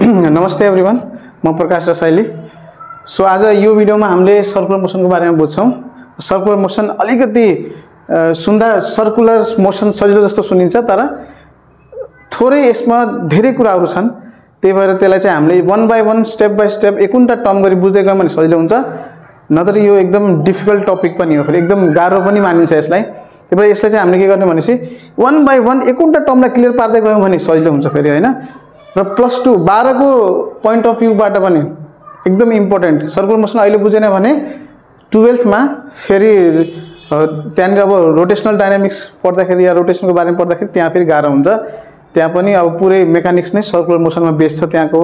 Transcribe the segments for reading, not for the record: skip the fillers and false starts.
नमस्ते एभ्रिवान, म प्रकाश रसाइली। सो आज यो भिडियोमा हामीले सर्कुलर मोसनको बारेमा बुझ्छौँ। सर्कुलर मोसन अलिकति सुन्दा सर्कुलर मोसन सजिलो जस्तो सुनिन्छ, तर थोरै यसमा धेरै कुराहरू छन्। त्यही भएर त्यसलाई चाहिँ हामीले one by one step by step एकून्टा टर्म गरी बुझ्दै गयौँ भने सजिलो हुन्छ। नत्र यो एकदम डिफिकल्ट टपिक पनि हो, फेरि एकदम गाह्रो पनि मानिन्छ यसलाई। त्यही भएर यसलाई चाहिँ हामीले के गर्ने भनेपछि वन बाई वन एकून्टा टर्मलाई क्लियर पार्दै गयौँ भने सजिलो हुन्छ फेरि, हैन। र +2 12 को पोइन्ट अफ भ्यूबाट पनि एकदम इम्पोर्टेन्ट। सर्कुलर मोसन अहिले बुझेन भने 12th मा फेरि त्यहाँनिर अब रोटेशनल डायनामिक्स पढ्दाखेरि या रोटेसनको बारेमा पढ्दाखेरि त्यहाँ फेरि गाह्रो हुन्छ। त्यहाँ पनि अब पुरै मेकानिक्स नै सर्कुलर मोसनमा बेस छ त्यहाँको।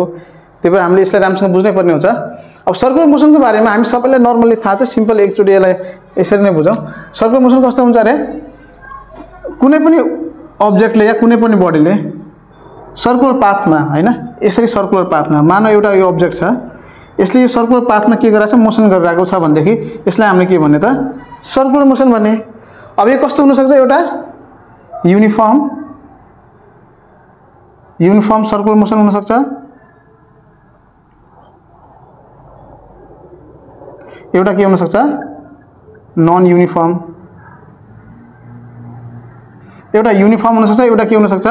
त्यही भएर हामीले यसलाई राम्रोसँग बुझ्नै पर्ने हुन्छ। अब सर्कुलर मोसनको बारेमा हामी सबैलाई नर्मली थाहा छ, सिम्पल एकचोटि यसलाई यसरी नै बुझौँ। सर्कुलर मोसन कस्तो हुन्छ अरे, कुनै पनि अब्जेक्टले या कुनै पनि बडीले सर्कुलर पाथमा, हैन, यसरी सर्कुलर पाथमा मानव एउटा यो अब्जेक्ट छ, यसले यो सर्कुलर पाथमा के गरिरहेको छ, मोसन गरिरहेको छ भनेदेखि यसलाई हामीले के भन्ने त, सर्कुलर मोसन भन्ने। अब यो कस्तो हुन सक्छ, एउटा युनिफर्म सर्कुलर मोसन हुन सक्छ, एउटा के हुन सक्छ, नन युनिफर्म। एउटा युनिफर्म हुन सक्छ, एउटा के हुन सक्छ,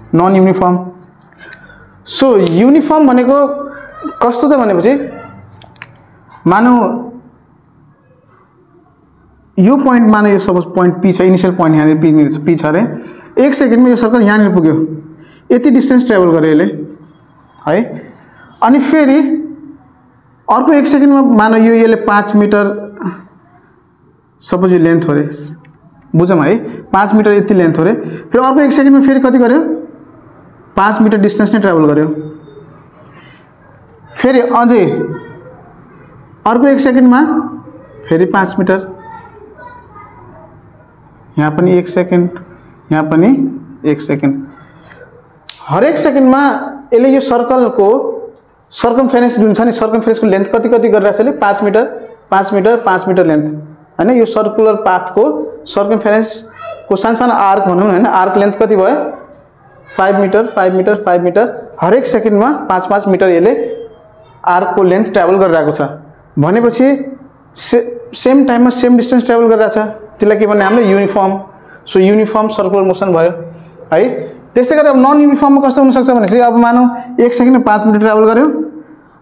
नन युनिफर्म। सो युनिफर्म भनेको कस्तो त भनेपछि मानौ यो पोइन्ट, मानौ यो सपोज पोइन्ट पी छ, इनिशियल पोइन्ट यहाँनिर पी छ अरे। 1 सेकेन्डमा यो सर्कल यहाँनिर पुग्यो, यति डिस्टेन्स ट्राभल गर्यो यसले, है। अनि फेरि अर्को 1 सेकेन्डमा मानौ यसले 5 मिटर सपोज यो लेन्थ हो रे, बुझौँ है, 5 मिटर यति लेन्थ हो रे। फेरि अर्को 1 सेकेन्डमा फेरि कति गर्यो, 5 मिटर डिस्टेन्स नै ट्राभल गर्यो। फेरि अझै अर्को 1 सेकेन्डमा फेरि 5 मिटर, यहाँ पनि 1 सेकेन्ड, यहाँ पनि 1 सेकेन्ड। हरेक सेकेन्डमा यसले यो सर्कलको सर्कमफेरेन्स जुन छ नि, सर्कमफेरेन्सको लेन्थ कति कति गरिरहेको छ यसले, 5 मिटर 5 मिटर 5 मिटर लेन्थ, हैन। यो सर्कुलर पाथको सर्कमफेरेन्सको सानो आर्क भनौँ, हैन, आर्क लेन्थ कति भयो, 5 मिटर 5 मिटर 5 मिटर। हरेक सेकेन्डमा 5-5 मिटर यसले आर्कको लेन्थ ट्राभल गरिरहेको छ भनेपछि सेम टाइममा सेम डिस्टेन्स ट्राभल गरिरहेको छ, त्यसलाई के भन्ने हामीले, uniform. So uniform circular motion भयो, है। त्यस्तै गरी अब नन युनिफर्ममा कस्तो हुनसक्छ भनेपछि अब मानौ 1 सेकेन्डमा 5 मिटर ट्राभल गर्यो,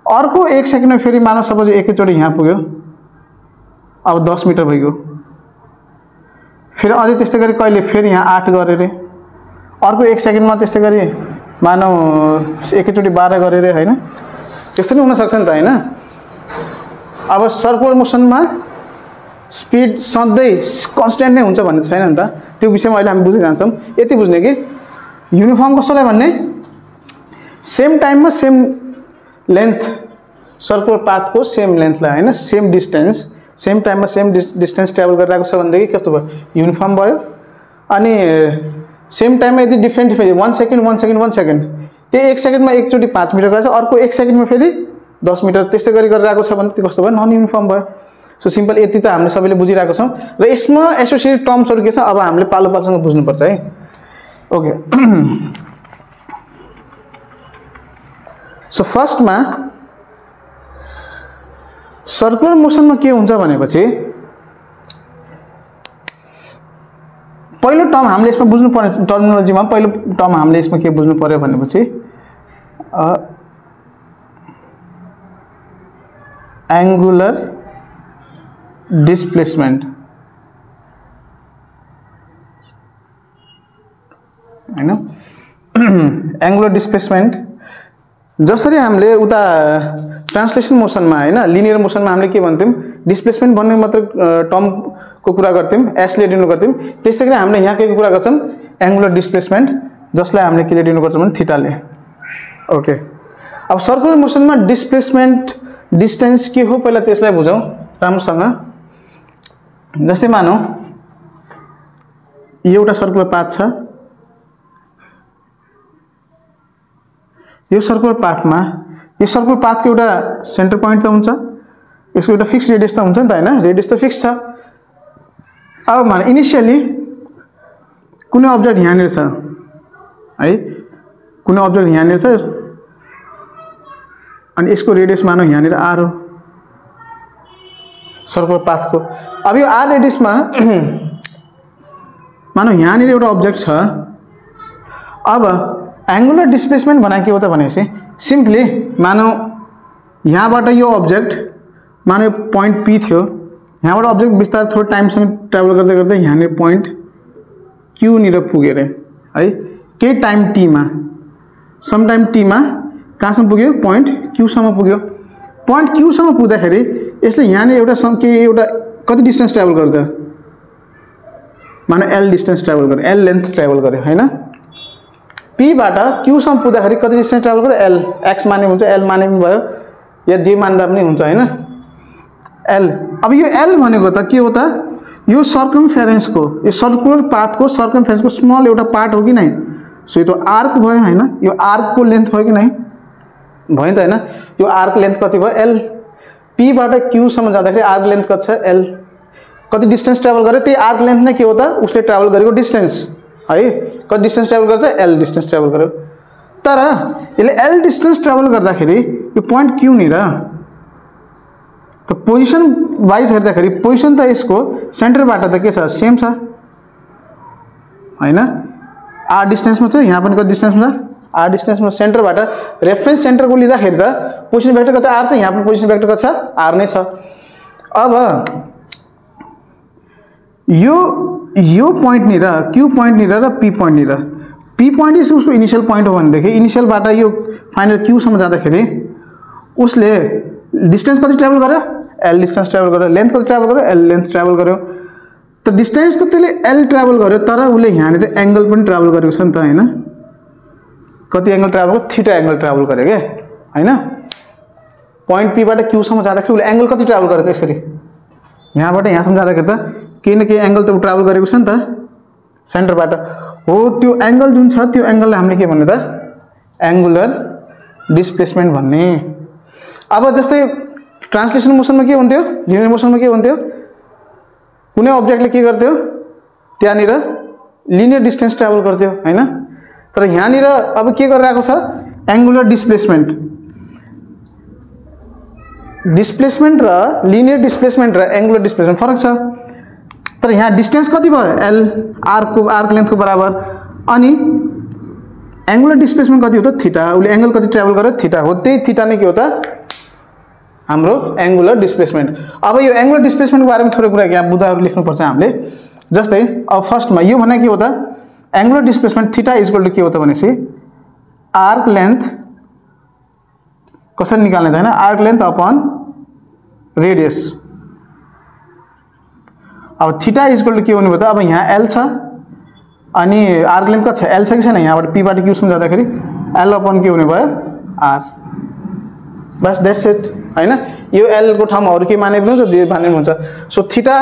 अर्को 1 सेकेन्डमा फेरि मानौ सपोज एकैचोटि यहाँ पुग्यो, अब 10 मिटर भइगयो। फेरि अझै त्यस्तै गरी कहिले फेरि यहाँ 8 गऱ्यो रे, अर्को 1 सेकेन्डमा त्यस्तै गरी मानौ एकैचोटि 12 गऱ्यो रे, हैन। त्यसरी हुनसक्छ नि त, हैन। अब सर्कुलर मोसनमा स्पिड सधैँ कन्स्ट्यान्ट नै हुन्छ भन्ने छैन नि त, त्यो विषयमा अहिले हामी बुझ्दै जान्छौँ। यति बुझ्ने कि युनिफर्म कसोलाई भन्ने, सेम टाइममा सेम लेन्थ, सर्कुलर पाथको सेम लेन्थलाई, हैन, सेम डिस्टेन्स, सेम टाइममा सेम डिस्टेन्स ट्राभल गरिरहेको छ भनेदेखि कस्तो भयो, युनिफर्म भयो। अनि सेम टाइममा यदि डिफ्रेन्ट 1 सेकेन्ड 1 सेकेन्ड 1 सेकेन्ड, त्यही 1 सेकेन्डमा एकचोटि 5 मिटर गरेछ, अर्को 1 सेकेन्डमा फेरि 10 मिटर, त्यस्तै गरी गरिरहेको छ भने त्यो कस्तो भयो, नन युनिफर्म भयो। सो सिम्पल यति त हामीले सबैले बुझिरहेको छौँ। र यसमा एसोसिएटेड टर्म्सहरू के छ, अब हामीले पालो पालोसँग बुझ्नुपर्छ, है। ओके। सो फर्स्टमा सर्कुलर मोसनमा के हुन्छ भनेपछि पहिलो टर्म हामीले यसमा बुझ्नु पर्ने, टर्मिनोलोजीमा पहिलो टर्म हामीले यसमा के बुझ्नु पर्यो भनेपछि एङ्गुलर डिस्प्लेसमेन्ट, हैन। एङ्गुलर डिस्प्लेसमेन्ट जसरी हामीले उता ट्रान्सलेसन मोसनमा, हैन, लिनियर मोसनमा हामीले के भन्थ्यौँ, डिस्प्लेसमेन्ट भन्ने मात्र टर्मको कुरा गर्थ्यौँ, एसले डिनोट गर्थ्यौँ। त्यस्तै गरी हामीले यहाँ के कुरा गर्छौँ, एङ्गुलर डिस्प्लेसमेन्ट, जसलाई हामीले के डिनोट गर्छौँ भने थीटाले। ओके। अब सर्कुलर मोसनमा डिस्प्लेसमेन्ट डिस्टेन्स के हो पहिला त्यसलाई बुझौँ राम्रोसँग। जस्तै मानौ यो एउटा सर्कुलर पाथ छ, यो सर्कुलर पाथमा यो सर्कुलर पाथको एउटा सेन्टर पोइन्ट त हुन्छ, यसको एउटा फिक्स रेडियस त हुन्छ नि त, हैन, रेडियस त फिक्स छ। अब मान इनिशियली कुनै अब्जेक्ट यहाँनिर छ है, कुनै अब्जेक्ट यहाँनिर छ, अनि यसको रेडियस मानौ यहाँनिर r हो सर्कुलर पाथको। अब यो r रेडियसमा मानौ यहाँनिर एउटा अब्जेक्ट छ। अब एंगुलर डिस्प्लेसमेन्ट भनेको के हो त भनेपछि सिम्पली मानौ यहाँबाट यो अब्जेक्ट मानौ पोइन्ट p थियो, यहाँबाट अब्जेक्ट बिस्तारै थोरै टाइमसँग ट्राभल गर्दै गर्दै यहाँनिर पोइन्ट q निर पुग्यो रे है, के टाइम t मा, सम टाइम t मा कहाँसम्म पुग्यो, पोइन्ट q सम्म पुग्यो। पोइन्ट q सम्म पुग्दाखेरि यसले यहाँनिर एउटा कति डिस्टेन्स ट्राभल गर्दा, मानौ l डिस्टेन्स ट्राभल गर्यो, l लेन्थ ट्राभल गर्यो हैन। p बाट q सम्म पुग्दाखेरि कति डिस्टेन्स ट्राभल गर्यो, l, x माने हुन्छ, l माने पनि भयो, या j मान्दा पनि हुन्छ हैन, l। अब यो l भनेको त के हो त, यो सर्कमफेरेन्सको, यो सर्कुलर पाथको सर्कमफेरेन्सको स्मल एउटा पार्ट हो कि नै। सो यो त आर्क भयो हैन, यो आर्कको लेन्थ भयो कि नै, भयो त हैन। यो आर्क लेन्थ कति भयो, l। p बाट q सम्म जाँदाखेरि आर्क लेन्थ कति छ, l। कति डिस्टेन्स ट्राभल गर्यो, त्यही आर्क लेन्थ नै के हो त, उसले ट्राभल गरेको डिस्टेन्स है। कति डिस्टेन्स ट्राभल गर्छ, l डिस्टेन्स ट्राभल गर्यो। तर यसले l डिस्टेन्स ट्राभल गर्दाखेरि यो पोइन्ट q निर त पोजिसन वाइज हेर्दाखेरि पोजिसन त यसको सेन्टरबाट त के छ, सेम छ हैन। r डिस्टेन्समा छ, यहाँ पनि कति डिस्टेन्समा छ, r डिस्टेन्समा सेन्टरबाट रेफरेन्स सेन्टरको लिँदाखेरि त पोजिसन भेक्टर कति r छ, यहाँ पनि पोजिसन भेक्टर कति छ, r नै छ। अब यो पोइन्ट निर, q पोइन्ट निर र p पोइन्ट निर, p पोइन्ट उसको इनिशियल पोइन्ट हो भनेदेखि इनिशियलबाट यो फाइनल q सम्म जाँदाखेरि उसले डिस्टेन्स कति ट्राभल गर्यो, l डिस्टेन्स ट्राभल गर्यो, लेन्थ कति ट्राभल गर्यो, l लेन्थ ट्राभल गर्यो। त डिस्टेन्स त त्यसले l ट्राभल गर्यो, तर उसले यहाँनिर एंगल पनि ट्राभल गरेको छ नि त हैन। कति एंगल ट्राभल गर्यो, थीटा एंगल ट्राभल गर्यो के हैन। पोइन्ट p बाट q सम्म जाँदाखेरि उसले एंगल कति ट्राभल गर्यो, त्यसरी यहाँबाट यहाँसम्म जाँदाखेरि त केही न केही एंगल त ट्राभल गरेको छ नि त सेन्टरबाट हो। त्यो एंगल जुन छ त्यो एंगललाई हामीले के भन्ने त, एंगुलर डिस्प्लेसमेन्ट भन्ने। अब जस्तै ट्रान्सलेसन मोसनमा के हुन्थ्यो, लिनियर मोसनमा के हुन्थ्यो, कुनै अब्जेक्टले के गर्थ्यो, त्यहाँनिर लिनियर डिस्टेन्स ट्राभल गर्थ्यो हैन। तर यहाँनिर अब के गरिरहेको छ, एंगुलर डिस्प्लेसमेन्ट। डिस्प्लेसमेन्ट र लिनियर डिस्प्लेसमेन्ट र एंगुलर डिस्प्लेसमेन्ट फरक छ। तर यहाँ डिस्टेन्स कति भयो, l, आर्क लेन्थको बराबर, अनि एंगुलर डिस्प्लेसमेन्ट कति हो त, थीटा। उसले एंगल कति ट्राभल गर्यो, थीटा हो, त्यही थीटा नै के हो त हाम्रो एंगुलर डिस्प्लेसमेन्ट। अब यो एंगुलर डिस्प्लेसमेन्टको बारेमा थोरै कुरा यहाँ बुदाहरू लेख्नुपर्छ हामीले। जस्तै अब फर्स्टमा यो भने के हो त, angular displacement theta equal to के हो त भनेपछि आर्क लेन्थ, कसरी निकाल्ने त हैन, आर्क लेन्थ अपन रेडियस। अब थीटा इक्वल टु के हुने भयो त, अब यहाँ l छ अनि आर्क लेन्थ कति छ, l छ कि छैन, यहाँबाट p बाट q सम्म जाँदाखेरि l अपन के हुने भयो, r। बस दैट्स इट हैन। यो l को ठाउँमा अरु के माने पनि हुन्छ, जे माने पनि हुन्छ। So theta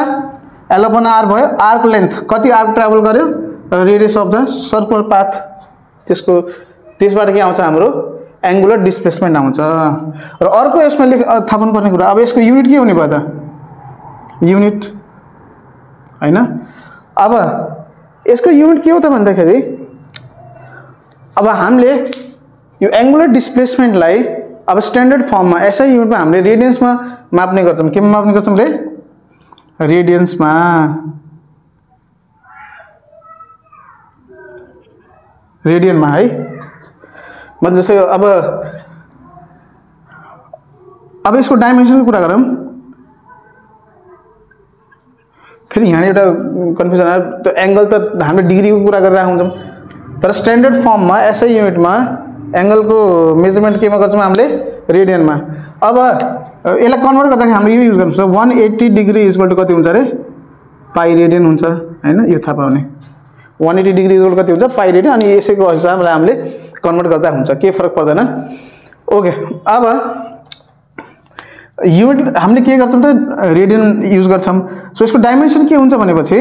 l upon r भयो। आर्क लेन्थ कति आर्क ट्राभल गर्यो, radius of the circular path, त्यसबाट के आउँछ हाम्रो एंगुलर डिस्प्लेसमेन्ट आउँछ। र अर्को यसमा थाहा पाउनुपर्ने कुरा, अब यसको युनिट के हुने भयो त, युनिट हैन। अब यसको युनिट के हो त भन्दाखेरि अब हामीले यो एंगुलर डिस्प्लेसमेन्टलाई अब स्ट्यान्डर्ड फर्ममा एसआई युनिटमा हामीले रेडियन्समा माप्ने गर्छौं। केमा माप्ने गर्छौं रे, रेडियन्समा। रेडियनमा है, मतलब जस्तै अब यसको डाइमेन्सनको कुरा गरौँ, फेरि यहाँ एउटा कन्फ्युजन आयो, त्यो एंगल त हामीले डिग्रीको कुरा गरिरहेका हुन्छौँ, तर स्ट्यान्डर्ड फर्ममा एसआई युनिटमा एंगलको मेजरमेन्ट केमा गर्छौँ हामीले, रेडियनमा। अब यसलाई कन्भर्ट गर्दाखेरि हामीले यो युज गर्नुपर्छ, 180 डिग्री इक्वल टु कति हुन्छ रे, पाई रेडियन हुन्छ हैन। यो थाहा पाउने 180 डिग्री इक्वल कति हुन्छ, पाई रेडियन। अनि यसैको हिसाबले हामीले कन्भर्ट गर्दा हुन्छ, के फरक पर्दैन। ओके, अब युनिट हामीले के गर्छौं त, रेडियन युज गर्छौं। सो यसको डाइमेन्सन के हुन्छ भनेपछि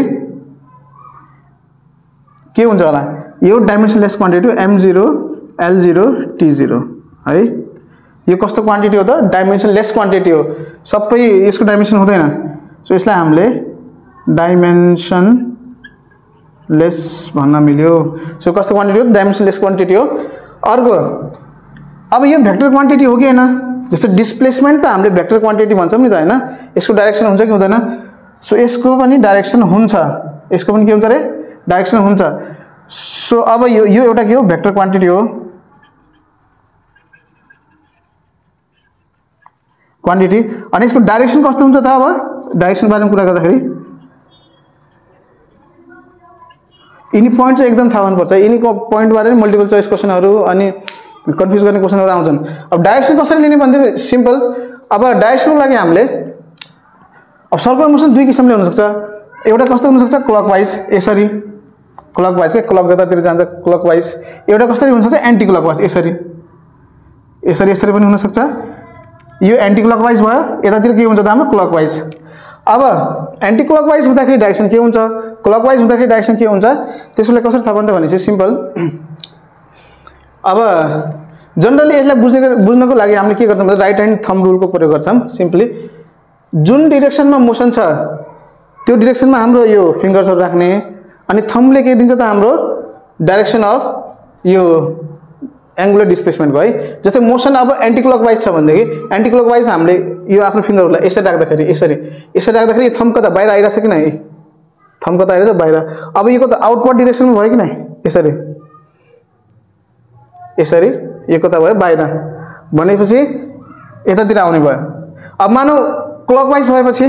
के हुन्छ होला, यो डाइमेन्सनलेस क्वान्टिटी m0 l0 t0 है। यो कस्तो क्वान्टिटी हो त, डाइमेन्सनलेस क्वान्टिटी हो, सबै यसको डाइमेन्सन हुँदैन। सो यसलाई हामीले डाइमेन्सनलेस भन्न मिल्यो। सो कस्तो क्वान्टिटी हो, डाइमेन्सनलेस क्वान्टिटी हो। अर्को, अब यो भेक्टर क्वान्टिटी हो कि हैन, जस्तो डिस्प्लेसमेन्ट त हामीले भेक्टर क्वान्टिटी भन्छौँ नि त हैन, यसको डाइरेक्सन हुन्छ कि हुँदैन? सो यसको पनि डाइरेक्सन हुन्छ, यसको पनि के हुन्छ रे? डाइरेक्सन हुन्छ। सो अब यो एउटा के हो? भेक्टर क्वान्टिटी हो, क्वान्टिटी। अनि यसको डाइरेक्सन कस्तो हुन्छ त? अब डाइरेक्सन बारेमा कुरा गर्दाखेरि यिनी पोइन्ट चाहिँ एकदम थाहा हुनुपर्छ। यिनीको पोइन्ट बारे मल्टिपल चोइस क्वेसनहरु अनि कन्फ्युज गर्ने क्वेसनहरु आउँछन्। अब डाइरेक्सन कसरी लिने भन्दै सिम्पल। अब डाइरेक्सनको लागि हामीले अब सर्कुलर मोसन दुई किसिमले हुन सक्छ। एउटा कस्तो हुन सक्छ? क्लकवाइज, यसरी क्लकवाइज, क्लक यतातिर जान्छ क्लकवाइज। एउटा कसरी हुन सक्छ? एन्टी क्लकवाइज, यसरी यसरी यसरी पनि हुन सक्छ। यो एन्टी क्लकवाइज भयो, यतातिर के हुन्छ त हाम्रो? क्लकवाइज। अब एन्टी क्लकवाइज हुँदाखेरि डाइरेक्सन के हुन्छ? क्लकवाइज हुँदाखेरि डाइरेक्सन के हुन्छ? त्यसले कसरी थाहा पाउँछ भनेपछि सिम्पल। अब जनरली यसलाई बुझ्नको लागि हामीले के गर्छौँ? राइट ह्यान्ड थम्ब रुलको प्रयोग गर्छौँ। सिम्पली जुन डिरेक्सनमा मोसन छ त्यो डिरेक्सनमा हाम्रो यो फिङ्गर्सहरु राख्ने, अनि थम्बले के दिन्छ त? हाम्रो डाइरेक्सन अफ यो एंगुलर डिस्प्लेसमेन्ट भयो है। जस्तै मोसन अब एन्टी क्लकवाइज छ भनेदेखि एन्टी क्लकवाइज हामीले यो आफ्नो फिङ्गरहरुलाई यसरी राख्दाखेरि यसरी राख्दाखेरि थम्ब कता बाहिर आइराछ कि नै? थम्ब कता आइराछ? बाहिर। अब यो कता आउटवर्ड डिरेक्सनमा भयो कि नै? यसरी यसरी यो कता भयो? बाहिर। भनेपछि यतातिर आउने भयो। अब मानौ क्लकवाइज भएपछि,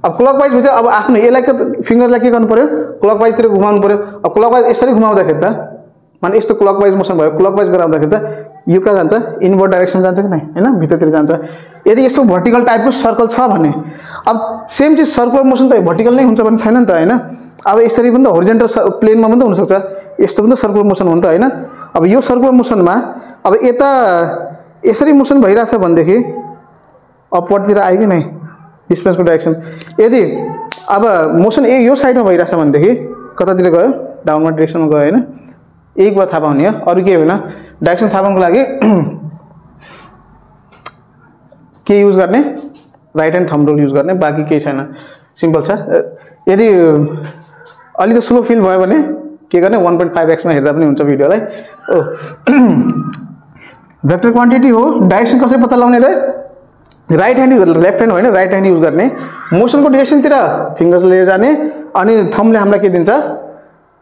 अब क्लकवाइज भएपछि अब आफ्नो यसलाई फिङ्गरलाई के गर्नु पर्यो? क्लकवाइजतिर घुमाउनु पर्यो। अब क्लकवाइज यसरी घुमाउँदाखेरि त माने यस्तो क्लकवाइज मोसन भयो, क्लकवाइज गराउँदाखेरि त यो कहाँ जान्छ? इनवर्ड डाइरेक्सन जान्छ कि नै? हैन, भित्रतिर जान्छ। यदि यस्तो भर्टिकल टाइपको सर्कल छ भने अब सेम चीज सर्कुलर मोसन त भर्टिकल नै हुन्छ भन्ने छैन नि त हैन। अब यसरी पनि त होरिजन्टल प्लेनमा पनि त हुन सक्छ, यस्तो पनि त सर्कुलर मोसन हो नि त हैन। अब यो सर्कुलर मोसनमा अब यता यसरी मोसन भइराछ भनेदेखि अपवर्डतिर आयो कि नै डिस्प्लेसमेन्टको डाइरेक्सन। यदि अब मोसन यो साइडमा भइराछ भनेदेखि कतातिर गयो? डाउनवर्ड डाइरेक्सनमा गयो हैन। एक बार थाहा पाउने हो, अरु के होइन। डाइरेक्सन थाहा पाउनको लागि के युज गर्ने? Right hand thumb rule use गर्ने, बाँकी केही छैन, सिम्पल छ। यदि अलि त स्लो फिल भयो भने के गर्ने? 1.5x मा हेर्दा पनि हुन्छ भिडियोलाई। भेक्टर क्वान्टिटी हो, डाइरेक्सन कसरी पत्ता लगाउने रे? राइट ह्यान्ड लेफ्ट ह्यान्ड होइन, राइट ह्यान्ड युज गर्ने। मोसनको डिरेक्सनतिर फिङ्गर्स लिएर जाने, अनि थम्बले हामीलाई के दिन्छ?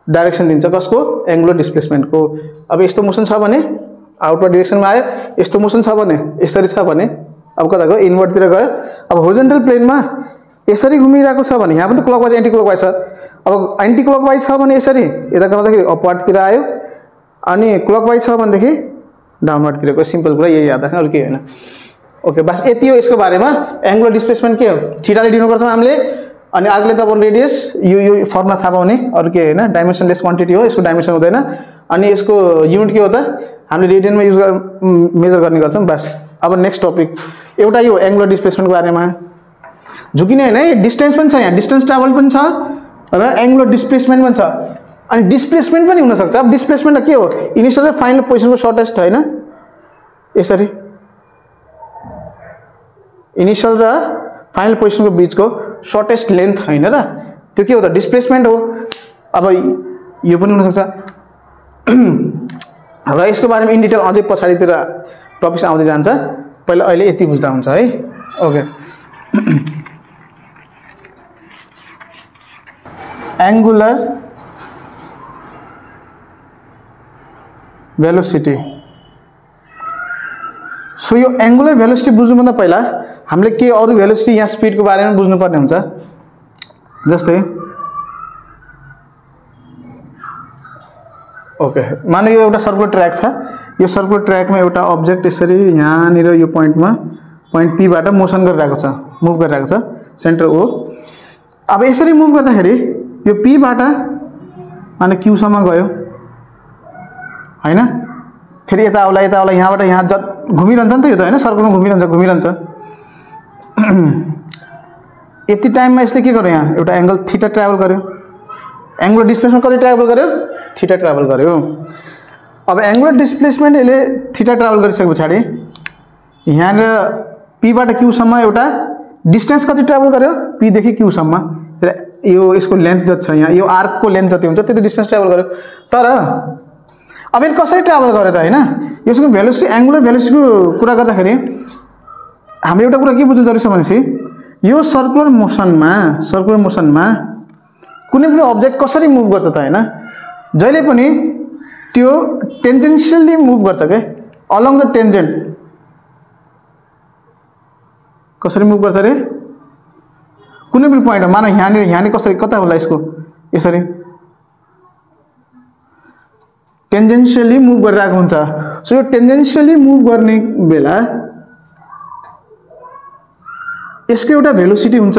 डाइरेक्सन दिन्छ कसको? एंगुलर डिस्प्लेसमेन्टको। अब यस्तो मोसन छ भने आउटवर्ड डिरेक्सनमा आयो, यस्तो मोसन छ भने यसरी छ भने अब कता गयो? इनवर्डतिर गयो। अब होरिजन्टल प्लेनमा यसरी घुमिरहेको छ भने यहाँ पनि क्लकवाइज एन्टी क्लकवाइज छ। अब एन्टी क्लकवाइज छ भने यसरी यता गर्दाखेरि अपवर्डतिर आयो, अनि क्लकवाइज छ भनेदेखि डाउनवर्डतिर गयो। सिम्पल कुरा, यही याद राख्नु, अरु केही होइन। ओके, बस यति हो यसको बारेमा। एंगुलर डिस्प्लेसमेन्ट के हो? थीटाले दिनुपर्छ हामीले, अनि आर्क लेन्थ अपन रेडियस यो फर्मुला थाहा पाउने, अरु के होइन। डाइमेन्सनलेस क्वान्टिटी हो, यसको डाइमेन्सन हुँदैन। अनि यसको युनिट के हो त? हामीले रेडियनमा युज मेजर गर्ने गर्छौं। बस अब नेक्स्ट टपिक एउटा यो एंगुलर डिस्प्लेसमेन्टको बारेमा। झुकिने हैन है, डिस्टेन्स पनि छ, यहाँ डिस्टेन्स ट्राभल पनि छ र एंगुलर डिस्प्लेसमेन्ट पनि छ। अनि डिस्प्लेसमेन्ट पनि हुन सक्छ। अब डिस्प्लेसमेन्ट के हो? इनिशियल र फाइनल पोजिसनको सर्टेस्ट हैन, यसरी इनिशियल र फाइनल पोजिसनको बीचको सर्टेस्ट लेन्थ हैन र, त्यो के हो त? डिस्प्लेसमेन्ट हो। अब यो पनि हुन सक्छ र यसको बारेमा इन डिटेल अझै पछाडीतिर टपिक्स आउँदै जान्छ। पहिला अहिले यति बुझ्दा हुन्छ है। Okay, angular velocity. सो यो एंगुलर भेलोसिटी बुझ्नुभन्दा पहिला हामीले के अरु भेलोसिटी यहाँ स्पिडको बारेमा बुझ्नुपर्ने हुन्छ। जस्तै ओके, माने यो एउटा सर्कुलर ट्र्याक छ। यो सर्कुलर ट्र्याकमा एउटा अब्जेक्ट यसरी यहाँनिर यो पोइन्टमा पोइन्ट पी बाट मोसन गरिरहेको छ, मुभ गरिरहेको छ, सेन्टर ओ। अब यसरी मुभ गर्दाखेरि यो पी बाट माने क्यू सम्म गयो हैन, फेरि यता आउला यहाँबाट यहाँ घुमिरहन्छ नि त, यो त हैन सर्कलमा घुमिरहन्छ। यति टाइममा यसले के गर्यो? यहाँ एउटा एंगल थीटा ट्राभल गर्यो। एंगुलर डिस्प्लेसमेन्ट कति ट्राभल गर्यो? थीटा ट्राभल गर्यो। अब एंगुलर डिस्प्लेसमेन्ट यसले थीटा ट्राभल गरिसके पछाडी यहाँनिर पी बाट क्यू सम्म एउटा डिस्टेन्स कति ट्राभल गर्यो? पी देखि क्यू सम्म। यो यसको लेन्थ जति छ, यहाँ यो आर्कको लेन्थ जति हुन्छ त्यति डिस्टेन्स ट्राभल गर्यो। तर अब यसले कसरी ट्राभल गर्यो त हैन? यसको भेलोसिटी, एंगुलर भेलोसिटीको कुरा गर्दाखेरि हामीले एउटा कुरा के बुझ्नु जरुरी छ भनेपछि यो सर्कुलर मोसनमा कुनै पनि अब्जेक्ट कसरी मुभ गर्छ त हैन जहिले पनि त्यो टेन्जेन्शियली मुभ गर्छ के अलोङ द टेन्जेन्ट कसरी मुभ गर्छ रे कुनै पनि पोइन्टमा मानौ यहाँ कसरी कता होला यसको यसरी टेन्जेन्शियली मुभ गरिरहेको हुन्छ सो यो टेन्जेन्शियली मुभ गर्ने बेला यसको एउटा भेलोसिटी हुन्छ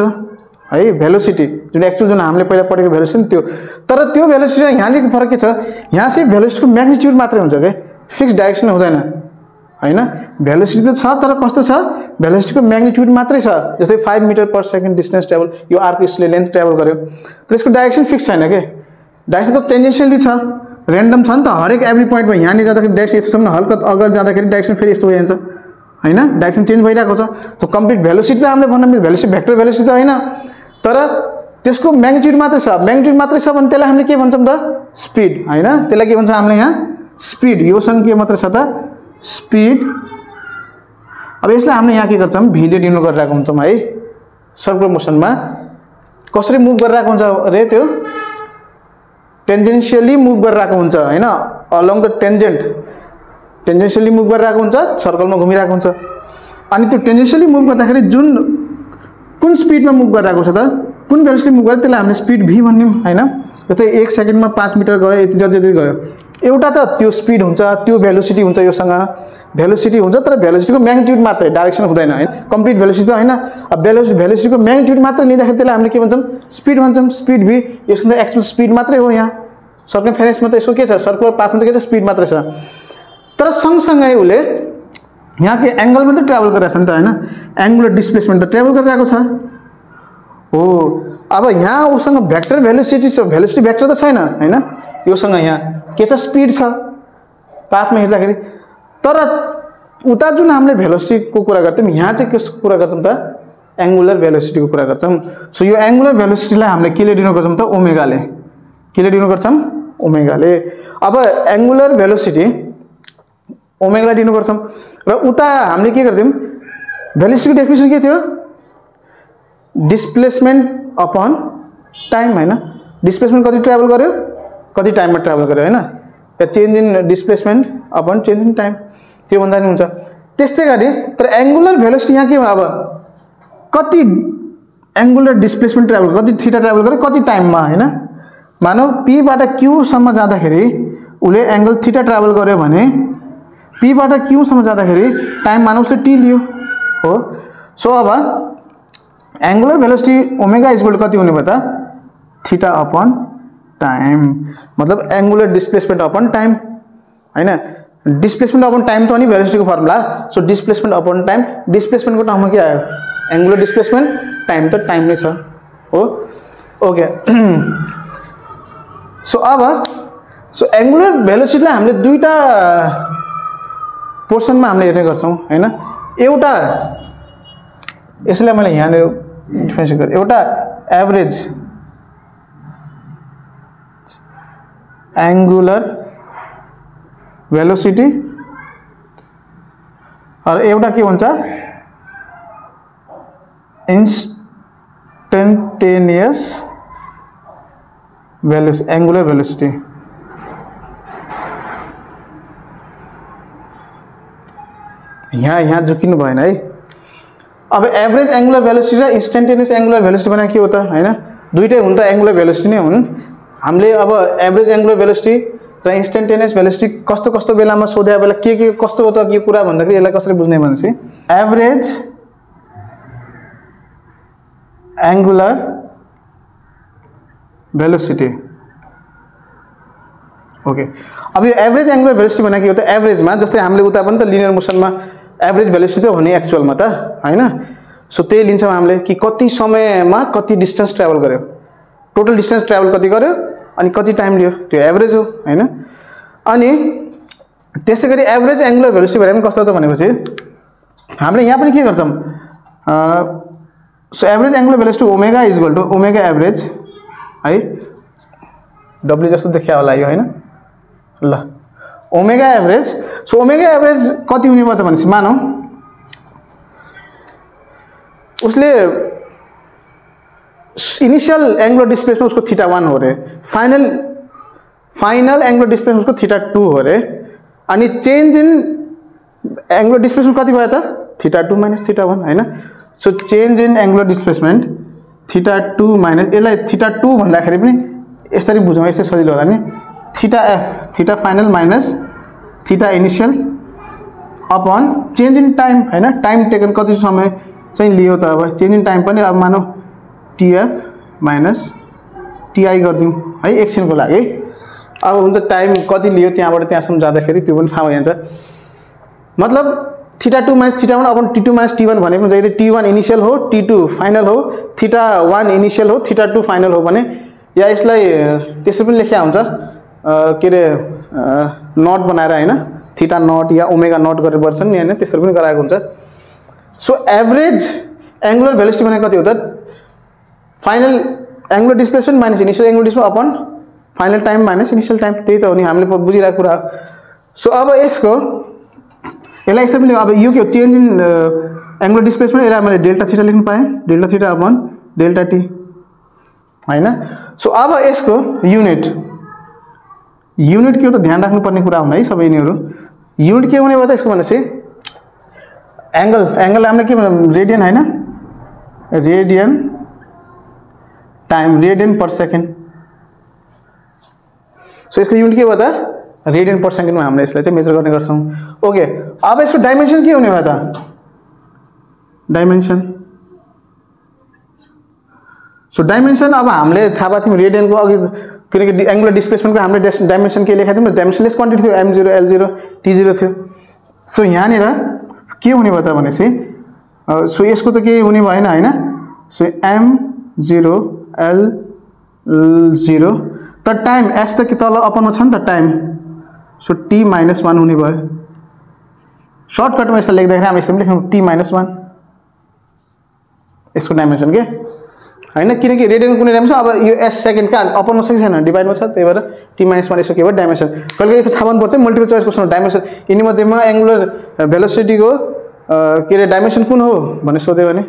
है भेलोसिटी जुन एक्चुअल जुन हामीले पहिला पढेको भेलोसिटी त्यो तर त्यो भेलोसिटी र यहाँको फरक के छ यहाँ चाहिँ भेलोसिटीको म्याग्निट्युड मात्रै हुन्छ के फिक्स डाइरेक्सन हुँदैन हैन भेलोसिटी त छ तर कस्तो छ भेलोसिटीको म्याग्निट्युड मात्रै छ जस्तै 5 metre per second distance travel यो आर्क यसले लेन्थ ट्राभल गर्यो तर यसको डाइरेक्सन फिक्स छैन के डाइरेक्सन त टेन्जेन्शियली छ र्यान्डम छ नि त हरेक एभ्री पोइन्टमा यहाँ जाँदाखेरि डाइरेक्सन यस्तोसम्म हल्का अगाडि जाँदाखेरि डाइरेक्सन फेरि यस्तो भइन्छ हैन डाइरेक्सन चेन्ज भइरहेको छ त्यो कम्प्लिट भेलोसिटी त हामीले भन्न मिल्छ भेलोसिटी भेक्टर भेलोसिटी त हैन तर त्यसको म्याग्निट्युड मात्रै छ म्याग्निट्युड मात्रै छ भने त्यसलाई हामीले के भन्छौँ त स्पिड हैन त्यसलाई के भन्छ हामीले यहाँ स्पिड योसँग के मात्रै छ त स्पिड अब यसलाई हामीले यहाँ के गर्छौँ भीले डिनोट गरिरहेको हुन्छौँ है सर्कुलर मोसनमा कसरी मुभ गरिरहेको हुन्छ रे त्यो टेन्जेन्शियली मुभ गरिरहेको हुन्छ हैन अलोङ द टेन्जेन्शियली मुभ गरिरहेको हुन्छ सर्कलमा घुमिरहेको हुन्छ अनि त्यो टेन्जेन्शियली मुभ गर्दाखेरि जुन कुन स्पिडमा मुभ गरिरहेको छ त कुन भेलोसिटी मुभ गर्यो त्यसलाई हामीले स्पिड v भन्यौं हैन जस्तै 1 सेकेन्डमा 5 मिटर गयो यति जति गयो एउटा त त्यो स्पिड हुन्छ त्यो भेलोसिटी हुन्छ योसँग भेलोसिटी हुन्छ तर भेलोसिटीको म्याग्निट्युड मात्रै डाइरेक्सन हुँदैन हैन कम्प्लिट भेलोसिटी त हैन अब भेलोसिटीको म्याग्निट्युड मात्र लिँदाखेरि त्यसलाई हामीले के भन्छौँ स्पिड भन्छौँ स्पिड v यसको त एक्चुअल स्पिड मात्रै हो यहाँ सर्कमफेरेन्समा त यसको के छ सर्कुलर पाथमा त के छ स्पिड मात्रै छ तर सँगसँगै उले यहाँ के एंगल में तो ट्राभल गरिरहेछ नि त हैन एंगुलर डिस्प्लेसमेन्ट त ट्राभल गरिरहेको छ हो अब यहाँ उसँग भेक्टर भेलोसिटी छ भेलोसिटी भेक्टर त छैन हैन योसँग यहाँ के छ स्पिड छ पाथमा हिँड्दाखेरि तर उता जुन हामीले भेलोसिटी को कुरा गर्छौं यहाँ चाहिँ कसको कुरा गर्छौं त एंगुलर भेलोसिटी को कुरा गर्छौं सो यो एंगुलर भेलोसिटीलाई हामीले केले डिनोट गर्छौं त ओमेगाले केले डिनोट गर्छौं ओमेगाले अब एंगुलर भेलोसिटी ओमेगा डिनोट गर्छौं र उता हामीले के गर्दियौं भेलोसिटीको डेफिनेसन के थियो डिस्प्लेसमेन्ट अपन टाइम हैन डिस्प्लेसमेन्ट कति ट्राभल गर्यो कति टाइममा ट्राभल गर्यो हैन या change in displacement upon change in time त्यो भन्दा नि हुन्छ त्यस्तै गरी तर एंगुलर भेलोसिटी यहाँ के अब कति एंगुलर डिस्प्लेसमेन्ट ट्राभल कति थीटा ट्राभल गर्यो कति टाइममा हैन मानौ p बाट q सम्म जाँदाखेरि उले एंगल थीटा ट्राभल गर्यो भने p बाट q सम्म जाँदाखेरि टाइम मानौ उसले t लियो हो सो अब angular velocity omega is equal कति हुने भयो त थीटा अपन टाइम मतलब एंगुलर डिस्प्लेसमेन्ट अपन टाइम हैन डिस्प्लेसमेन्ट अपन टाइम त अनि भेलोसिटी को formula so displacement upon time displacement को टर्ममा के आयो एंगुलर डिस्प्लेसमेन्ट टाइम त टाइम नै छ हो ओके सो अब सो एंगुलर भेलोसिटीलाई हामीले दुईटा पोर्सनमा हामीले हेर्ने गर्छौं हैन एउटा यसलाई मैले यहाँ डिफरेन्सिएट गरे एउटा एभरेज एंगुलर भेलोसिटी और एउटा के हुन्छ इंस्टेंटेनियस वेलोसिटी एंगुलर वेलोसिटी यहाँ झुकिनु भएन है अब एभरेज एंगुलर वेलोसिटी र इंस्टेंटेनियस एंगुलर वेलोसिटी भने के हो त हैन दुईटै हुन त एंगुलर वेलोसिटी नै हुन् हामीले अब एभरेज एंगुलर वेलोसिटी र इंस्टेंटेनियस वेलोसिटी कस्तो कस्तो बेलामा सोध्या बेला के कस्तो हो त के कुरा भन्दाखेरि यसलाई कसरी बुझ्ने भनेपछि एभरेज एंगुलर वेलोसिटी ओके अब यो एभरेज एंगुलर वेलोसिटी भने के हो त एभरेजमा जस्तै हामीले उता पनि त लिनियर मोसनमा एभरेज भेलोसिटी त हो नि एक्चुअलमा त हैन सो त्यही लिन्छौं हामीले कि कति समयमा कति डिस्टेंस ट्राभल गर्यो टोटल डिस्टेंस ट्राभल कति गर्यो अनि कति टाइम लियो त्यो एभरेज हो हैन अनि त्यसैगरी एभरेज एंगुलर भेलोसिटी भने कस्तो त भनेपछि हामीले यहाँ पनि के गर्छौं so average angular velocity omega is equal to omega average है w जस्तो देखिया होला यो हैन ल omega average so omega average कति हुने भयो त भनेपछि मानौ उसले इनिशियल एंगुलर डिस्प्लेसमेंट उसको θ1 हो रहे, फाइनल एंगुलर डिस्प्लेसमेंट उसको θ2 हो रहे, अनि चेंज इन एंगुलर डिस्प्लेसमेंट कति भयो त θ2 - θ1 हैन। So change in angular displacement θ2 minus, यसलाई θ2 भन्दाखेरि पनि यसरी बुझौँ, यसै सजिलो होला नि। θf θ final minus θ initial upon change in time हैन, टाइम टेकन कति समय चाहिँ लियो त। अब चेंज इन टाइम पनि अब मानौ tf माइनस ti गर्दियौं है एकछिनको लागि। अब हुन्छ टाइम कति लियो त्यहाँबाट त्यहाँसम्म जाँदाखेरि त्यो पनि थाहा भइन्छ। मतलब θ2 - θ1 अपन t2 - t1 भनेको हुन्छ। यदि t1 इनिशियल हो, t2 फाइनल हो, θ1 इनिशियल हो, θ2 फाइनल हो भने, या यसलाई त्यसरी पनि लेख्या हुन्छ के रे नट बनाएर हैन, थीटा नट या ओमेगा नट गरेर वर्सन नि हैन, त्यसरी पनि गराएको हुन्छ। सो एभरेज एंगुलर भेलोसिटी भनेको कति हो त? Final angular displacement minus initial angular displacement upon final time minus initial time, त्यही त हो नि हामीले बुझिरहेको कुरा। सो अब यसको यसलाई यसरी पनि, अब यो के हो चेन्ज इन एंगुलर डिस्प्लेसमेन्ट, यसलाई मैले डेल्टा थीटा लेख्न पाएँ, delta theta upon delta T हैन। सो अब यसको युनिट के हो त ध्यान राख्नुपर्ने कुरा हुन् है सबै यिनीहरू। युनिट के हुने भयो त यसको भनेपछि एंगल हामीले के भन्छौँ रेडियन हैन, radian time radian per second. So यसको युनिट के भयो त रेडियन पर सेकेन्डमा हामीले यसलाई चाहिँ मेजर गर्ने गर्छौं। ओके, अब यसको डाइमेन्सन के हुने भयो त? डाइमेन्सन, सो डाइमेन्सन अब हामीले थाहा भयो थियौँ रेडियनको अघि, किनकि एंगुलर डिस्प्लेसमेन्टको हामीले डाइमेन्सन के लेखेको थियौँ, डाइमेन्सनलेस क्वान्टिटी थियो, m0 l0 t0 थियो। सो यहाँनिर के हुने भयो त भनेपछि, सो यसको त के हुने भएन हैन। सो m0 l0 त टाइम s त के तल अपनमा छ नि त टाइम, सो t - 1 हुने भयो। सर्टकटमा यसलाई लेख्दाखेरि हामी यसरी लेख्छौँ t - 1 यसको डाइमेन्सन के हैन, किनकि रेडियनको कुनै डाइमेन्सन, अब यो s सेकेन्ड का अपनमा छ कि छैन, डिभाइडमा छ, त्यही भएर t - 1 यसको के भयो डाइमेन्सन। कहिले यसो थाहा पाउनुपर्छ मल्टिपल चोइस क्वेसन डाइमेन्सन, यिनी मध्येमा एंगुलर भेलोसिटीको के रे डाइमेन्सन कुन हो भने सोध्यो भने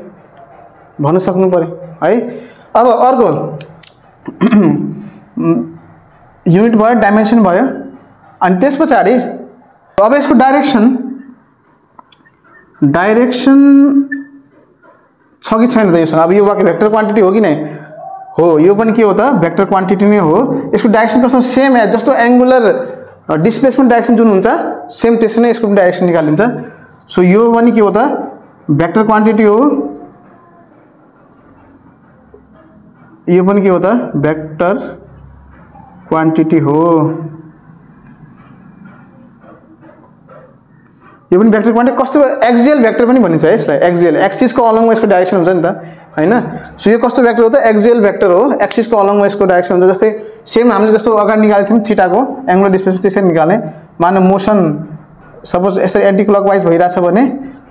भन्न सक्नु पर्यो है। अब अर्को युनिट भयो, डाइमेन्सन भयो, अनि त्यसपछि अब यसको डाइरेक्सन छ कि छैन त योसँग? अब यो वाक्य भेक्टर क्वान्टिटी हो कि नै हो, यो पनि के हो त भेक्टर क्वान्टिटी नै हो। यसको डाइरेक्सन कस्तो सेम एज जस्तो एंगुलर डिस्प्लेसमेन्ट डाइरेक्सन जुन हुन्छ सेम त्यसै नै यसको डाइरेक्सन निकालिन्छ। सो यो पनि के हो त भेक्टर क्वान्टिटी हो, यो पनि के हो त भेक्टर क्वान्टिटी हो, यो पनि भेक्टर क्वान्टिटी। कस्तो एक्सियल भेक्टर पनि भनिन्छ है यसलाई, एक्सियल एक्सिसको अलङमा यसको डाइरेक्सन हुन्छ नि त हैन। सो यो कस्तो भेक्टर हो त एक्सियल भेक्टर हो, एक्सिसको अलङमा यसको डाइरेक्सन हुन्छ। जस्तै सेम हामीले जस्तो अगाडि निकालेको थियौँ थीटाको एंगुलर डिस्प्लेसमेन्ट त्यसरी निकाल्ने, मानव मोसन सपोज यसरी एन्टी क्लकवाइज भइरहेछ भने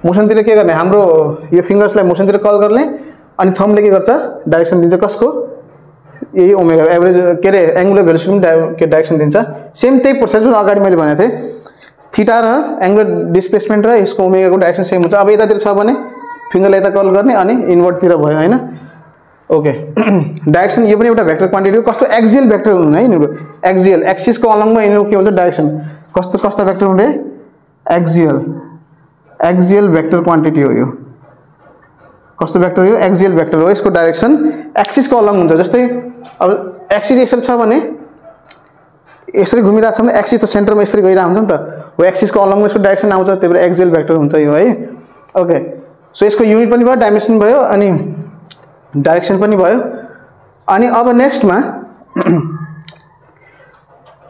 मोसनतिर के गर्ने, हाम्रो यो फिंगर्सलाई मोसनतिर कल गर्ने, अनि थम्बले के गर्छ डाइरेक्सन दिन्छ कसको, यही ओमेगा एभरेज के रे एंगुलर भेलोसिटी के डाइरेक्सन दिन्छ। सेम त्यही प्रोसेस जुन अगाडि मैले भनेको थिएँ, थीटा र एंगुलर डिस्प्लेसमेन्ट र यसको ओमेगाको डाइरेक्सन सेम हुन्छ। अब यतातिर छ भने फिंगरले यता कल गर्ने अनि इन्भर्टतिर भयो हैन। ओके, डाइरेक्सन यो पनि एउटा भेक्टर क्वान्टिटी हो। कस्तो एक्सियल भेक्टर हुनु है यिनीहरु, एक्सियल एक्सिसको अलङमा यिनीहरु के हुन्छ डाइरेक्सन, कस्तो भेक्टर हुने, एक्सियल भेक्टर क्वान्टिटी हो यो। कस्तो भेक्टर हो, एक्सियल भेक्टर हो। यसको डाइरेक्सन एक्सिसको अलङ हुन्छ। जस्तै अब एक्सिस यसरी छ भने यसरी घुमिरहेको छ भने एक्सिस त सेन्टरमा यसरी गइरहेको हुन्छ नि त, हो एक्सिसको अलङमा यसको डाइरेक्सन आउँछ, त्यही भएर एक्सियल भेक्टर हुन्छ यो है। ओके, सो यसको युनिट पनि भयो, डाइमेन्सन भयो, अनि डाइरेक्सन पनि भयो। अनि अब नेक्स्टमा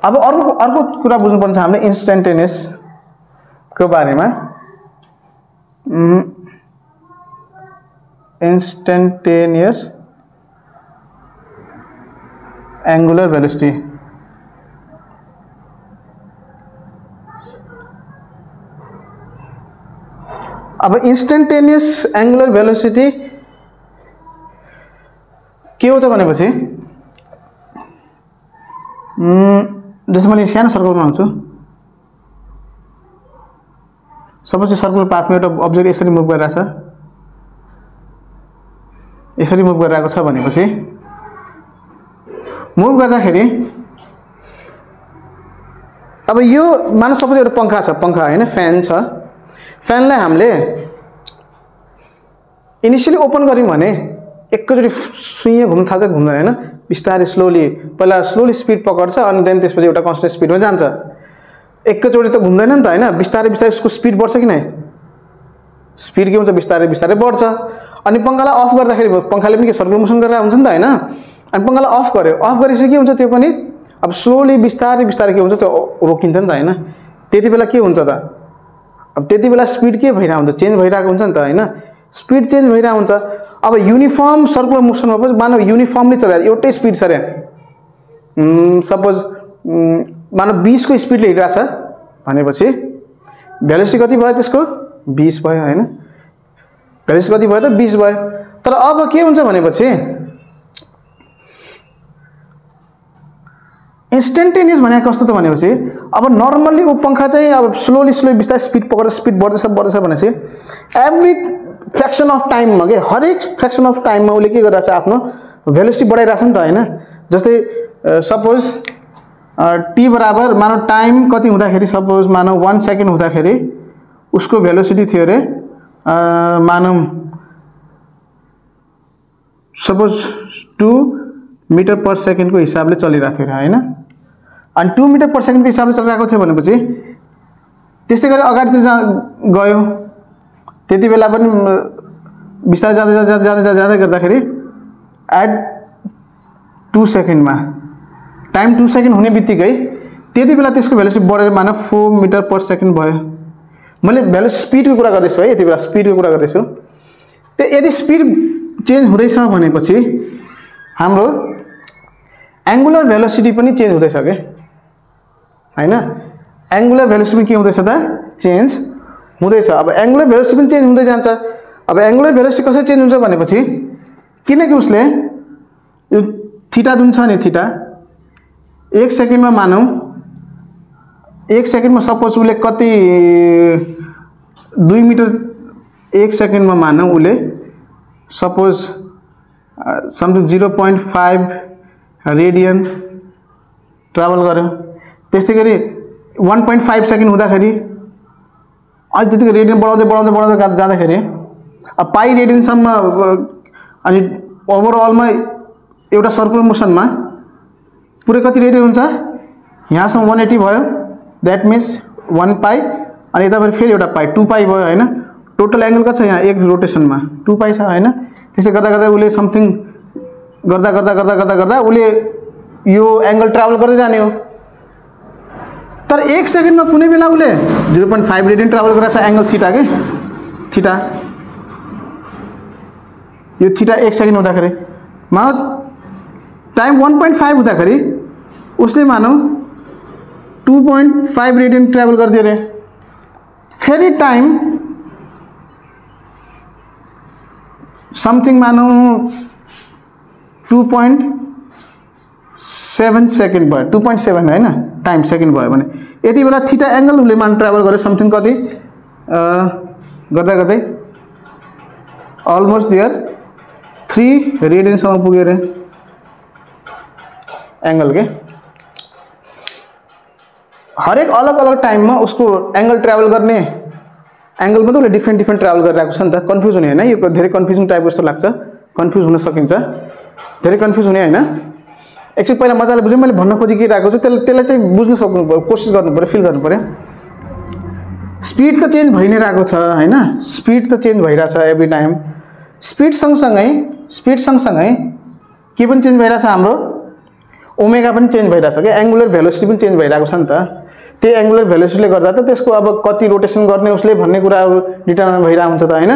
अब अर्को कुरा बुझ्नुपर्ने छ हामीले इन्स्टेन्टेनियस को बारेमा। इन्स्टेन्टेनियस एंगुलर वेलोसिटी, अब इन्स्टेन्टेनियस एंगुलर वेलोसिटी के हो त भनेपछि, जस्तो मैले सानो सर्कल बनाउँछु, सपोज सर्कुलर पाथमा एउटा अब्जेक्ट यसरी मुभ गरिरहेछ, यसरी मुभ गरिरहेको छ भनेपछि मुभ गर्दाखेरि अब यो मानव सपोज एउटा पंखा छ, पंखा हैन फ्यान छ, फ्यानलाई हामीले इनिशियली ओपन गर्यौं भने एकैचोटी सुइँ घुम्न थाल्छ, घुम्दैन हैन, बिस्तारै स्लोली पहिला स्लोली स्पिड पकड्छ अनि देन त्यसपछि एउटा कन्स्टेन्ट स्पिडमा जान्छ। एकैचोटी त घुम्दैन नि त हैन, बिस्तारै बिस्तारै उसको स्पिड बढ्छ कि नै, स्पिड के हुन्छ बिस्तारै बिस्तारै बढ्छ। अनि पंखालाई अफ गर्दाखेरि पंखाले पनि के सर्कुलर मोसन गरेर हुन्छ नि त हैन, अनि पंखालाई अफ गर्यो, अफ गरेपछि के हुन्छ त्यो पनि अब स्लोली बिस्तारै बिस्तारै के हुन्छ त्यो रोकिन्छ नि त हैन। त्यति बेला के हुन्छ त, अब त्यति बेला स्पिड के भइरा हुन्छ, चेन्ज भइरहेको हुन्छ नि त हैन, स्पिड चेन्ज भइरा हुन्छ। अब युनिफर्म सर्कुलर मोसनमा पनि मानव युनिफर्मली चलिरहेको एउटै स्पिड छ रे, सपोज मानव 20 को स्पिडले हिँडिरहेको छ भनेपछि भेलोसिटी कति भयो त्यसको 20 भयो हैन, भेलोसिटी कति भयो त 20 भयो। तर अब के हुन्छ भनेपछि इन्स्टेन्टेनियस भने कस्तो त भनेपछि अब नर्मली उ पंखा चाहिँ अब स्लोली स्लोली बिस्तारै स्पिड पकडेर स्पिड बढ्दैछ बढ्दैछ भनेपछि एभ्री फ्र्याक्सन अफ टाइममा के हरेक फ्र्याक्सन अफ टाइममा उले के गरिरहेछ आफ्नो भेलोसिटी बढाइरहेछ नि त हैन। जस्तै सपोज टी बराबर मानव टाइम कति हुँदाखेरि सपोज मानव 1 सेकेन्ड हुँदाखेरि उसको भेलोसिटी थियो रे मानव सपोज 2 मिटर पर सेकेन्ड को हिसाबले चलिरहेको थियो हैन, अनि 2 मिटर पर सेकेन्ड को हिसाबले चलिरहेको थियो भनेपछि त्यस्तै गरी अगाडि गयो, त्यति बेला पनि बिस्तारै जाँदै जाँदै जाँदै जाँदै गर्दाखेरि एट 2 सेकेन्डमा टाइम 2 सेकेन्ड हुने बित्तिकै त्यति बेला त्यसको भेलोसिटी बढेर मानव 4 मिटर पर सेकेन्ड भयो। मैले भेलोसिटी स्पिडको कुरा गर्दैछु है, यति बेला स्पिडको कुरा गर्दैछु। त्यो यदि स्पिड चेन्ज हुँदैछ भनेपछि हाम्रो एंगुलर भेलोसिटी पनि चेन्ज हुँदैछ के हैन, एंगुलर भेलोसिटी के हुँदैछ त चेन्ज हुँदैछ। अब एंगुलर भेलोसिटी पनि चेन्ज हुँदै जान्छ। अब एंगुलर भेलोसिटी कसरी चेन्ज हुन्छ भनेपछि किनकि उसले यो थीटा जुन छ नि थीटा 1 सेकेन्डमा मानौ 1 सेकेन्डमा सपोज उले कति 2 मिटर 1 सेकेन्डमा मानौ उले सपोज समथिङ 0.5 रेडियन ट्राभल गर्यो। त्यस्तै गरी 1.5 सेकेन्ड हुँदाखेरि अझ त्यतिकै रेडियन बढाउँदै बढाउँदै बढाउँदै जाँदाखेरि अब पाई रेडियनसम्म अनि ओभरअलमा एउटा सर्कुलर मोसनमा पुरै कति रेडियन हुन्छ यहाँसम्म 180 भयो, दैट मिन्स 1 पाई अनि यता फेरि एउटा पाई 2 पाई भयो हैन। टोटल एंगल कति छ यहाँ एक रोटेसनमा 2 पाई छ हैन। त्यसै गर्दा गर्दा उले समथिङ गर्दा गर्दा गर्दा गर्दा गर्दा उले यो एंगल ट्राभल गर्दै जाने हो। तर 1 सेकेन्डमा कुनै बेला उले 0.5 रेडियन ट्राभल गरेछ एंगल थीटा के थीटा, यो थीटा 1 सेकेन्ड हुँदाखेरि मानव टाइम 1.5 हुँदाखेरि उसले मानौ 2.5 रेडियन ट्राभल गर्दियो रे। फेरि टाइम समथिङ मानौ 2.7 सेकेन्ड भयो, 2.7 हैन टाइम सेकेन्ड भयो भने यति बेला थीटा एंगल उले मान ट्राभल गर्यो समथिङ कति गर्दा गर्दै अलमोस्ट देयर 3 रेडियन सम्म पुग्यो रे एंगल के। हरेक अलग अलग टाइम में उसको एंगल ट्राभल गर्ने एंगल में तो डिफ्रेंट डिफ्रेंट ट्राभल गरिरहेको छ नि त। कन्फ्युज हुने हैन, यो धेरै कन्फ्युजिङ टाइप जस्तो लाग्छ, कन्फ्युज हुन सकिन्छ, धेरै कन्फ्युज हुने हैन। एक्चुअली पहिला मजाले बुझ्नु, मैले भन्न खोजिरहेको छु त्यसलाई चाहिँ बुझ्न सक्नु पर्यो, कोसिस गर्नु पर्यो, फिल गर्नु पर्यो। स्पीड त चेन्ज भइ नै रहेको छ हैन, स्पीड त चेन्ज भइरहेछ एभ्री टाइम। स्पीड सँगसँगै के पनि चेन्ज भइरहेछ, हाम्रो ओमेगा पनि चेन्ज भइरहेछ के, एंगुलर भेलोसिटी पनि चेन्ज भइरहेको छ नि त। त्यो एंगुलर भेलोसिटीले गर्दा त त्यसको अब कति रोटेसन गर्ने उसले भन्ने कुरा डिटरमाइन भइरहेको हुन्छ त हैन।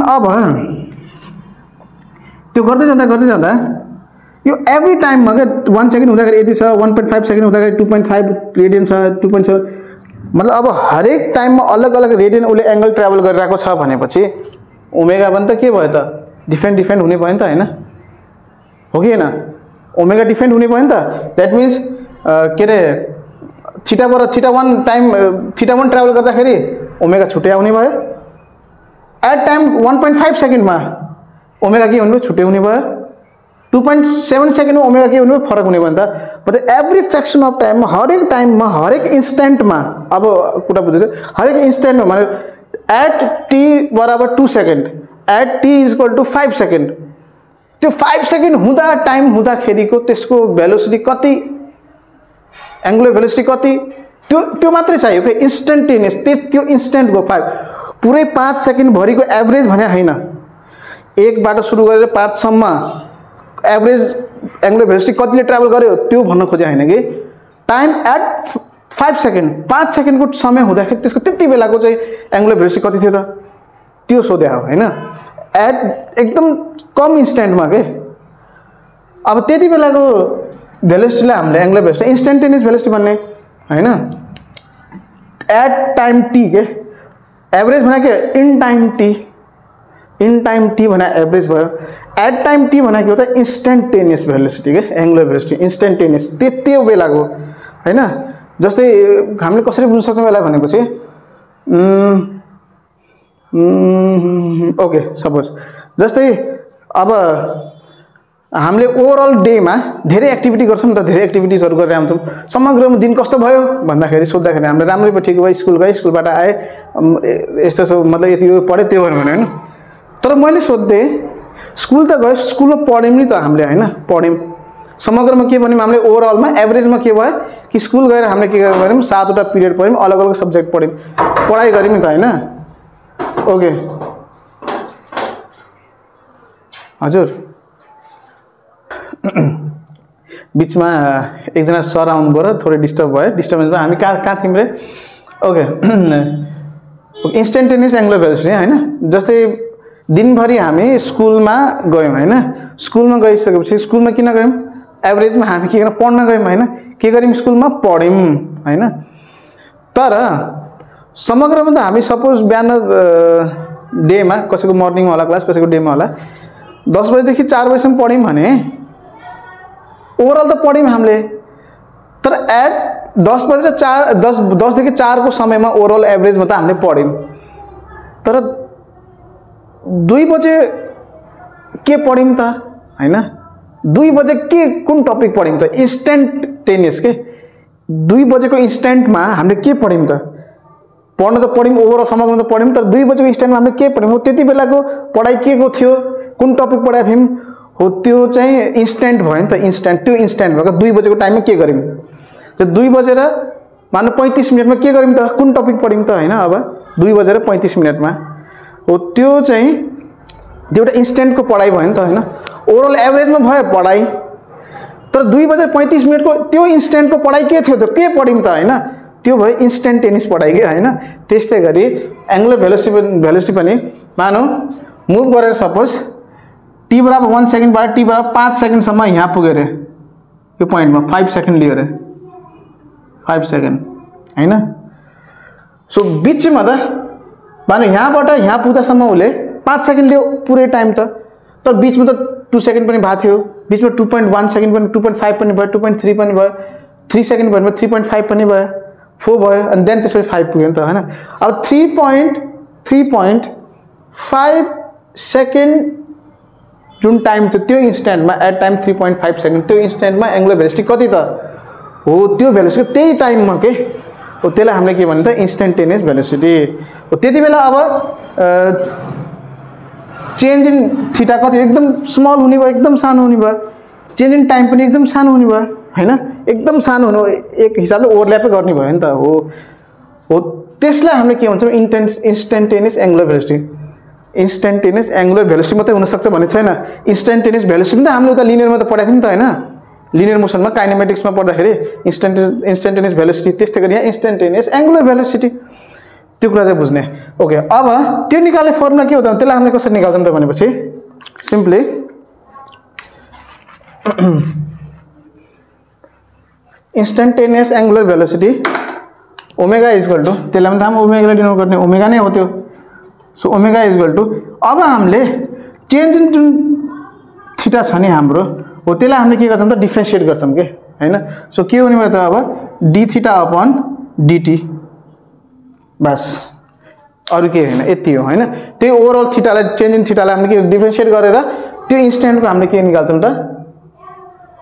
अब त्यो गर्दै जाँदा यो एभ्री टाइममा के 1 सेकेन्ड हुँदाखेरि यति छ, 1.5 सेकेन्ड हुँदाखेरि 2.5 रेडियन छ, 2.7 मतलब अब हरेक टाइममा अलग अलग रेडियन उले एंगल ट्राभल गरिरहेको छ भनेपछि ओमेगा पनि त के भयो त डिफ्रेंट डिफ्रेंट हुने भयो नि त हैन, हो कि हैन? ओमेगा डिफ्रेंट हुने भयो नि त। दैट मिन्स के रे थीटा 1 टाइम थीटा 1 ट्राभल गर्दाखेरि ओमेगा छुट्टै आउने भयो एट टाइम 1.5 सेकेन्डमा ओमेगा के हुने भयो छुट्टै हुने भयो 2.7 सेकेन्डमा ओमेगा के हुने भयो फरक हुने भयो नि त बट एभ्री फ्र्याक्सन अफ टाइममा हरेक हरेक इन्स्टेन्टमा अब कुरा बुझ्दैछ हरेक इन्स्टेन्टमा माने एट टी बराबर 2 second at t is equal to 5 second त्यो 5 सेकेन्ड हुँदा टाइम हुँदाखेरिको त्यसको भेलोसिटी कति एंगुलर भेलोसिटी कति त्यो मात्रै चाहियो के इन्स्टेन्टेनियस त्यो इन्स्टेन्टको 5 पुरै 5 सेकेन्ड भरिको एभरेज भने हैन एक बाट सुरु गरेर 5 सम्म एभरेज एंगुलर भेलोसिटी कतिले ट्राभल गर्यो त्यो भन्न खोजे हैन कि टाइम एट 5 सेकेन्ड 5 सेकेन्डको समय हुँदाखेरि त्यसको त्यति बेलाको चाहिँ एंगुलर भेलोसिटी कति थियो त त्यो सोध्या हो हैन एट एकदम कम इन्स्टेन्टमा के अब त्यति बेलाको भेलोसिटीलाई हामीले एंगुलर भेलोसिटी इन्स्टेन्टेनियस भेलोसिटी भन्ने हैन एट टाइम टी के एभरेज भने के इन टाइम टी भने एभरेज भयो एट टाइम टी भने के हो त इन्स्टेन्टेनियस भेलोसिटी के एंगुलर भेलोसिटी इन्स्टेन्टेनियस त्यति बेलाको हैन जस्तै हामीले कसरी बुझ्न सक्छौं यसलाई भनेपछि ओके सपोज जस्तै अब हामीले ओभरअल डेमा धेरै एक्टिभिटी गर्छौं नि त धेरै एक्टिभिटिजहरु गरेर आउँछौं समग्रमा दिन कस्तो भयो भन्दाखेरि सोध्दाखेरि हामीले राम्रै भयो ठिक भयो स्कुल गए स्कुलबाट आए यस्तो मतलब यति यो पढे त्यो भने हैन तर मैले सोध्दै स्कुल त गयो स्कुलमा पढ्यौं नि त हामीले हैन पढ्यौं समग्रमा के भन्यौं हामीले ओभरअलमा एभरेजमा के भयो कि स्कुल गएर हामीले के गर्यौं 7 वटा पिरियड पढ्यौं अलग अलग सब्जेक्ट पढ्यौं पढाइ गर्यौं नि त हैन ओके हजुर बीचमा एकजना सर आउनुभयो र थोरै डिस्टर्ब भयो डिस्टर्बेन्स भयो हामी कहाँ थियौं रे ओके इन्स्टेन्टेनियस एंगुलर भेलोसिटी हैन जस्तै दिनभरि हामी स्कुलमा गयौं हैन स्कुलमा गइसकेपछि स्कुलमा किन गयौं एभरेजमा हामी के गर्न पढ्न गयौं हैन के गर्यौं स्कुलमा पढ्यौं हैन तर समग्रमा त हामी सपोज बिहान डेमा कसैको मर्निङमा होला क्लास कसैको डेमा होला 10 बजेदेखि 4 बजेसम्म पढ्यौं भने ओभरअल त पढ्यौं हामीले तर एट 10 बजेर 4 10 देखि 4 को समयमा ओभरअल एभरेजमा त हामीले पढ्यौं तर 2 बजे के पढ्यौं त हैन 2 बजे के कुन टपिक पढ्यौं त इन्स्टेन्टेनियस के 2 बजेको इन्स्टेन्टमा हामीले के पढ्यौं त पढ्न त पढ्यौं ओभरअल समग्रमा त पढ्यौं तर 2 बजेको इन्स्टेन्टमा हामीले के पढ्यौं त्यति बेलाको पढाइ के को थियो कुन टपिक पढाएको थियौं हो त्यो चाहिँ इन्स्टेन्ट भयो नि त इन्स्टेन्ट त्यो इन्स्टेन्ट भएको 2 बजेको टाइममा के गर्यौं त्यो 2 बजेर मान्न 35 मिनेटमा के गर्यौं त कुन टपिक पढ्यौं त हैन अब 2 बजेर 35 मिनेटमा हो त्यो चाहिँ एउटा इन्स्टेन्टको पढाइ भयो नि त हैन ओभरअल एभरेजमा भयो पढाइ तर 2 बजेर 35 मिनेटको त्यो इन्स्टेन्टको पढाइ के थियो त के पढ्यौं त हैन त्यो भयो इन्स्टेन्टेनियस पढाइ के हैन त्यस्तै गरी एंगुलर भेलोसिटी पनि मानौ मुभ गरेर सपोज t बराबर 1 सेकेन्ड बाट t बराबर 5 सेकेन्ड सम्म यहाँ पुग्यो रे यो पोइन्टमा 5 सेकेन्ड लियो रे 5 सेकेन्ड हैन सो बीचमा त माने यहाँबाट यहाँ पुग्दासम्म उले 5 सेकेन्ड लियो पुरै टाइम त तर बीचमा त 2 सेकेन्ड पनि भएको थियो बीचमा 2.1 सेकेन्ड पनि 2.5 पनि भयो 2.3 पनि भयो 3 सेकेन्ड भयो 3.5 पनि भयो 4 भयो अनि देन त्यसपछि 5 पुग्यो नि त हैन अब 3.5 सेकेन्ड जुन टाइम थियो त्यो इन्स्टेन्टमा एट टाइम 3.5 सेकेन्ड त्यो इन्स्टेन्टमा एंगुलर भेलोसिटी कति त हो त्यो भेलोसिटी त्यही टाइममा के हो त्यसलाई हामीले के भन्छ त इन्स्टेन्टेनियस भेलोसिटी हो त्यति बेला अब चेन्ज इन थीटा कति एकदम स्मल हुने भयो एकदम सानो हुने भयो चेन्ज इन टाइम पनि एकदम सानो हुने भयो हैन एकदम सानो हुनु एक हिसाबले ओभरल्यापै गर्ने भयो नि त हो त्यसलाई हामीले के भन्छौं instantaneous angular velocity instantaneous angular velocity मात्रै हुन सक्छ भन्ने छैन इन्स्टेन्टेनियस भेलोसिटी त हामीले उता लिनियरमा त पढाएको थियौं नि त हैन लिनियर मोसनमा काइनेमेटिक्समा पढ्दाखेरि इन्स्टेन्टेनियस भेलोसिटी त्यस्तै गरी यहाँ इन्स्टेन्टेनियस एंगुलर भेलोसिटी त्यो कुरा चाहिँ बुझ्ने ओके अब त्यो निकाल्ने फर्मुला के हो त त्यसलाई हामीले कसरी निकाल्छौं त भनेपछि simply instantaneous angular velocity omega is equal to त्यसलाई पनि थाहा ओमेगाले डिनोट गर्ने ओमेगा नै हो त्यो so omega is equal to अब हामीले चेन्ज इन जुन थीटा छ नि हाम्रो हो त्यसलाई हामीले के गर्छौं त डिफरेन्शिएट गर्छौं के हैन सो के हुने भयो त अब d थीटा अपॉन dt बस अरु के हैन यति हो हैन त्यो ओभरअल थीटालाई चेन्ज इन थीटालाई हामीले के डिफरेन्शिएट गरेर त्यो इन्स्टेन्टको हामीले के निकाल्छौं त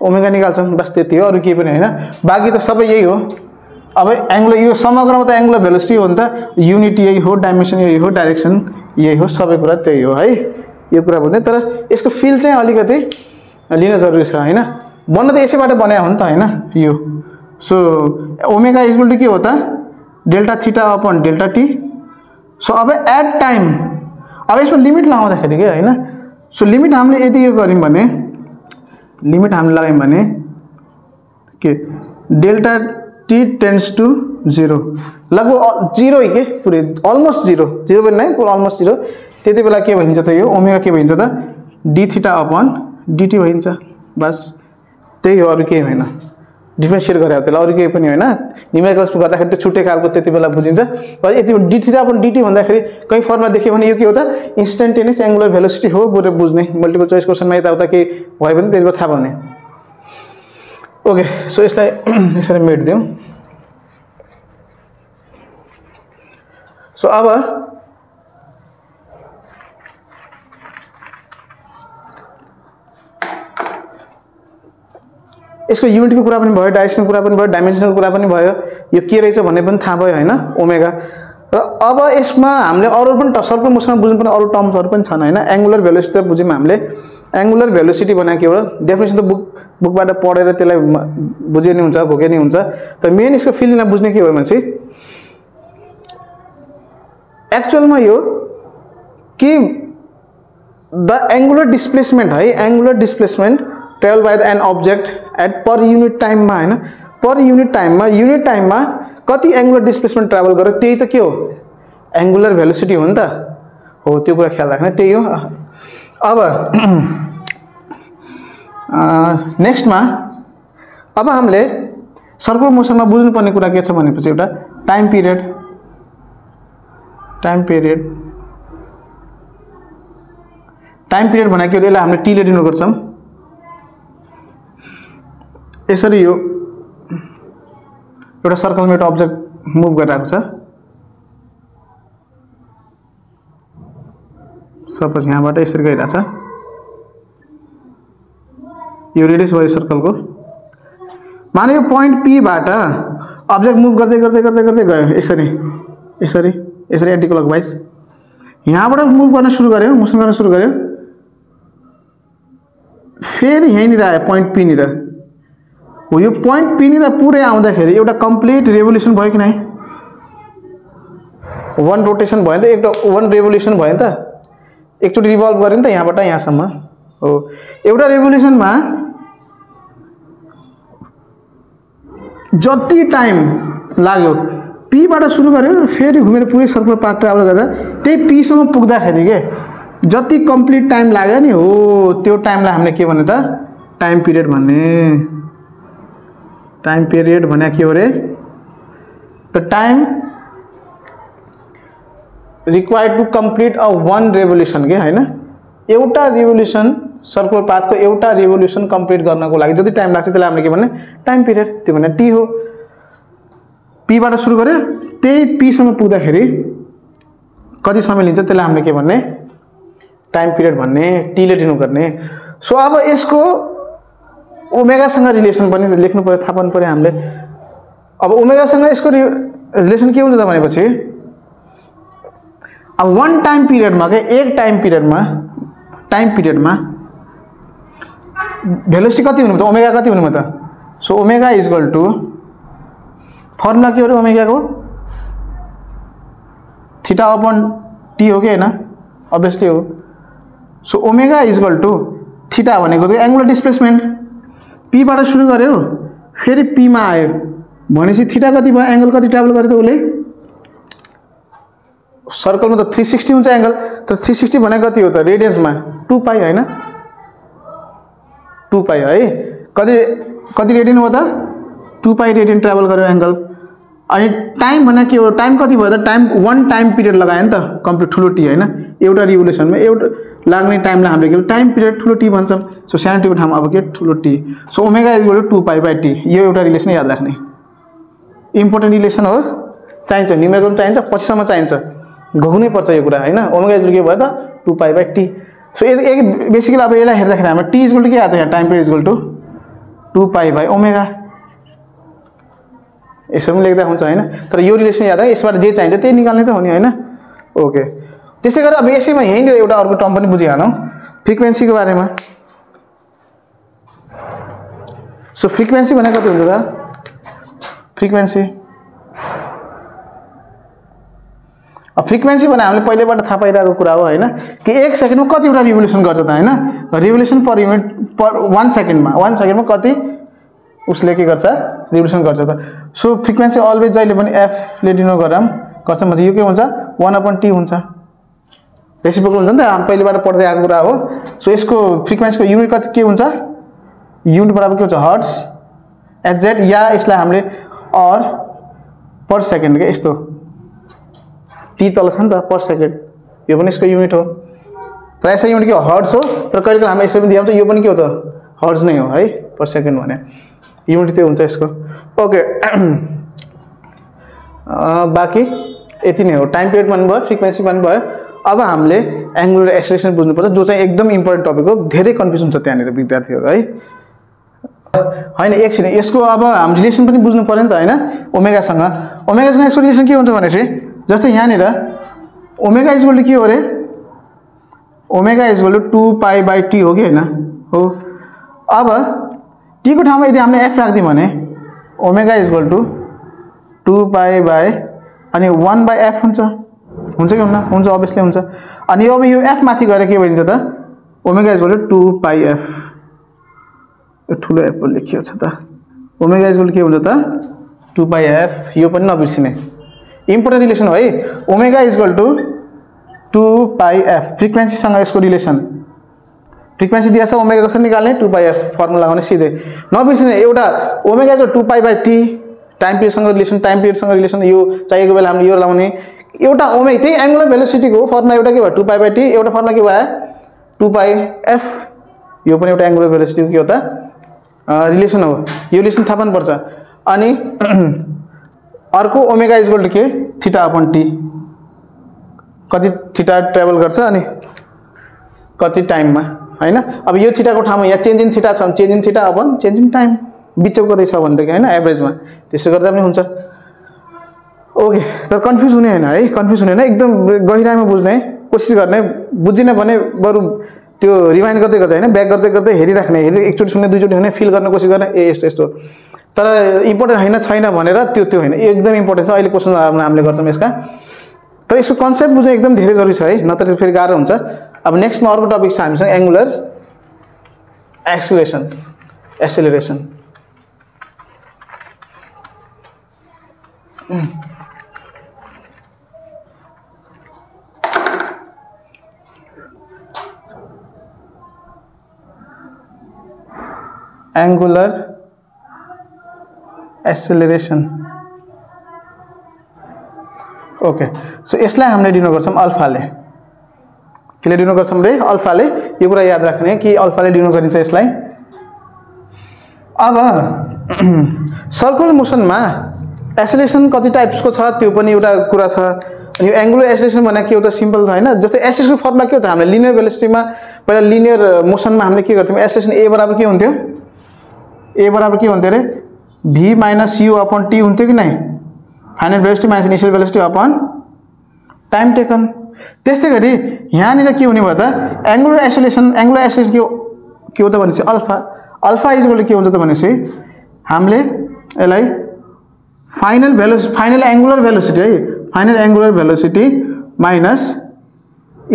ओमेगा निकाल्छौं बस त्यति हो अरु के पनि हैन बाकी त सबै यही हो अब एंगुलर यो समग्रमा त एंगुलर भेलोसिटी हो नि त युनिट यही हो डाइमेन्सन यही हो डाइरेक्सन यही हो सबै कुरा त्यही हो है यो कुरा बुझ्ने तर यसको फिल चाहिँ अलिकति लिन जरुरी छ हैन बन्न त यसैबाट बनाया हो नि त हैन यो so omega is equal to के हो त delta theta upon delta t so अब एट टाइम अब यसमा लिमिट लगाउँदाखेरि के हैन सो लिमिट हामीले यदि यो गर्यौं भने लिमिट हामीले लगायौं भने के डेल्टा टी टेन्ड्स टु 0 लगभग 0 के पुरै अलमोस्ट 0 0 पनि नै अलमोस्ट 0 त्यति बेला के भइन्छ त यो ओमेगा के भइन्छ त डी थीटा अपॉन dt भइन्छ बस त्यही हो अरु केही हैन डिफरेन्शिएट गरे त्यसलाई अरु केही पनि हैन न्यूमेरिकल्स गर्दाखेरि त्यो छुट्टै खालको त्यति बेला बुझिन्छ र यति d थीटा अपॉन dt भन्दाखेरि कहीं फर्ममा देख्यो भने यो के हो त इन्स्टेन्टेनियस एंगुलर भेलोसिटी हो बुझ्ने बुझ्ने मल्टिपल चोइस क्वेशनमा यता उता के भयो भने त्यसले थाहा पाउने ओके सो यसलाई यसरी मेट दिउँ सो अब यसको युनिटको कुरा पनि भयो डाइरेक्सनको कुरा पनि भयो डाइमेन्सनको कुरा पनि भयो यो के रहेछ भन्ने पनि थाहा भयो हैन ओमेगा र अब यसमा हामीले अरु पनि सर्कल मोसनमा बुझ्नु पर्ने अरु टर्म्सहरु पनि छन् हैन एंगुलर भेलोसिटी त बुझ्यौं हामीले एंगुलर भेलोसिटी भने के हो डेफिनेसन त बुकबाट पढेर त्यसलाई बुझे नि हुन्छ भोगे नि हुन्छ त मेन यसको फिल बुझ्ने के हो भने एक्चुअलमा यो कि द एंगुलर डिस्प्लेसमेन्ट है angular displacement travel by an object at per unit time मा हैन पर यूनिट टाइम मा कति एंगुलर डिस्प्लेसमेन्ट ट्राभल गर्यो त्यही त के हो एंगुलर भेलोसिटी हो नि त हो त्यो कुरा ख्याल राख्नु त्यही हो अब नेक्स्ट मा अब हामीले सर्कुलर मोसनमा बुझ्नु पर्ने कुरा के छ भनेपछि एउटा टाइम पिरियड भनेको यसलाई हामीले टी ले डिनोट गर्छौं यसरी यो एउटा सर्कलमा एउटा अब्जेक्ट मुभ गरिरहेको छ सपोज यहाँबाट यसरी गइरहेछ यो रेडियस भयो सर्कलको माने यो पोइन्ट पी बाट अब्जेक्ट मुभ गर्दै गयो यसरी एन्टी क्लकवाइज यहाँबाट मुभ गर्न सुरु गर्यो मोसन गर्न सुरु गर्यो फेरि यही नि आयो पोइन्ट पी नि हो यो पोइन्ट पी नि पुरै आउँदाखेरि एउटा कम्प्लिट रेभोल्युसन भयो कि नै वन रोटेसन भयो नि त एउटा वन रेभोल्युसन भयो नि त एकचोटी रिभल्भ गर्यो नि त यहाँबाट यहाँसम्म हो एउटा रेभोल्युसनमा जति टाइम लाग्यो पी बाट सुरु गर्यो फेरि घुमेर पुरै सर्कल पाथ ट्राभल गरेर त्यही पी सम्म पुग्दाखेरि के जति कम्प्लिट टाइम लाग्यो नि हो त्यो टाइमलाई हामीले के भन्ने त टाइम पिरियड भन्ने के हो रे the time required to complete a one revolution के हैन एउटा रेभोल्युसन सर्कुलर पाथको एउटा रेभोल्युसन कम्प्लिट गर्नको लागि जति टाइम लाग्छ त्यसलाई हामीले के भन्ने टाइम पिरियड त्यो भने टी हो पी बाट सुरु गर्यो त्यही पी सम्म पुग्दाखेरि कति समय लिन्छ त्यसलाई हामीले के भन्ने टाइम पिरियड भन्ने टी ले डिनोट गर्ने सो अब यसको ओमेगा सँग रिलेसन पनि लेख्नु पर्यो थाहा पाउनु पर्यो हामीले अब ओमेगा सँग यसको रिलेसन के हुन्छ त भनेपछि अब वन टाइम पिरियडमा के एक टाइम पिरियडमा भेलोसिटी कति हुनु त ओमेगा कति हुनु त so omega is equal to formula के हो ओमेगा को थीटा अपॉन टी हो के हैन ऑब्वियसली हो so omega is equal to theta भनेको त एंगुलर डिस्प्लेसमेन्ट पी बाट सुरु गर्यो फेरि पी मा आयो भनेपछि थीटा कति भयो एंगल कति ट्राभल गर्यो त उले सर्कलमा त 360 हुन्छ एंगल तर 360 भनेको कति हो त रेडियन्समा 2 पाई हैन 2 पाई है कति रेडियन हो त 2 पाई रेडियन ट्राभल गर्यो एंगल अनि टाइम भने के हो टाइम कति भयो त टाइम वन टाइम पिरियड लगायो नि त कम्प्लिट ठुलो टी हैन एउटा रिभोल्युसनमा एउटा लाग्ने टाइमलाई हामीले के टाइम पिरियड ठुलो टी भन्छौं सो सानो टी को ठाउँमा अब के ठुलो t so omega is equal to 2 pi by t यो एउटा रिलेसन याद राख्ने इम्पोर्टेन्ट रिलेसन हो चाहिन्छ न्यूमेरिकल चाहिन्छ पछिसम्म चाहिन्छ घुम्नै पर्छ यो कुरा हैन ओमेगा इज के भयो त 2 पाई बाइ टी सो एक बेसिकली अब यसलाई हेर्दाखेरि हाम्रो टी इज इक्वल टु के आयो त यहाँ time period is equal to 2 pi by omega यसो पनि लेख्दा हुन्छ हैन तर यो रिलेसन याद है यसबाट जे चाहिन्छ त्यही निकाल्ने त हो नि हैन ओके त्यसै गरी अब यसैमा यहीँनिर एउटा अर्को टर्म पनि बुझिहालौँ फ्रिक्वेन्सीको बारेमा सो फ्रिक्वेन्सी भनेको कति हुन्छ त फ्रिक्वेन्सी फ्रिक्वेन्सी भने हामीले पहिलेबाट थाहा पाइरहेको कुरा हो हैन कि 1 सेकेन्डमा कतिवटा रिभोल्युसन गर्छ त हैन रिभोल्युसन पर युनिट पर 1 सेकेन्डमा कति उसले के गर्छ रिभोल्युसन गर्छ त सो फ्रिक्वेन्सी अलवेज जहिले पनि f ले डिनोट गर्छ मतलब यो के हुन्छ 1/t हुन्छ रेसिप्रोकल हुन्छ नि त हामी पहिलेबाट पढ्दै आएको कुरा हो सो यसको फ्रिक्वेन्सीको युनिट कति के हुन्छ युनिट बराबर के हुन्छ हर्ट्ज एच या यसलाई हामीले और पर सेकेन्ड के यस्तो टी तल छ नि त पर सेकेन्ड यो पनि यसको युनिट हो तर यसको युनिट के हो हर्ट्ज हो तर कहिले हामीले यसो पनि दियौँ त यो पनि के हो त हर्ट्ज नै हो है पर सेकेन्ड भने युनिट त्यो हुन्छ यसको ओके बाँकी यति नै हो टाइम पिरियड भन्नु भयो फ्रिक्वेन्सी भन्नु भयो अब हामीले एंगुलर एक्सेलरेसन बुझ्नुपर्छ जो चाहिँ एकदम इम्पोर्टेन्ट टपिक हो धेरै कन्फ्युज हुन्छ त्यहाँनिर विद्यार्थीहरू है हैन एकछिन यसको अब हामी रिलेसन पनि बुझ्नु पर्यो नि त हैन ओमेगासँग यसको रिलेसन के हुन्छ भनेपछि जस्तै यहाँनिर ओमेगा इज इक्वल टु के हो रे omega is equal to 2 pi by t हो कि हैन हो अब टी को ठाउँमा यदि हामीले एफ राख्दियौँ भने omega is equal to 2 pi by अनि 1 बाइ एफ हुन्छ कि हुन्छ अभियसली हुन्छ अनि अब यो एफ माथि गएर के भइन्छ त omega is equal to 2 pi f यो ठुलो एफ लेखियो छ त ओमेगा इज इक्वल के हुन्छ त 2 पाई एफ यो पनि नबिर्सिने इम्पोर्टेन्ट रिलेसन हो है omega is equal to 2 pi F फ्रिक्वेन्सीसँग यसको रिलेसन फ्रिक्वेन्सी दिएछ ओमेगा कसरी निकाल्ने 2 पाई एफ फर्मुला लगाउने सिधै नबिर्सिने एउटा omega is 2 pi by T time पिरियडसँग रिलेसन यो चाहिएको बेला हामीले यो लगाउने एउटा ओमेगा त्यही एंगुलर भेलोसिटीको फर्मुला एउटा के भयो 2 पाई बाइ टी एउटा फर्मुला के भयो 2 पाई एफ यो पनि एउटा एंगुलर भेलोसिटीको के हो त रिलेसन हो यो रिलेसन थाहा पाउनुपर्छ अनि अर्को ओमेगा इज इक्वल टु के थीटा अपन टी कति थीटा ट्राभल गर्छ अनि कति टाइममा हैन अब यो थीटाको ठाउँमा यहाँ चेन्ज इन थीटा छ change in theta upon change in time बिचको कतै छ भनेदेखि हैन एभरेजमा त्यसो गर्दा पनि हुन्छ ओके तर कन्फ्युज हुने हैन है कन्फ्युज हुने हैन एकदम गहिराइमा बुझ्ने कोसिस गर्ने बुझिन भने बरु त्यो रिमाइन्ड गर्दै हैन ब्याक गर्दै हेरिराख्ने एकचोटि सुन्ने दुईचोटि हुने फिल गर्न कोसिस गर्ने ए यस्तो तर इम्पोर्टेन्ट हैन छैन भनेर त्यो हैन एकदम इम्पोर्टेन्ट छ अहिले क्वेशन हामीले गर्छौं यसका तर यसको कन्सेप्ट बुझ्न एकदम धेरै जरुरी छ है नत्र फेरि गाह्रो हुन्छ अब नेक्स्टमा अर्को टपिक छ हामीसँग angular acceleration angular acceleration okay so यसलाई हामीले डिनोट गर्छौं अल्फाले केले डिनोट गर्छौं रे अल्फाले यो कुरा याद राख्ने कि अल्फाले डिनोट गरिन्छ यसलाई अब सर्कुलर मोसनमा एक्सेलरेसन कति टाइप्सको छ त्यो पनि एउटा कुरा छ अनि यो एंगुलर एक्सेलरेसन भनेको के हो त सिम्पल छ हैन जस्तै एस को फर्मुला के हो त हामीले लिनियर भेलोसिटीमा पहिला लिनियर मोसनमा हामीले के गर्थ्यौं एक्सेलरेसन ए बराबर के हुन्थ्यो ए बराबर के हुन्थ्यो रे v minus u upon t हुन्थ्यो कि नै final velocity minus initial velocity upon time taken त्यस्तै गरी यहाँनिर के हुने भयो त एंगुलर एक्सेलरेसन के हो त भनेपछि अल्फा इज इक्वल टु के हुन्छ त भनेपछि हामीले यसलाई final angular velocity minus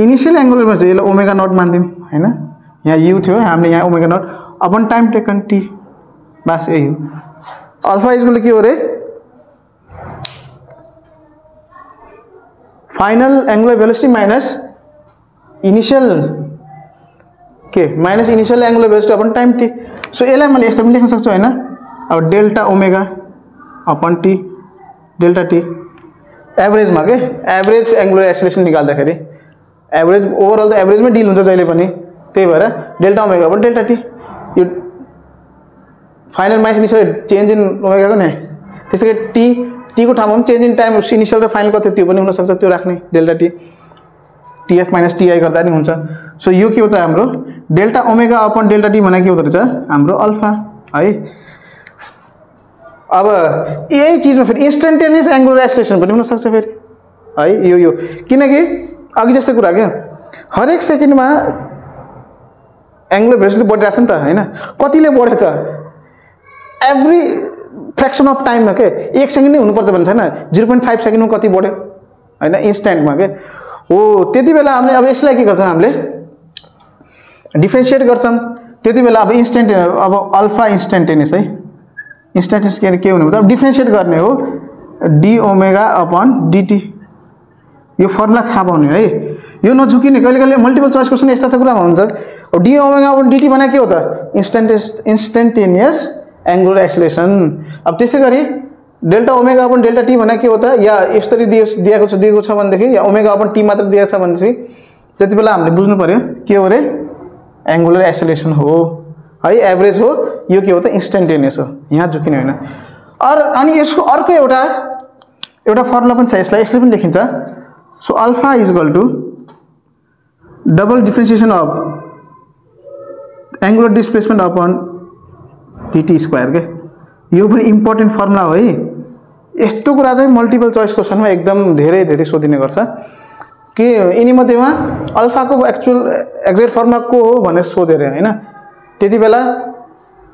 initial angular velocity यसलाई ओमेगा नॉट मान्दियौं हैन यहाँ u थियो हामीले यहाँ omega naught upon time taken t बस यही हो अल्फा इज इक्वल टु के हो रे final angular velocity minus initial angular velocity upon time t so यसलाई मैले यस्तो पनि लेख्न सक्छु हैन अब delta omega upon t delta t एभरेजमा के एभरेज एंगुलर एक्सेलरेसन निकाल्दाखेरि एभरेज ओभरअल त एभरेजमै डिल हुन्छ जहिले पनि त्यही भएर delta omega upon delta t यो final minus initial change in omega को नि त्यसैले t टी को ठाउँमा चेन्ज इन टाइम इनिशियल र फाइनल कति त्यो पनि हुन सक्छ त्यो राख्ने delta T TF minus TI गर्दा नि हुन्छ सो यो के हो त हाम्रो delta omega upon delta T भनेको के हुँदो रहेछ हाम्रो अल्फा है अब यही चीजमा फेरि इन्स्टेन्टेनियस एंगुलर एक्सेलरेसन पनि हुन सक्छ फेरि है यो किनकि अघि जस्तो कुरा क्या हरेक सेकेन्डमा एंगुलर भेलोसिटी बढिरहेछ नि त हैन कतिले बढ्यो त एभ्री फ्र्याक्सन अफ टाइममा के 1 सेकेन्ड नै हुनुपर्छ भन्ने छैन 0.5 सेकेन्डमा कति बढ्यो हैन इन्स्ट्यान्टमा के हो त्यति बेला हामीले अब यसलाई के गर्छौं हामीले डिफरेन्शिएट गर्छौं त्यति बेला अब इन्स्ट्यान्टेनियस अब अल्फा इन्स्ट्यान्टेनियस है इन्स्ट्यान्टेनियस के हुने मतलब डिफरेन्शिएट गर्ने हो डी ओमेगा अपन डीटी यो फर्मुला थाहा पाउने है यो नझुकिने कहिले मल्टिपल चोइस क्वेशन यस्ता कुरा हुन्छ डी ओमेगा अपन डीटी भने के हो त इन्स्टेन्टेनियस एंगुलर एक्सेलरेसन अब त्यसै गरी delta omega upon delta T भने के हो त या यसरी दिएको छ भनेदेखि या ओमेगा अपन टी मात्र दिएको छ भनेपछि त्यति बेला हामीले बुझ्नु पर्यो के हो रे एंगुलर एक्सेलरेसन हो है एभरेज हो यो के हो त इन्स्टेन्टेनियस हो यहाँ झुकिने हैन अनि यसको अर्को एउटा फर्मुला पनि छ यसलाई पनि लेखिन्छ so alpha is equal to double differentiation of angular displacement upon dt square के यो पनि इम्पोर्टेन्ट फर्मुला हो है यस्तो कुरा चाहिँ मल्टिपल चोइस क्वेशनमा एकदम धेरै सोधिने गर्छ के यिनी मध्येमा अल्फा को एक्चुअल एक्ज्याक्ट फर्मुला को हो भनेर सोधेर हैन त्यति बेला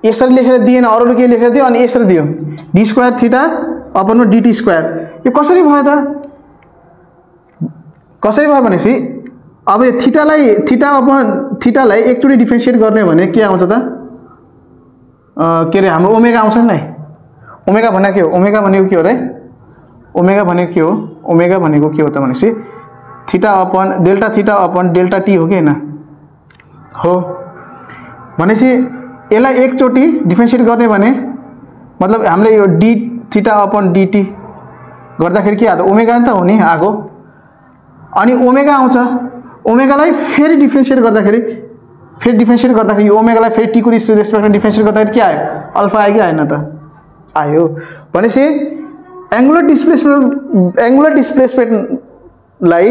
यसरी लेखेर दिएन अरूले के लेखेर दियो अनि यसरी दियो d square theta upon dt square यो कसरी भयो त कसरी भयो भनेसी अब थीटालाई एकचोटी डिफरेन्शिएट गर्ने भने के आउँछ त के रे हाम्रो ओमेगा आउँछ नि ओमेगा भनेको के हो ओमेगा भनेको के हो रे ओमेगा भनेको के हो ओमेगा भनेको के हो त भनेसी थीटा अपन डेल्टा टी हो कि हैन हो भनेसी यसलाई एकचोटी डिफरेन्शिएट गर्ने भने मतलब हामीले यो d थीटा अपन dt गर्दाखेरि के आयो ओमेगा नि त हो नि आको अनि ओमेगा आउँछ ओमेगालाई फेरि डिफरेन्शिएट गर्दाखेरि यो ओमेगालाई फेरि टी को रेस्पेक्टमा डिफरेन्शिएट गर्दाखेरि के आयो अल्फा आयो कि आएन त आयो भनेसी एंगुलर डिस्प्लेसमेन्टलाई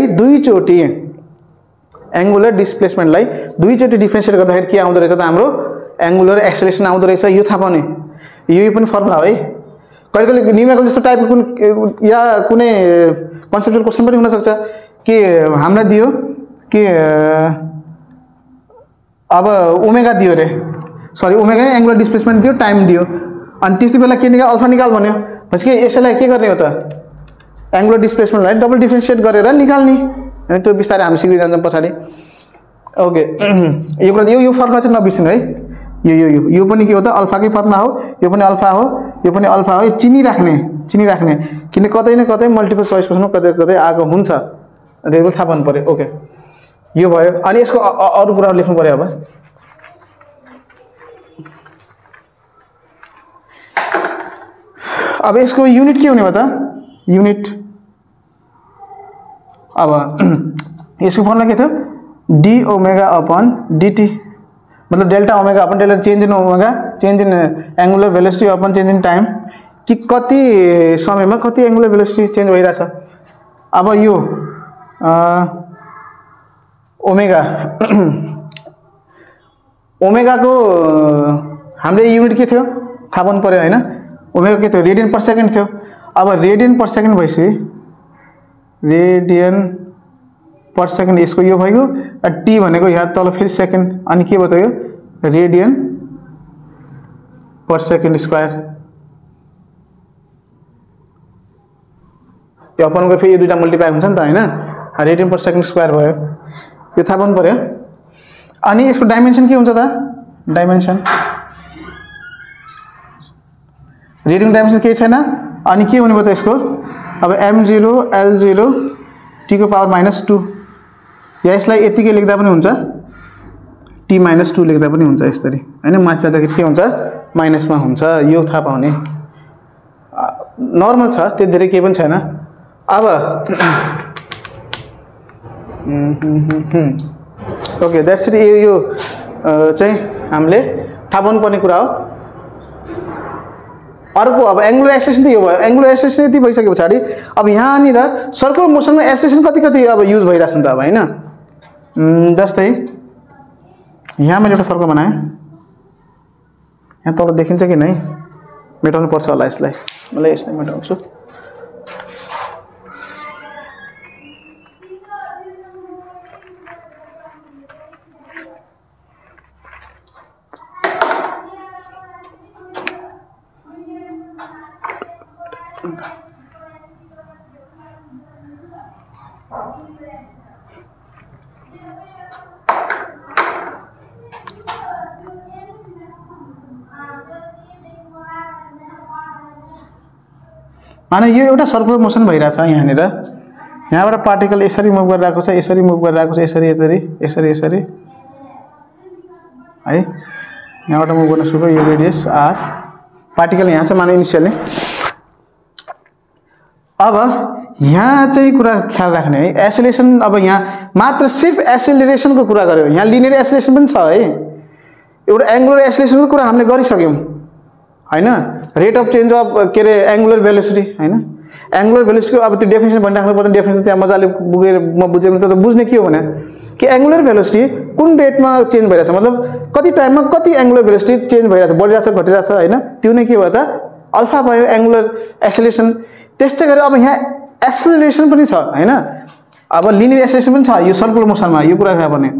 दुईचोटी डिफरेन्शिएट गर्दाखेरि के आउँदो रहेछ त हाम्रो एंगुलर एक्सेलरेसन आउँदो रहेछ यो थाहा पाउने यो पनि फर्मुला हो है कहिले न्यूमेरिकल जस्तो टाइपको या कुनै कन्सेप्चुअल क्वेशन पनि हुन सक्छ कि हामीलाई दियो कि अब ओमेगा दियो रे सरी ओमेगा एंगुलर डिस्प्लेसमेन्ट दियो टाइम दियो अनि त्यसै बेला के निकाल अल्फा निकाल भन्यो भनेपछि यसैलाई के गर्ने हो त एंगुलर डिस्प्लेसमेन्टलाई डबल डिफरेन्शिएट गरेर निकाल्ने अनि त्यो बिस्तारै हामी सिक्दै जान्छौं पछाडी ओके यो फर्मुला चाहिँ नबिर्सिनु है यो पनि के हो त अल्फा कै फर्मुला हो यो पनि अल्फा हो चिनी राख्ने किन कतै न कतै मल्टिपल चोइस क्वेशनमा कतै आएको हुन्छ रेगुलर थाहा पाउनु पर्यो ओके यो भयो अनि यसको अरु कुरा लेख्नु पर्यो अब यसको युनिट के हुने भयो त युनिट अब यसको फर्मुला के थियो d ओमेगा अपन dt मतलब delta omega upon delta change in omega change in angular velocity upon change in time कि कति समयमा कति एंगुलर भेलोसिटी चेन्ज भइराछ अब यो ओमेगा को हामीले युनिट के थियो थाहा पाउनु पर्यो हैन ओमेगा के थियो रेडियन पर सेकेन्ड थियो अब रेडियन पर सेकेन्ड भइसि रेडियन पर सेकेन्ड यसको यो भयो टी भनेको यहाँ तल फेरि सेकेन्ड अनि के भयो यो रेडियन पर सेकेन्ड स्क्वायर यो अपनको फेरि यो दुईटा मल्टिप्लाई हुन्छ नि त हैन रेडियन पर सेकेन्ड स्क्वायर भयो यो थाहा पाउनु पर्यो अनि यसको डाइमेन्सन के हुन्छ त डाइमेन्सन रेडियन डाइमेन्सन के छैन अनि के हुने भयो त यसको अब m0 l0 t को पावर -2 या यसलाई यतिकै लेख्दा पनि हुन्छ t -2 लेख्दा पनि हुन्छ यसरी हैन माथि जाँदाखेरि के हुन्छ माइनसमा हुन्छ यो थाहा पाउने नर्मल छ त्यो धेरै केही पनि छैन अब ओके द्याट्स इट यो चाहिँ हामीले थाहा पाउनुपर्ने कुरा हो अर्को अब एंगुलर एक्सेलेरेसन त यो भयो एंगुलर एक्सेलेरेसन यति भइसके पछाडी अब यहाँनिर सर्कुलर मोसनमा एक्सेलेरेसन कति कति अब युज भइराछ नि त अब हैन जस्तै यहाँ मैले एउटा सर्कल बनाएँ यहाँ तल देखिन्छ कि नै मेटाउनु पर्छ होला यसलाई मैले यसलाई मेटाउँछु माने यो एउटा सर्कुलर मोसन भइराछ यहाँनिर यहाँबाट पार्टिकल यसरी मुभ गरिरहेको छ यसरी मुभ गरिरहेको छ यसरी यसरी यसरी यसरी है यहाँबाट मुभ गर्न सुरु यो रेडियस आर पार्टिकल यहाँ छ माने इनिशियली अब यहाँ चाहिँ कुरा ख्याल राख्ने है एक्सेलरेसन अब यहाँ मात्र सिर्फ एक्सेलरेसनको कुरा गर्यो यहाँ लिनियर एक्सेलरेसन पनि छ है एउटा एंगुलर एक्सेलरेसनको कुरा हामीले गरिसक्यौं हैन रेट अफ चेन्ज अफ के रे एंगुलर भेलोसिटी हैन एंगुलर भेलोसिटी को अब त्यो डेफिनेसन भनिराख्नु पर्दैन डेफिनेसन त्यहाँ मजाले बुझेर म बुझेँ त बुझ्ने के हो भने कि एंगुलर भेलोसिटी कुन रेटमा चेन्ज भइराछ मतलब कति टाइममा कति एंगुलर भेलोसिटी चेन्ज भइराछ बढिराछ घटिराछ हैन त्यो नै के भयो त अल्फा भयो एंगुलर एक्सेलरेसन त्यस्तै गरी अब यहाँ एक्सेलरेसन पनि छ हैन अब लिनियर एक्सेलरेसन पनि छ यो सर्कुलर मोसनमा यो कुरा थाहा पर्ने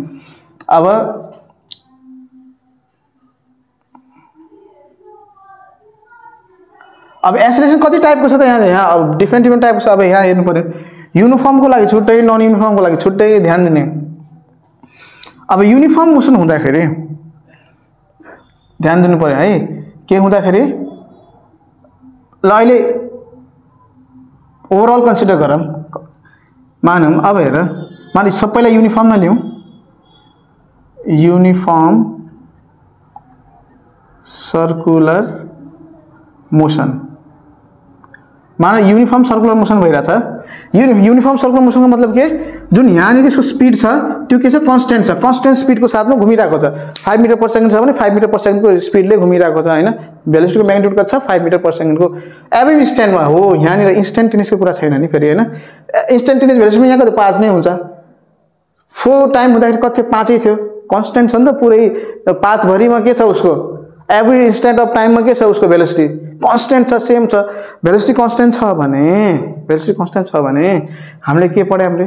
अब एक्सेलरेसन कति टाइपको छ त यहाँ अब डिफरेन्ट टाइपको छ अब यहाँ हेर्नु पर्यो युनिफर्म को लागि छुट्टै नन युनिफर्म को लागि छुट्टै ध्यान दिने अब युनिफर्म मोसन हुँदाखेरि ध्यान दिनु पर्यो है के हुँदाखेरि ल अहिले ओभरअल कन्सिडर गरौँ मानौँ अब हेर माने सबैलाई युनिफर्म न लिउँ युनिफर्म सर्कुलर मोसन माने युनिफर्म सर्कुलर मोसन भइराछ युनिफर्म सर्कुलर मोसन का मतलब के जुन यहाँनिर यसको स्पीड छ त्यो के छ कन्स्टेन्ट छ कन्स्टेन्ट स्पीड को साथमा घुमिरहेको छ 5 मिटर पर सेकेन्ड छ भने 5 मिटर पर सेकेन्ड को स्पीडले घुमिरहेको छ हैन भेलोसिटी को म्याग्निट्युड कति छ 5 मिटर पर सेकेन्ड को एभ्री इन्स्ट्यान्टमा हो यहाँनिर इन्स्टेन्टेनियस को कुरा छैन नि फेरि हैन इन्स्टेन्टेनियस भेलोसिटी यहाँ कति 5 नै हुन्छ 4 टाइम हुँदाखेरि कति 5 थियो कन्स्टेन्ट छ नि त पुरै पाथ भरिमा के छ उसको एभ्री इन्स्टेन्ट अफ टाइममा के छ उसको भेलोसिटी कन्स्टेन्ट छ सेम छ भेलोसिटी कन्स्टेन्ट छ भने हामीले के पढ्यो हामीले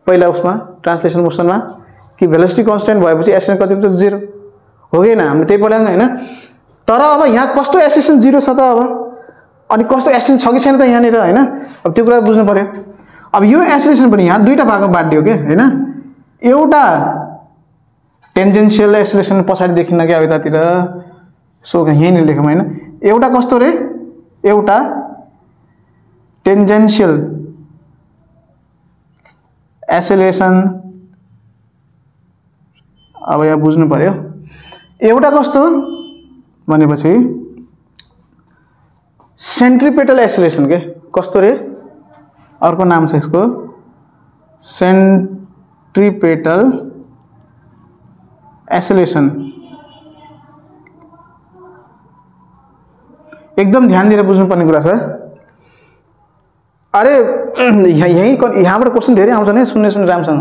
पहिला उसमा ट्रान्सलेसन मोसनमा कि भेलोसिटी कन्स्टेन्ट भएपछि एक्सेलरेसन कति हुन्छ 0 हो कि हैन हामीले त्यही पढ्यौं हैन तर अब यहाँ कस्तो एक्सेलरेसन 0 छ त अब अनि कस्तो एक्सेलरेसन छ कि छैन त यहाँनिर हैन अब त्यो कुरा बुझ्नु पर्यो अब यो एक्सेलरेसन पनि यहाँ दुईटा भागमा बाँडियो के हैन एउटा टेन्जेन्शियल एक्सेलरेसन पछाडी देखिन्न के अब यतातिर सो यहीँनिर लेखौँ हैन एउटा कस्तो रे एउटा टेन्जेन्शियल एक्सेलरेसन अब यहाँ बुझ्नु पर्यो एउटा कस्तो भनेपछि सेन्ट्रिपेटल एक्सेलरेसन के कस्तो रे अर्को नाम छ यसको सेन्ट्रिपेटल एक्सेलरेसन एकदम ध्यान दिएर बुझ्नु पर्ने कुरा छ अरे यहाँबाट क्वेशन धेरै आउँछ नि सुन्ने राम्रोसँग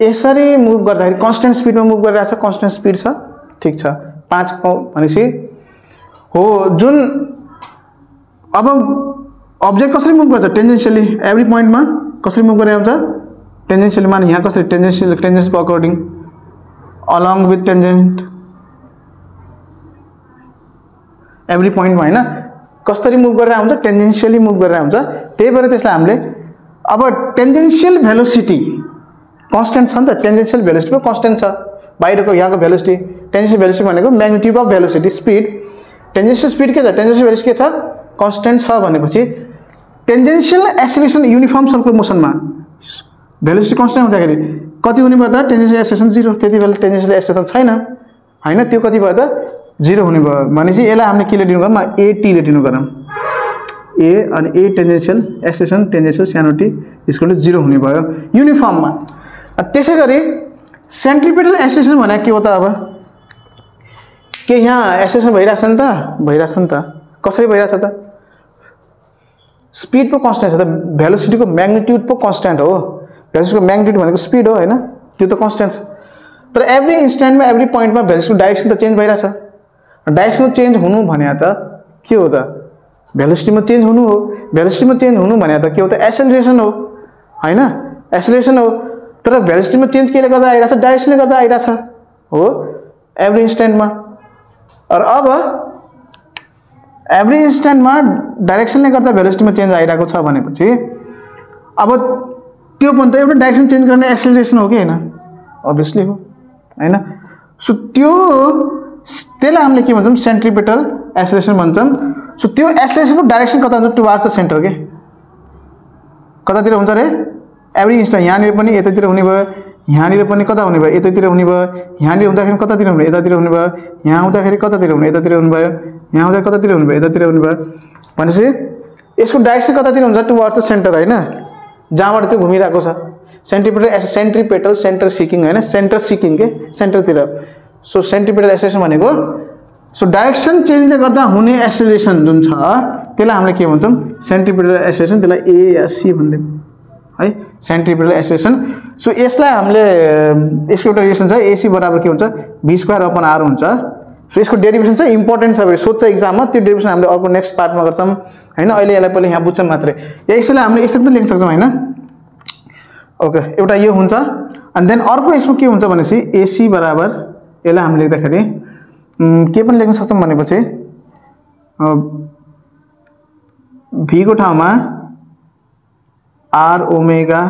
यसरी मुभ गर्दाखेरि कन्स्टेन्ट स्पिडमा मुभ गरिरहेछ कन्स्टेन्ट स्पिड छ ठीक छ 5 भनेपछि हो जुन अब अब्जेक्ट कसरी मुभ गर्छ टेन्जेन्शियली एभ्री पोइन्टमा कसरी मुभ गरेर हुन्छ टेन्जेन्शियली माने यहाँ कसरी टेन्जेन्शियल को according along with tangent every पोइन्टमा हैन कसरी मुभ गरेर हुन्छ टेन्जेन्शियली मुभ गरेर हुन्छ त्यही भएर त्यसलाई हामीले अब टेन्जेन्शियल भेलोसिटी कन्स्टेन्ट छ नि त टेन्जेन्शियल भेलोसिटी कन्स्टेन्ट छ बाहिरको यहाँको भेलोसिटी टेन्जेन्शियल भेलोसिटी भनेको magnitude of velocity speed tangential speed के छ टेन्जेन्शियल भेलोसिटी के छ कन्स्टेन्ट छ भनेपछि टेन्जेन्शियल एक्सेलरेसन युनिफर्म सर्कुलर मोसनमा भेलोसिटी कन्स्टेन्ट हुँदाखेरि कति हुने भयो त टेन्जेन्शियल एक्सेलरेसन 0 त्यतिबेला टेन्जेन्शियल एक्सेलरेसन छैन हैन त्यो कति भयो त 0 हुने भयो भनेपछि यसलाई हामीले के ले दिनु गरौँ AT ले दिनु गरौँ A अनि A टेन्जेन्शियल एक्सेलरेसन टेन्जेन्शियल सानो t इक्वल टु 0 हुने भयो युनिफर्ममा त्यसैगरी सेन्ट्रिपेटल एक्सेलरेसन भने के हो त अब के यहाँ एक्सेलरेसन भइरहेछ नि त भइरहेछ नि त कसरी भइरहेछ त स्पिड पो कन्स्ट्यान्ट छ त भेलोसिटीको म्याग्निट्युड पो कन्स्ट्यान्ट हो भेलोसिटीको म्याग्निट्युड भनेको स्पिड हो हैन त्यो त कन्स्ट्यान्ट छ तर एभ्री इन्स्ट्यान्टमा एभ्री पोइन्टमा भेलोसिटीको डाइरेक्सन त चेन्ज भइरहेछ डाइरेक्सन चेन्ज हुनु भने त के हो त भेलोसिटीमा चेन्ज हुनु हो भेलोसिटीमा चेन्ज हुनु भने त के हो त एक्सेलरेसन हो हैन एक्सेलरेसन हो तर भेलोसिटीमा चेन्ज केले गर्दा आइरहेछ डाइरेक्सनले गर्दा आइरहेछ हो एभ्री इन्स्ट्यान्टमा र अब एभ्री इन्स्ट्यान्टमा डाइरेक्सनले गर्दा भेलोसिटीमा चेन्ज आइरहेको छ भनेपछि अब त्यो पनि त एउटा डाइरेक्सन चेन्ज गर्ने एक्सेलरेसन हो कि हैन अभियसली हो हैन सो त्यसलाई हामीले के भन्छौं सेन्ट्रिपेटल एक्सेलरेसन भन्छौं सो त्यो एक्सेलरेसनको डाइरेक्सन कता हुन्छ टुवार्ड्स द सेन्टर के कतातिर हुन्छ रे एभ्री इन्स्ट्यान्ट यहाँनिर पनि यतातिर हुने भयो यहाँनिर पनि कता हुने भयो यतातिर हुने भयो यहाँनिर हुँदाखेरि कतातिर हुने यतातिर हुने भयो यहाँ हुँदाखेरि कतातिर हुने यतातिर हुने भयो यहाँ हुँदा कतातिर हुने भयो यतातिर हुने भयो भनेपछि यसको डाइरेक्सन कतातिर हुन्छ टुवार्ड्स द सेन्टर हैन जहाँबाट त्यो घुमिरहेको छ सेन्ट्रिपेटल सेन्टर सिकिङ हैन सेन्टर सिकिङ के सेन्टरतिर सो सेन्ट्रिपेटल एक्सेलरेसन भनेको सो डाइरेक्सन चेन्जले गर्दा हुने एक्सेलरेसन जुन छ त्यसलाई हामीले के भन्छौं सेन्ट्रिपेटल एक्सेलरेसन त्यसलाई ए या सी भन्दैम है सेन्ट्रिपेटल एक्सेलरेसन सो यसलाई हामीले यसको एउटा रिलेसन छ एसी बराबर के हुन्छ v²/r हुन्छ सो यसको डेरिभेसन चाहिँ इम्पोर्टेन्ट छ सोध्छ एक्जाममा त्यो डेरिभेसन हामीले अर्को नेक्स्ट पार्टमा गर्छौं हैन अहिले यसलाई पहिले यहाँ बुझ्छौं मात्रै यसलाई हामीले यसरी पनि लेख्न सक्छौं हैन ओके एउटा यो हुन्छ अनि देन अर्को यसमा के हुन्छ भनेपछि एसी बराबर यसलाई हामीले लेख्दाखेरि के पनि लेख्न सक्छौं भनेपछि v को ठाउँमा r ओमेगा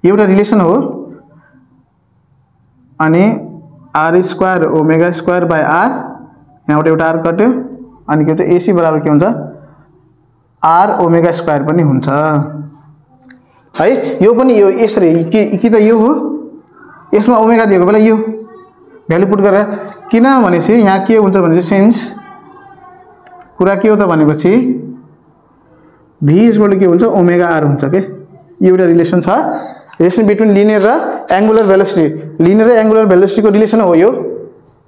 एउटा रिलेसन हो अनि r² omega square by r यहाँबाट एउटा r कट्यो अनि के हुन्छ एसी बराबर के हुन्छ r ओमेगा स्क्वायर पनि हुन्छ है यो पनि यो यसरी कि त यो हो यसमा ओमेगा दिएको बेला यो भ्यालु पुट गरेर किन भनेपछि यहाँ के हुन्छ भनेपछि सिन्स कुरा के हो त भनेपछि v के हुन्छ ओमेगा r हुन्छ के एउटा रिलेसन छ रिलेसन बिट्विन लिनियर र एंगुलर भेलोसिटी लिनियर र एंगुलर भेलोसिटीको रिलेसन हो यो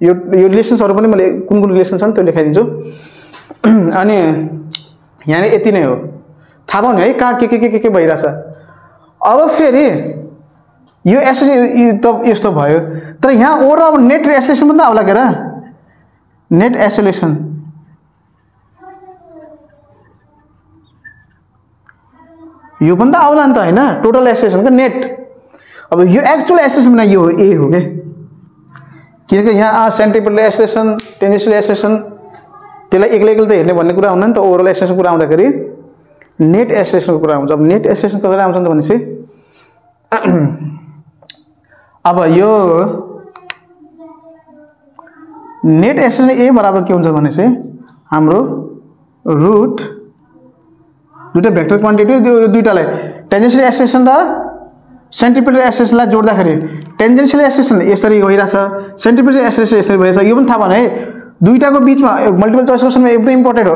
रिलेसन्सहरु पनि मैले कुन कुन रिलेसन छन् त्यो लेखाइदिन्छु अनि यहाँ यति नै हो थाहा पाउने है कहाँ के भइराछ अब फेरि यो एक्सेलरेसन त यस्तो भयो तर यहाँ ओभरअल नेट एक्सेलरेसन पनि त आउला के र नेट एक्सेलरेसन यो पनि त आउला नि त हैन टोटल एक्सेलरेसन को नेट अब यो एक्चुअल एक्सेलरेसन भने यो ए हो के किनकि यहाँ सेन्ट्रिपेटल एक्सेलरेसन टेन्जेन्शियल एक्सेलरेसन त्यसलाई एक्लै त हेर्ने भन्ने कुरा हुँदैन नि त ओभरअल एक्सेलरेसन कुरा आउँदाखेरि नेट एक्सेलरेसन को कुरा आउँछ अब नेट एक्सेलरेसन कसरी आउँछ त भनेपछि अब यो नेट एक्सेलरेसन ए बराबर के हुन्छ भनेपछि हाम्रो रुट दुईटा भेक्टर क्वान्टिटी दुईटालाई टेन्जेन्शियल एक्सेलरेसन र सेन्ट्रिपेटल एक्सेलरेसनलाई जोड्दाखेरि टेन्जेन्शियल एक्सेलरेसन यसरी गइराछ सेन्ट्रिपेटल एक्सेलरेसन यसरी भइराछ यो पनि थाहा भने है दुईटाको बीचमा मल्टिपल चोइस क्वेशनमा एकदम इम्पोर्टेन्ट हो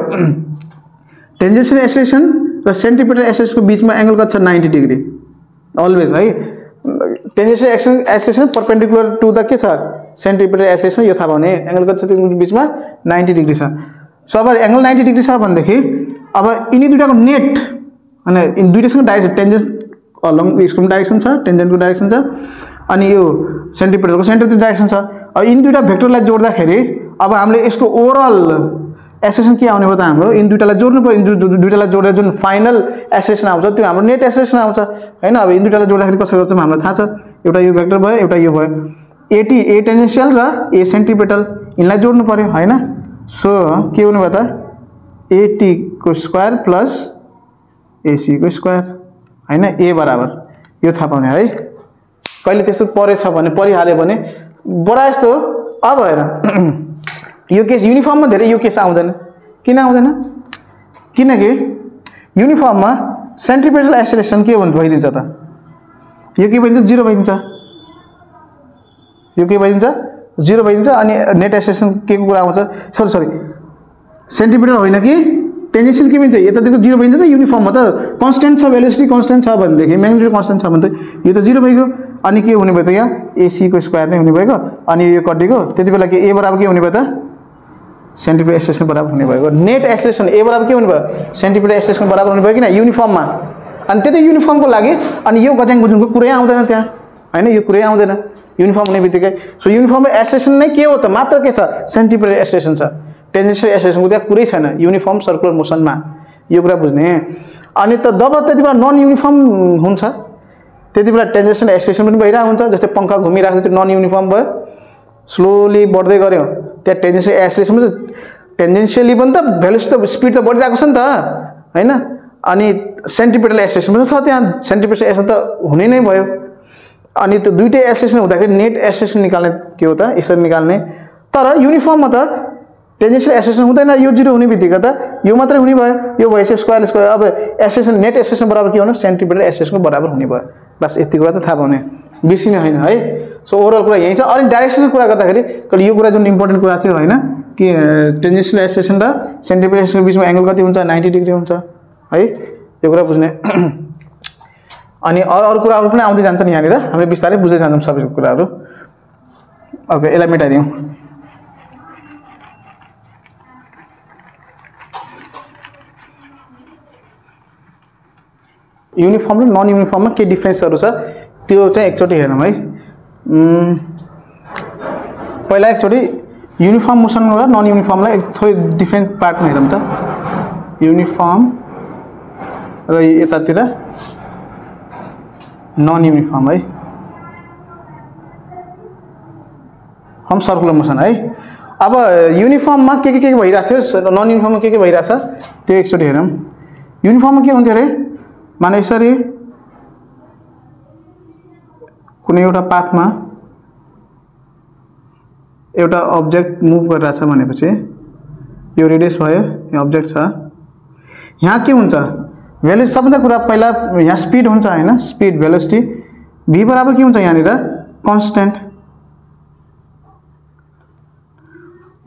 टेन्जेन्शियल एक्सेलरेसन र सेन्ट्रिपेटल एक्सेलरेसनको बीचमा एंगल कति छ 90 डिग्री अलवेज है tangential acceleration perpendicular to the के छ सेन्ट्रिपेटल एक्सेलरेसन यो थाहा भने एंगल कति छ त्यो बीचमा 90 डिग्री छ सो अब एंगल 90 डिग्री छ भनेदेखि अब यिनी दुईटाको नेट अनि इन दुईटासँग डाइरेक्सन टेन्जेन्ट अलङ यसको डाइरेक्सन छ टेन्जेन्टको डाइरेक्सन छ अनि यो सेन्ट्रिपेटलको सेन्टरको डाइरेक्सन छ अब यिनी दुईटा भेक्टरलाई जोड्दाखेरि अब हामीले यसको ओभरअल एक्सेलरेसन के आउने भयो त हाम्रो इन दुईटालाई जोड्नु पर्यो दुईटालाई जोडेर जुन फाइनल एक्सेलरेसन आउँछ त्यो हाम्रो नेट एक्सेलरेसन आउँछ हैन अब इन दुईटालाई जोड्दाखेरि कसरी गर्छ हामीलाई थाहा छ एउटा यो भेक्टर भयो एउटा यो भयो एटी ए टेन्जेन्शियल र ए सेन्ट्रिपेटल यिनलाई जोड्नु पर्यो हैन सो के हुने भयो त एटी को स्क्वायर प्लस एसी को स्क्वायर हैन ए बराबर यो थाहा पाउने है कहिले त्यस्तो परेछ भने परिहाल्यो भने बडा यस्तो अब हेर यो केस युनिफर्ममा धेरै यो केस आउँदैन किन आउँदैन किनकि युनिफर्ममा सेन्ट्रिपेटल एक्सेलरेसन के भइदिन्छ त यो के भइदिन्छ 0 भइदिन्छ यो के भइदिन्छ 0 भइदिन्छ अनि नेट एक्सेलरेसन के को कुरा आउँछ सरी सेन्ट्रिपेटल होइन कि टेन्जेन्शियल के भइन्छ यतातिर 0 भइन्छ त युनिफर्ममा त कन्स्ट्यान्ट छ भेलोसिटी कन्स्ट्यान्ट छ भनेदेखि म्याग्निट्युड कन्स्ट्यान्ट छ भने त यो त 0 भइगयो अनि के हुने भयो त यहाँ AC को स्क्वायर नै हुने भयो अनि यो कटिको त्यति बेला के A बराबर के हुने भयो त सेन्टिपिटल एक्सेलरेसन बराबर हुने भयो नेट एक्सेलरेसन A बराबर के हुने भयो सेन्टिपिटल एक्सेलरेसन बराबर हुने भयो किन युनिफर्ममा अनि त्यतै युनिफर्मको लागि अनि यो गज्याङ गुजुङको कुरै आउँदैन त्यहाँ हैन यो कुरै आउँदैन युनिफर्म हुने बित्तिकै सो युनिफर्मको एक्सेलरेसन नै के हो त मात्र के छ सेन्टिपिटल एक्सेलरेसन छ टेन्जेन्शियल एक्सेलरेसनको त्यहाँ कुरै छैन युनिफर्म सर्कुलर मोसनमा यो कुरा बुझ्ने अनि त जब त्यति बेला नन युनिफर्म हुन्छ त्यति बेला टेन्जेन्शियल एक्सेलरेसन पनि भइरहेको हुन्छ जस्तै पंखा घुमिरहेको त्यो नन युनिफर्म भयो स्लोली बढ्दै गर्यो त्यहाँ टेन्जेन्शियल एक्सेलरेसन पनि टेन्जेन्शियली पनि त भेलोसिटी त स्पिड त बढिरहेको छ नि त हैन अनि सेन्टिपिटल एक्सेलरेसन पनि छ त्यहाँ सेन्टिपिटल एक्सेलरेसन त हुने नै भयो अनि त्यो दुईटै एक्सेलरेसन हुँदाखेरि नेट एक्सेलरेसन निकाल्ने के हो त यसरी निकाल्ने तर युनिफर्ममा त टेन्जेन्शियल एक्सेलरेसन हुँदैन यो जिरो हुने बित्तिकै त यो मात्रै हुने भयो यो भएपछि स्क्वायर स्क्वायर अब एक्सेलरेसन नेट एक्सेलरेसन बराबर के हुनु सेन्टिपिटल एक्सेलरेसनको बराबर हुने भयो बस यति कुरा त थाहा पाउने बिर्सिने हैन है सो ओभरअल कुरा यही छ अनि डाइरेक्सनको कुरा गर्दाखेरि कहिले यो कुरा जुन इम्पोर्टेन्ट कुरा थियो हैन कि टेन्जेन्शियल एक्सेलरेसन र सेन्टिपिटल एक्सेलरेसनको बीचमा एंगल कति हुन्छ 90 डिग्री हुन्छ है यो कुरा बुझ्ने अनि अरु कुराहरु पनि आउँदै जान्छन् यहाँनिर हामीले बिस्तारै बुझ्दै जान्छौं सबै कुराहरु ओके यसलाई मेटाइदियौ युनिफर्म र नन युनिफर्ममा के डिफरेन्सहरु छ त्यो चाहिँ एकचोटी हेरौँ है पहिला एकचोटी युनिफर्म मोसन र नन युनिफर्मलाई थोरै डिफरेन्ट पार्टमा हेरौँ त युनिफर्म र यतातिर नन युनिफर्म है हम सर्कुलर मोसन है अब युनिफर्ममा के भइराथ्यो नन युनिफर्ममा के भइराछ त्यो एकचोटी हेरौँ युनिफर्ममा के हुन्थ्यो रे माने यसरी कुनै एउटा पाथमा एउटा अब्जेक्ट मुभ गरिरहेछ भनेपछि यो रेडियस भयो यो अब्जेक्ट छ यहाँ के हुन्छ भेलोसिटी सबैभन्दा कुरा पहिला यहाँ स्पिड हुन्छ हैन स्पिड भेलोसिटी v बराबर के हुन्छ यहाँनिर कन्स्टेन्ट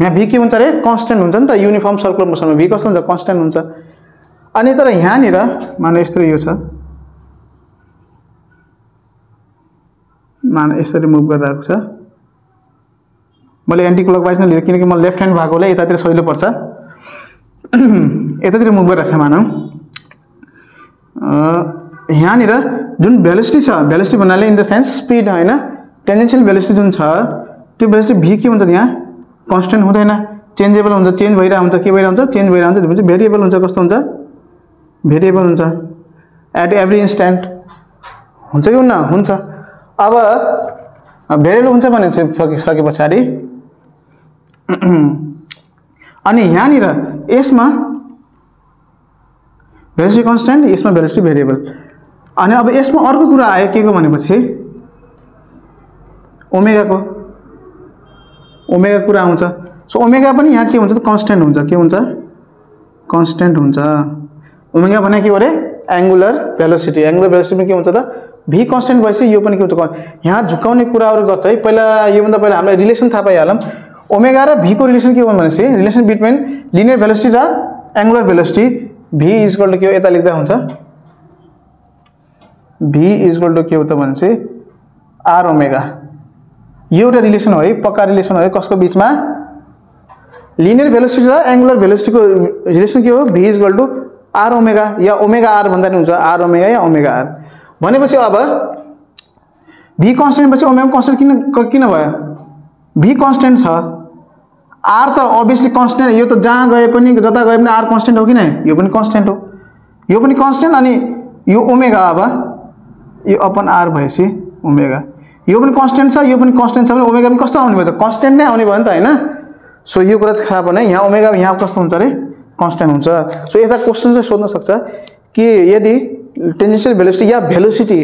यहाँ v के हुन्छ रे कन्स्टेन्ट हुन्छ नि त युनिफर्म सर्कुलर मोसनमा v कस्तो हुन्छ कन्स्टेन्ट हुन्छ अनि तर यहाँनिर माने यस्तो यो छ माने यसरी मुभ गरिरहेको छ मैले एन्टी क्लकवाइज नै लिएर किनकि म लेफ्ट ह्यान्ड भएकोले यतातिर सजिलो पर्छ यतातिर मुभ गरिरहेछ मानौ यहाँनिर जुन भेलोसिटी छ भेलोसिटी भन्नाले इन द सेन्स स्पिड हैन टेन्जेन्शियल भेलोसिटी जुन छ त्यो भेलोसिटी v के हुन्छ यहाँ कन्स्टेन्ट हुँदैन चेन्जेबल हुन्छ चेन्ज भइरा हुन्छ के भइरा हुन्छ चेन्ज भइरा हुन्छ भनेपछि भेरिएबल हुन्छ कस्तो हुन्छ भेरिएबल हुन्छ एट एभ्री इन्स्ट्यान्ट हुन्छ कि हुन्न हुन्छ अब भेरिएबल हुन्छ भने चाहिँ सके पछाडी अनि यहाँनिर यसमा भेलोसिटी कन्स्टेन्ट यसमा भेलोसिटी भेरिएबल अनि अब यसमा अर्को कुरा आयो के को भनेपछि ओमेगाको ओमेगा कुरा आउँछ सो ओमेगा पनि यहाँ के हुन्छ त कन्स्टेन्ट हुन्छ के हुन्छ कन्स्टेन्ट हुन्छ ओमेगा भने के हो रे एंगुलर भेलोसिटी में के हुन्छ त v कन्स्टेन्ट भएपछि यो पनि के हुन्छ यहाँ झुकाउने कुराहरु गर्छ है पहिला यो भन्दा पहिला हामीले रिलेसन थाहा पाइहालौं ओमेगा र v को रिलेसन के हो भनेपछि रिलेसन बिट्विन लिनियर भेलोसिटी र angular velocity v equal to के हो यता लेख्दा हुन्छ v इक्वल टु के हो त भनेपछि r ओमेगा यो एउटा रिलेसन हो है पक्का रिलेसन हो है कसको बीचमा लिनियर भेलोसिटी र एंगुलर भेलोसिटी को रिलेसन के हो v equal to r omega या ओमेगा r भन्दा नि हुन्छ r ओमेगा या ओमेगा r भनेपछि अब v कन्स्टेन्ट पछि ओमेगा कन्स्टेन्ट किन भयो v कन्स्टेन्ट छ r त obviously कन्स्टेन्ट यो त जहाँ गए पनि जता गए पनि r कन्स्टेन्ट हो कि नै यो पनि कन्स्टेन्ट हो यो पनि कन्स्टेन्ट अनि यो ओमेगा अब यो अपन r भएपछि ओमेगा यो पनि कन्स्टेन्ट छ यो पनि कन्स्टेन्ट छ भने ओमेगा पनि कस्तो आउने भयो त कन्स्टेन्ट नै आउने भयो नि त हैन सो यो कुरा थाहा भने यहाँ ओमेगा यहाँ कस्तो हुन्छ रे कन्स्टेन्ट हुन्छ सो यस्ता क्वेशन चाहिँ सोध्न सक्छ कि यदि टेन्जेन्शियल velocity yeah velocity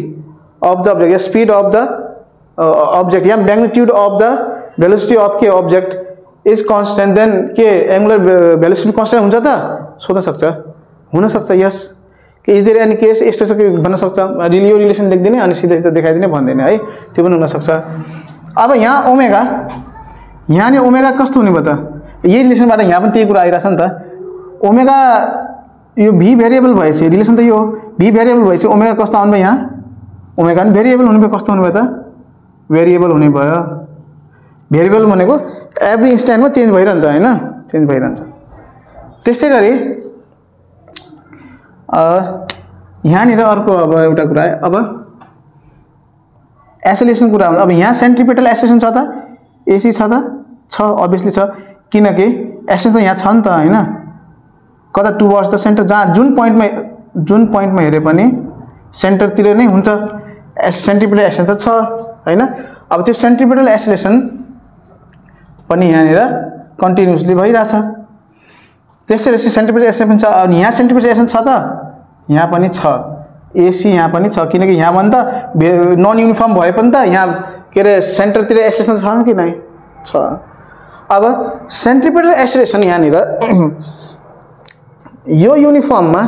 of the object yeah speed of the object yeah magnitude of the velocity of के ऑब्जेक्ट इज कांस्टेंट देन के एंगुलर वेलोसिटी कांस्टेंट हुन्छ त सोध्न सक्छ हुन सक्छ यस के इज देयर एनी केस यस्तो छ कि भन्न सक्छ रिलियो रिलेसन लेख्दिने अनि सिधै सिधै देखाइदिने भन्दैन है त्यो पनि हुन सक्छ अब यहाँ ओमेगा यहाँ नि ओमेगा कस्तो हुने भयो त यही रिलेसनबाट यहाँ पनि त्यही कुरा आइराछ नि त ओमेगा यो v भेरिएबल भएपछि रिलेसन त यो v भेरिएबल भएपछि ओमेगा कस्तो आउने भयो यहाँ ओमेगा नि भेरिएबल हुने भयो कस्तो हुने भयो त भेरिएबल हुने भयो भेरिएबल भनेको एभ्री इन्स्ट्यान्टमा चेन्ज भइरहन्छ हैन चेन्ज भइरहन्छ त्यस्तै गरी यहाँनिर अर्को अब एउटा कुरा अब एसेलेरेसन कुरा अब यहाँ सेन्ट्रिपेटल एसेलेरेसन छ त एसी छ त छ अभियसली छ किनकि एसेलेरेसन यहाँ छ नि त हैन कता टुवर्ड्स द सेन्टर जहाँ जुन पोइन्टमा हेरे पनि सेन्टरतिर नै हुन्छ सेन्ट्रिपेटल एसेलेरेसन छ हैन अब त्यो सेन्ट्रिपेटल एसेलेरेसन पनि यहाँनिर कन्टिन्युअसली भइराछ त्यसैले सेन्ट्रिपेटल एसेलेरेसन छ अनि यहाँ सेन्ट्रिपेटल एसेलेरेसन छ त यहाँ पनि छ एसी यहाँ पनि छ किनकि यहाँ भन्दा नन युनिफर्म भए पनि त यहाँ के अरे सेन्टरतिर एसेलेरेसन छ कि नै छ अब सेन्ट्रिपेटल एसेलेरेसन यहाँनिर यो युनिफर्ममा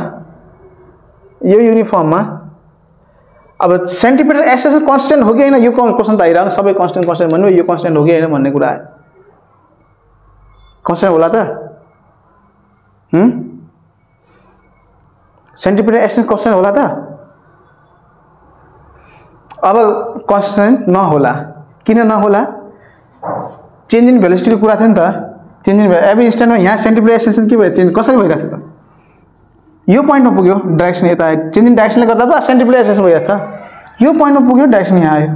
अब सेन्ट्रिपेटल एसेलेरेसन कन्स्टेन्ट हो कि हैन यो क्वेशन त आइरहन्छ सबै कन्स्टेन्ट भन्नु यो कन्स्टेन्ट हो कि हैन भन्ने कुरा आयो कन्स्टेन्ट होला त सेन्ट्रिपेटल एसेलेरेसन कन्स्टेन्ट होला त अब कन्स्टेन्ट नहोला किन नहोला चेन्ज इन भेलोसिटीको कुरा थियो नि त चेन्ज इन एभ्री इन्स्ट्यान्टमा यहाँ सेन्ट्रिपेटल एसेलेरेसन के भयो चेन्ज कसरी भइरहेछ त यो पोइन्टमा पुग्यो डाइरेक्सन यता आयो चेन्ज इन डाइरेक्सनले गर्दा त सेन्ट्रिपेटल एसेलेरेसन भइरहेछ यो पोइन्टमा पुग्यो डाइरेक्सन यहाँ आयो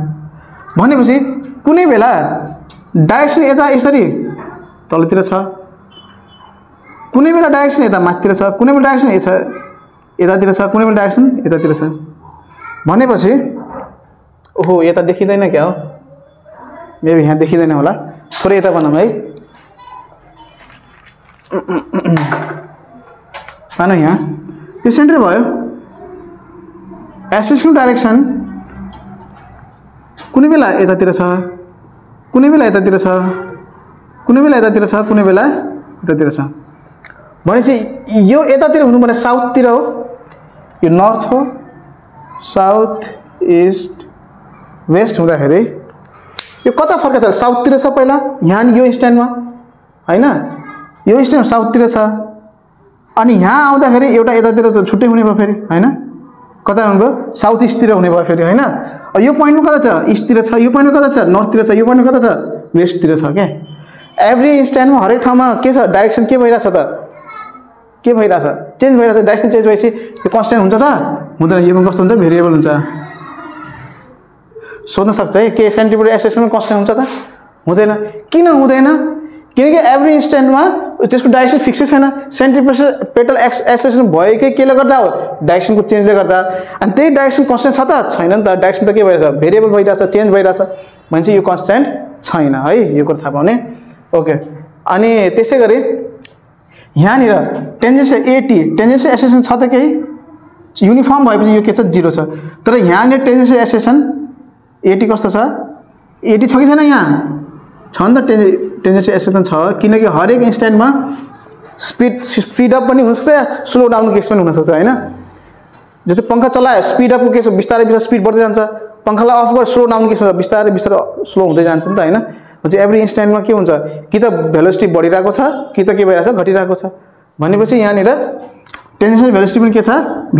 भनेपछि कुनै बेला डाइरेक्सन यता यसरी तलतिर छ कुनै बेला डाइरेक्सन यता माथितिर छ कुनै बेला डाइरेक्सन यतातिर छ कुनै बेला डाइरेक्सन यतातिर छ भनेपछि ओहो यता देखिँदैन क्या हो मेबी यहाँ देखिँदैन होला थोरै यता बनाऊँ है मानौ यहाँ यो सेन्टर भयो एसेलेरेसनको डाइरेक्सन कुनै बेला यतातिर छ कुनै बेला यतातिर छ कुनै बेला यतातिर छ कुनै बेला यतातिर छ भनेपछि यो यतातिर हुनु भने साउथतिर हो यो नर्थ हो साउथ इस्ट वेस्ट हुँदाखेरि यो कता फर्केछ साउथतिर छ पहिला यहाँ यो इन्स्ट्यान्टमा हैन यो इन्स्ट्यान्ट साउथतिर छ अनि यहाँ आउँदाखेरि एउटा यतातिर त छुट्टै हुने भयो फेरि हैन कता हुने भयो साउथ इस्टतिर हुने भयो फेरि हैन यो पोइन्टमा कता छ इस्टतिर छ यो पोइन्टमा कता छ नर्थतिर छ यो पोइन्टमा कता छ वेस्टतिर छ के एभ्री इन्स्ट्यान्टमा हरेक ठाउँमा के छ डाइरेक्सन के भइरहेछ त के भइरहेछ चेन्ज भइरहेछ डाइरेक्सन चेन्ज भएपछि यो कन्स्टेन्ट हुन्छ त हुँदैन यो पनि कस्तो हुन्छ भेरिएबल हुन्छ सोध्न सक्छ है के सेन्ट्रिपेटल एसेलेरेसन कन्स्टेन्ट हुन्छ त हुँदैन किन हुँदैन किनकि एभ्री इन्स्ट्यान्टमा त्यसको डाइरेक्सन फिक्सै छैन सेन्ट्रिपेटल एसेलेरेसन भएकै केले गर्दा हो डाइरेक्सनको चेन्जले गर्दा अनि त्यही डाइरेक्सन कन्स्टेन्ट छ त छैन नि त डाइरेक्सन त के भइरहेछ भेरिएबल भइरहेछ चेन्ज भइरहेछ भनेपछि यो कन्स्टेन्ट छैन है यो कुरा थाहा पाउने ओके अनि त्यसै गरी यहाँनिर टेन्जेन्सियल एटी टेन्जेन्सियल एसेलेरेसन छ त केही युनिफर्म भएपछि यो के छ 0 छ तर यहाँनिर टेन्जेन्सियल एसेलेरेसन एटी कस्तो छ एटी छ कि छैन यहाँ छ नि त टेन्जेन्सियल एसेलेरेसन छ किनकि हरेक इन्स्ट्यान्टमा स्पिड अप पनि हुनसक्छ या स्लो डाउनको केस पनि हुनसक्छ हैन जस्तै पंखा चलायो स्पिड अपको केस बिस्तारै बिस्तारै स्पिड बढ्दै जान्छ पंखालाई अफ गरेर स्लो डाउन केस हुन्छ बिस्तारै बिस्तारै स्लो हुँदै जान्छ नि त हैन भनेपछि एभ्री इन्स्ट्यान्टमा के हुन्छ कि त भेलोसिटी बढिरहेको छ कि त के भइरहेछ घटिरहेको छ भनेपछि यहाँनिर टेन्जेन्सियल भेलोसिटी पनि के छ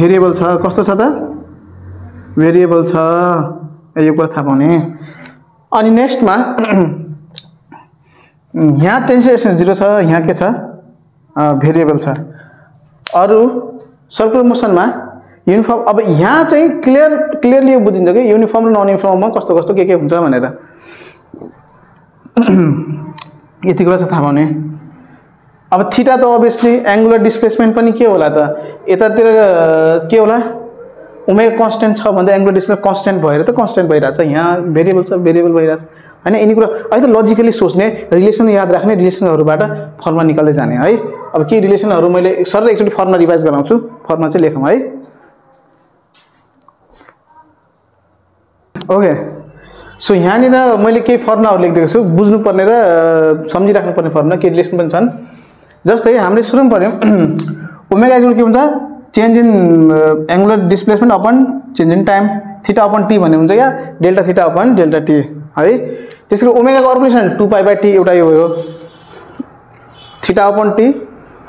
भेरिएबल छ कस्तो छ त भेरिएबल छ यो कुरा थाहा पाउने अनि नेक्स्टमा यहाँ टेन्जेन्सियल एसेलेरेसन 0 छ यहाँ के छ भेरिएबल छ अरु सर्कुलर मोसनमा युनिफर्म अब यहाँ चाहिँ क्लियरली यो बुझिन्छ कि युनिफर्म र नन युनिफर्ममा कस्तो कस्तो के हुन्छ भनेर यति कुरा चाहिँ थाहा पाउने अब थीटा त अभियसली एंगुलर डिस्प्लेसमेन्ट पनि के होला त यतातिर के होला ओमेगा कन्स्टेन्ट छ भन्दा एंगुलर डिस्प्लेसमेन्ट कन्स्टेन्ट भएर त कन्स्टेन्ट भइरहेछ यहाँ भेरिएबल छ भेरिएबल भइरहेछ हैन यिनी कुरा अहिले त लजिकली सोच्ने रिलेसन याद राख्ने रिलेसनहरुबाट फर्मुला निकाल्दै जाने है अब के रिलेसनहरु मैले सर एकचोटी फर्मुला रिभाइज गराउँछु फर्मुला चाहिँ लेखौँ है ओके सो यहाँनिर मैले केही फर्मुलाहरु लेख्दिएको छु बुझ्नु पर्ने र सम्झिराख्नु पर्ने फर्मुला के रिलेसन पनि छन् जस्तै हामीले सुरुमा पढ्यौं ओमेगा इक्वल के हुन्छ change in angular displacement upon change in time theta upon T भन्ने हुन्छ या delta theta upon delta T है त्यसैले ओमेगा को अर्को रिलेसन 2π/t एउटा यो भयो थीटा अपन टी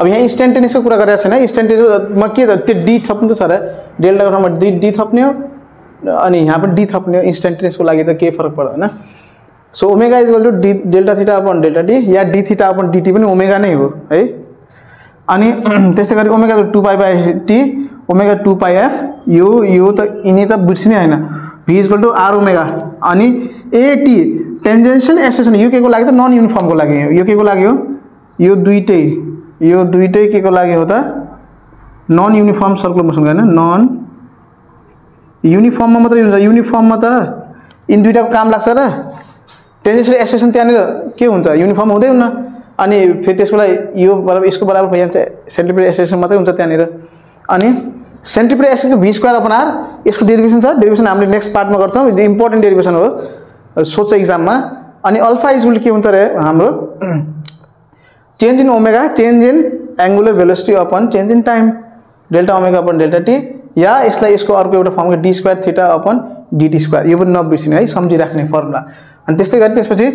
अब यहाँ इन्स्टेन्टेनियस को कुरा गरेको छैन इन्स्टेन्टेनियस म के त्यो डी थप्नु छ र डेल्टा को ठाउँमा डी थप्ने हो अनि यहाँ पनि डी थप्ने हो इन्स्टेन्टेनियसको लागि त केही फरक पर्दैन so omega is equal to d delta theta upon delta T या डी थीटा अपन dt पनि ओमेगा नै हो है अनि त्यसै गरी omega 2 pi by t omega 2 pi f यो त यिनी त बिर्सिनै हैन v is equal to r omega अनि at टेन्जेन्शियल एक्सलेरेसन यो के को लागि त नन युनिफर्म को लागि यो के को लागि हो यो दुईटै के को लागि हो त नन युनिफर्म सर्कुलर मोसन हैन नन युनिफर्ममा मात्र हुन्छ युनिफर्ममा त इन दुईटाको काम लाग्छ र टेन्जेन्शियल एक्सलेरेसन त्यहाँनिर के हुन्छ युनिफर्म हुँदै हुन्न अनि फेरि त्यसकोलाई यो बराबर यसको बराबर भइहाल्छ सेन्ट्रिपिटल एक्सलेरेसन मात्रै हुन्छ त्यहाँनिर अनि centripetal acceleration v square upon r यसको डेरिभेसन छ डेरिभेसन हामीले नेक्स्ट पार्टमा गर्छौं यो इम्पोर्टेन्ट डेरिभेसन हो सोच एक्जाममा अनि अल्फा इज इक्वल टु के हुन्छ रे हाम्रो change in omega change in angular velocity upon change in time delta omega upon delta T या यसलाई यसको अर्को एउटा फर्मको d square theta upon dt square यो पनि नबिर्सिने है सम्झिराख्ने फर्मुला अनि त्यस्तै गरी त्यसपछि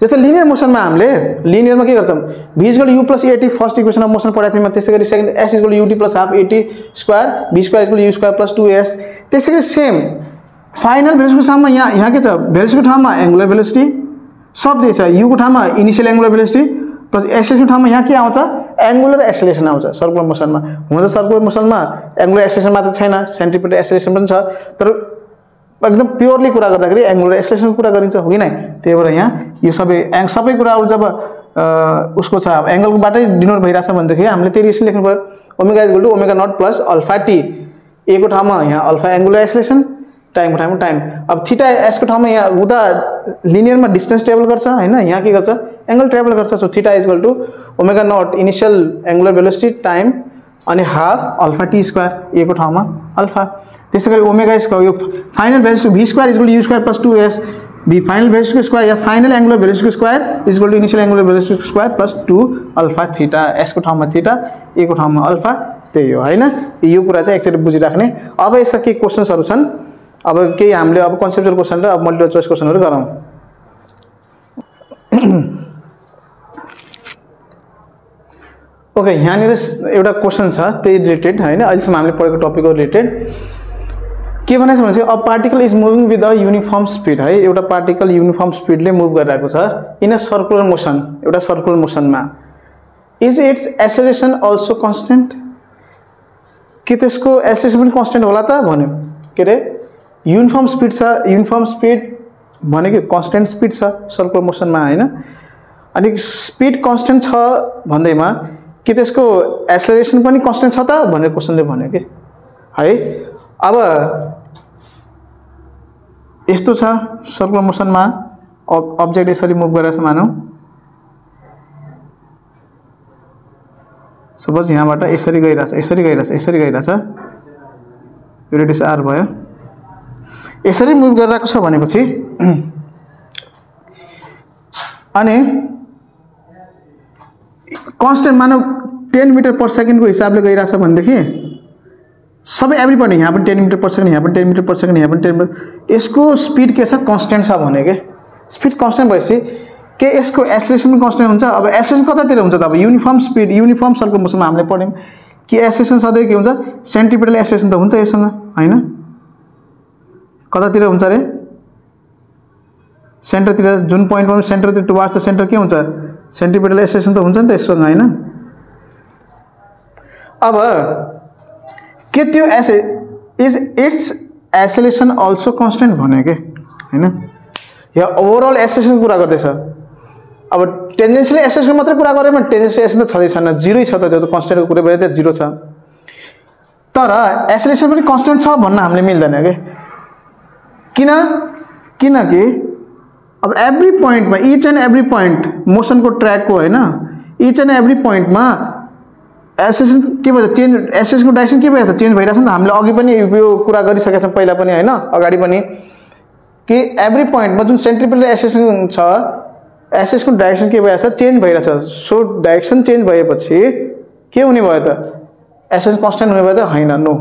जस्तै लिनियर मोसनमा हामीले लिनियरमा के गर्छौं v is equal to u plus at first equation of motion पढाएको थियौं त्यसै गरी second s is equal to ut plus half at square v square is equal to u square plus 2s त्यसै गरी same final भेलोसिटीको ठाउँमा यहाँ के छ भेलोसिटीको ठाउँमा एंगुलर भेलोसिटी सब दिएछ u को ठाउँमा initial angular velocity plus acceleration ठाउँमा यहाँ के आउँछ एंगुलर एक्सेलेरेसन आउँछ सर्कुलर मोसनमा हुँदा सर्कुलर मोसनमा एंगुलर एक्सेलेरेसन मात्र छैन सेन्ट्रिपिटल एक्सेलेरेसन पनि छ तर एकदम प्योरली कुरा गर्दाखेरि एंगुलर एक्सेलेरेसनको कुरा गरिन्छ हो कि नै त्यही भएर यहाँ यो सबै कुराहरु जब उसको छ एंगलको बाटै डिनोट भइराछ भनेदेखि हामीले त्यही रिलेसन लेख्नु पर्यो omega is equal to omega naught plus alpha t a को ठाउँमा यहाँ अल्फा एंगुलर एक्सेलेरेसन टाइम को ठाउँमा टाइम अब थीटा एस को ठाउँमा यहाँ उता लिनियरमा डिस्टेंस ट्रेभल गर्छ हैन यहाँ के गर्छ एंगल ट्रेभल गर्छ so theta is equal to omega naught initial angular velocity time अनि half alpha t square a को ठाउँमा अल्फा त्यसै गरी ओमेगा स्क्वायर यो final velocity v square is equal to u square plus 2s v final velocity square या final angular velocity square is equal to initial angular velocity square plus 2 alpha theta s को ठाउँमा theta ए को ठाउँमा alpha त्यही हो हैन यो कुरा चाहिँ एकचोटी बुझिराख्ने अब यसका के क्वेशन्सहरु छन् अब केही हामीले अब कन्सेप्चुअल क्वेशन र अब मल्टिपल चोइस क्वेशनहरु गरौँ ओके यहाँनिर एउटा क्वेशन छ त्यही रिलेटेड हैन अहिलेसम्म हामीले पढेको टपिकको रिलेटेड के भनेछ भने a particle is moving with a uniform speed है एउटा पार्टिकल युनिफर्म स्पीडले मुभ गरिरहेको छ इन अ सर्कुलर मोसन एउटा सर्कुलर मोसनमा is its acceleration also constant के त्यसको एक्सेलरेसन पनि कन्स्टेन्ट होला त भन्यो के रे युनिफर्म स्पीड छ युनिफर्म स्पीड भनेको कन्स्टेन्ट स्पीड छ सर्कुलर मोसनमा हैन अनि स्पीड कन्स्टेन्ट छ भन्दैमा के त्यसको एक्सेलरेसन पनि कन्स्टेन्ट छ त भनेर क्वेशनले भन्यो के है अब यस्तो छ सर्कुलर मोसनमा अब्जेक्ट यसरी मुभ गरेछ मानौ सपोज यहाँबाट यसरी गइराछ यो रेडियस r भयो यसरी मुभ गरिरहेको छ भनेपछि अनि कन्स्टेन्ट मानौ 10 मिटर पर सेकेन्ड को हिसाबले गइराछ भनेदेखि सबै एभ्री पनि यहाँ पनि 10 मिटर पर सेकेन्ड यहाँ पनि 10 मिटर पर सेकेन्ड यहाँ पनि 10 मिटर यसको स्पीड के छ कन्स्टेन्ट छ भने के स्पीड कन्स्टेन्ट भएपछि के यसको एक्सेलरेसन पनि कन्स्टेन्ट हुन्छ अब एक्सेलरेसन कतातिर हुन्छ त अब युनिफर्म स्पीड युनिफर्म सर्कुलर मोसनमा हामीले पढ्यौं कि एक्सेलरेसन सधैं के हुन्छ सेन्टिपिटल एक्सेलरेसन त हुन्छ यससँग हैन कतातिर हुन्छ रे सेन्टरतिर जुन पोइन्टमा सेन्टरतिर टुवर्ड्स द सेन्टर के हुन्छ सेन्टिपिटल एक्सेलरेसन त हुन्छ नि त यससँग हैन अब के त्यो is its acceleration also constant भने के हैन या ओभरअल एक्सेलरेसन कुरा गर्दैछ अब टेन्जेन्शियल एक्सेलरेसन मात्र कुरा गरे भने टेन्जेन्शियल एक्सेलरेसन त छदै छैन जीरो छ त त्यो त कन्स्टेन्टको कुरा भए त जीरो छ तर एक्सेलरेसन पनि कन्स्टेन्ट छ भन्न हामीले मिल्दैन के किनकि अब एभ्री पोइन्टमा इच एन्ड एभ्री पोइन्ट मोसनको ट्र्याकको हैन इच एन्ड एभ्री पोइन्टमा एक्सेलरेसन के भन्छ चेन्ज एक्सेलरेसनको डाइरेक्सन के भइरहेछ चेन्ज भइरहेछ नि त हामीले अघि पनि यो कुरा गरिसकेका छौं पहिला पनि हैन अगाडि पनि कि एभ्री पोइन्टमा जुन सेन्ट्रिपिटल एक्सेलरेसन छ एक्सेसको डाइरेक्सन के भइरहेछ चेन्ज भइरहेछ सो डाइरेक्सन चेन्ज भएपछि के हुने भयो त एक्सेस कन्स्टेन्ट हुने भयो त हैन नो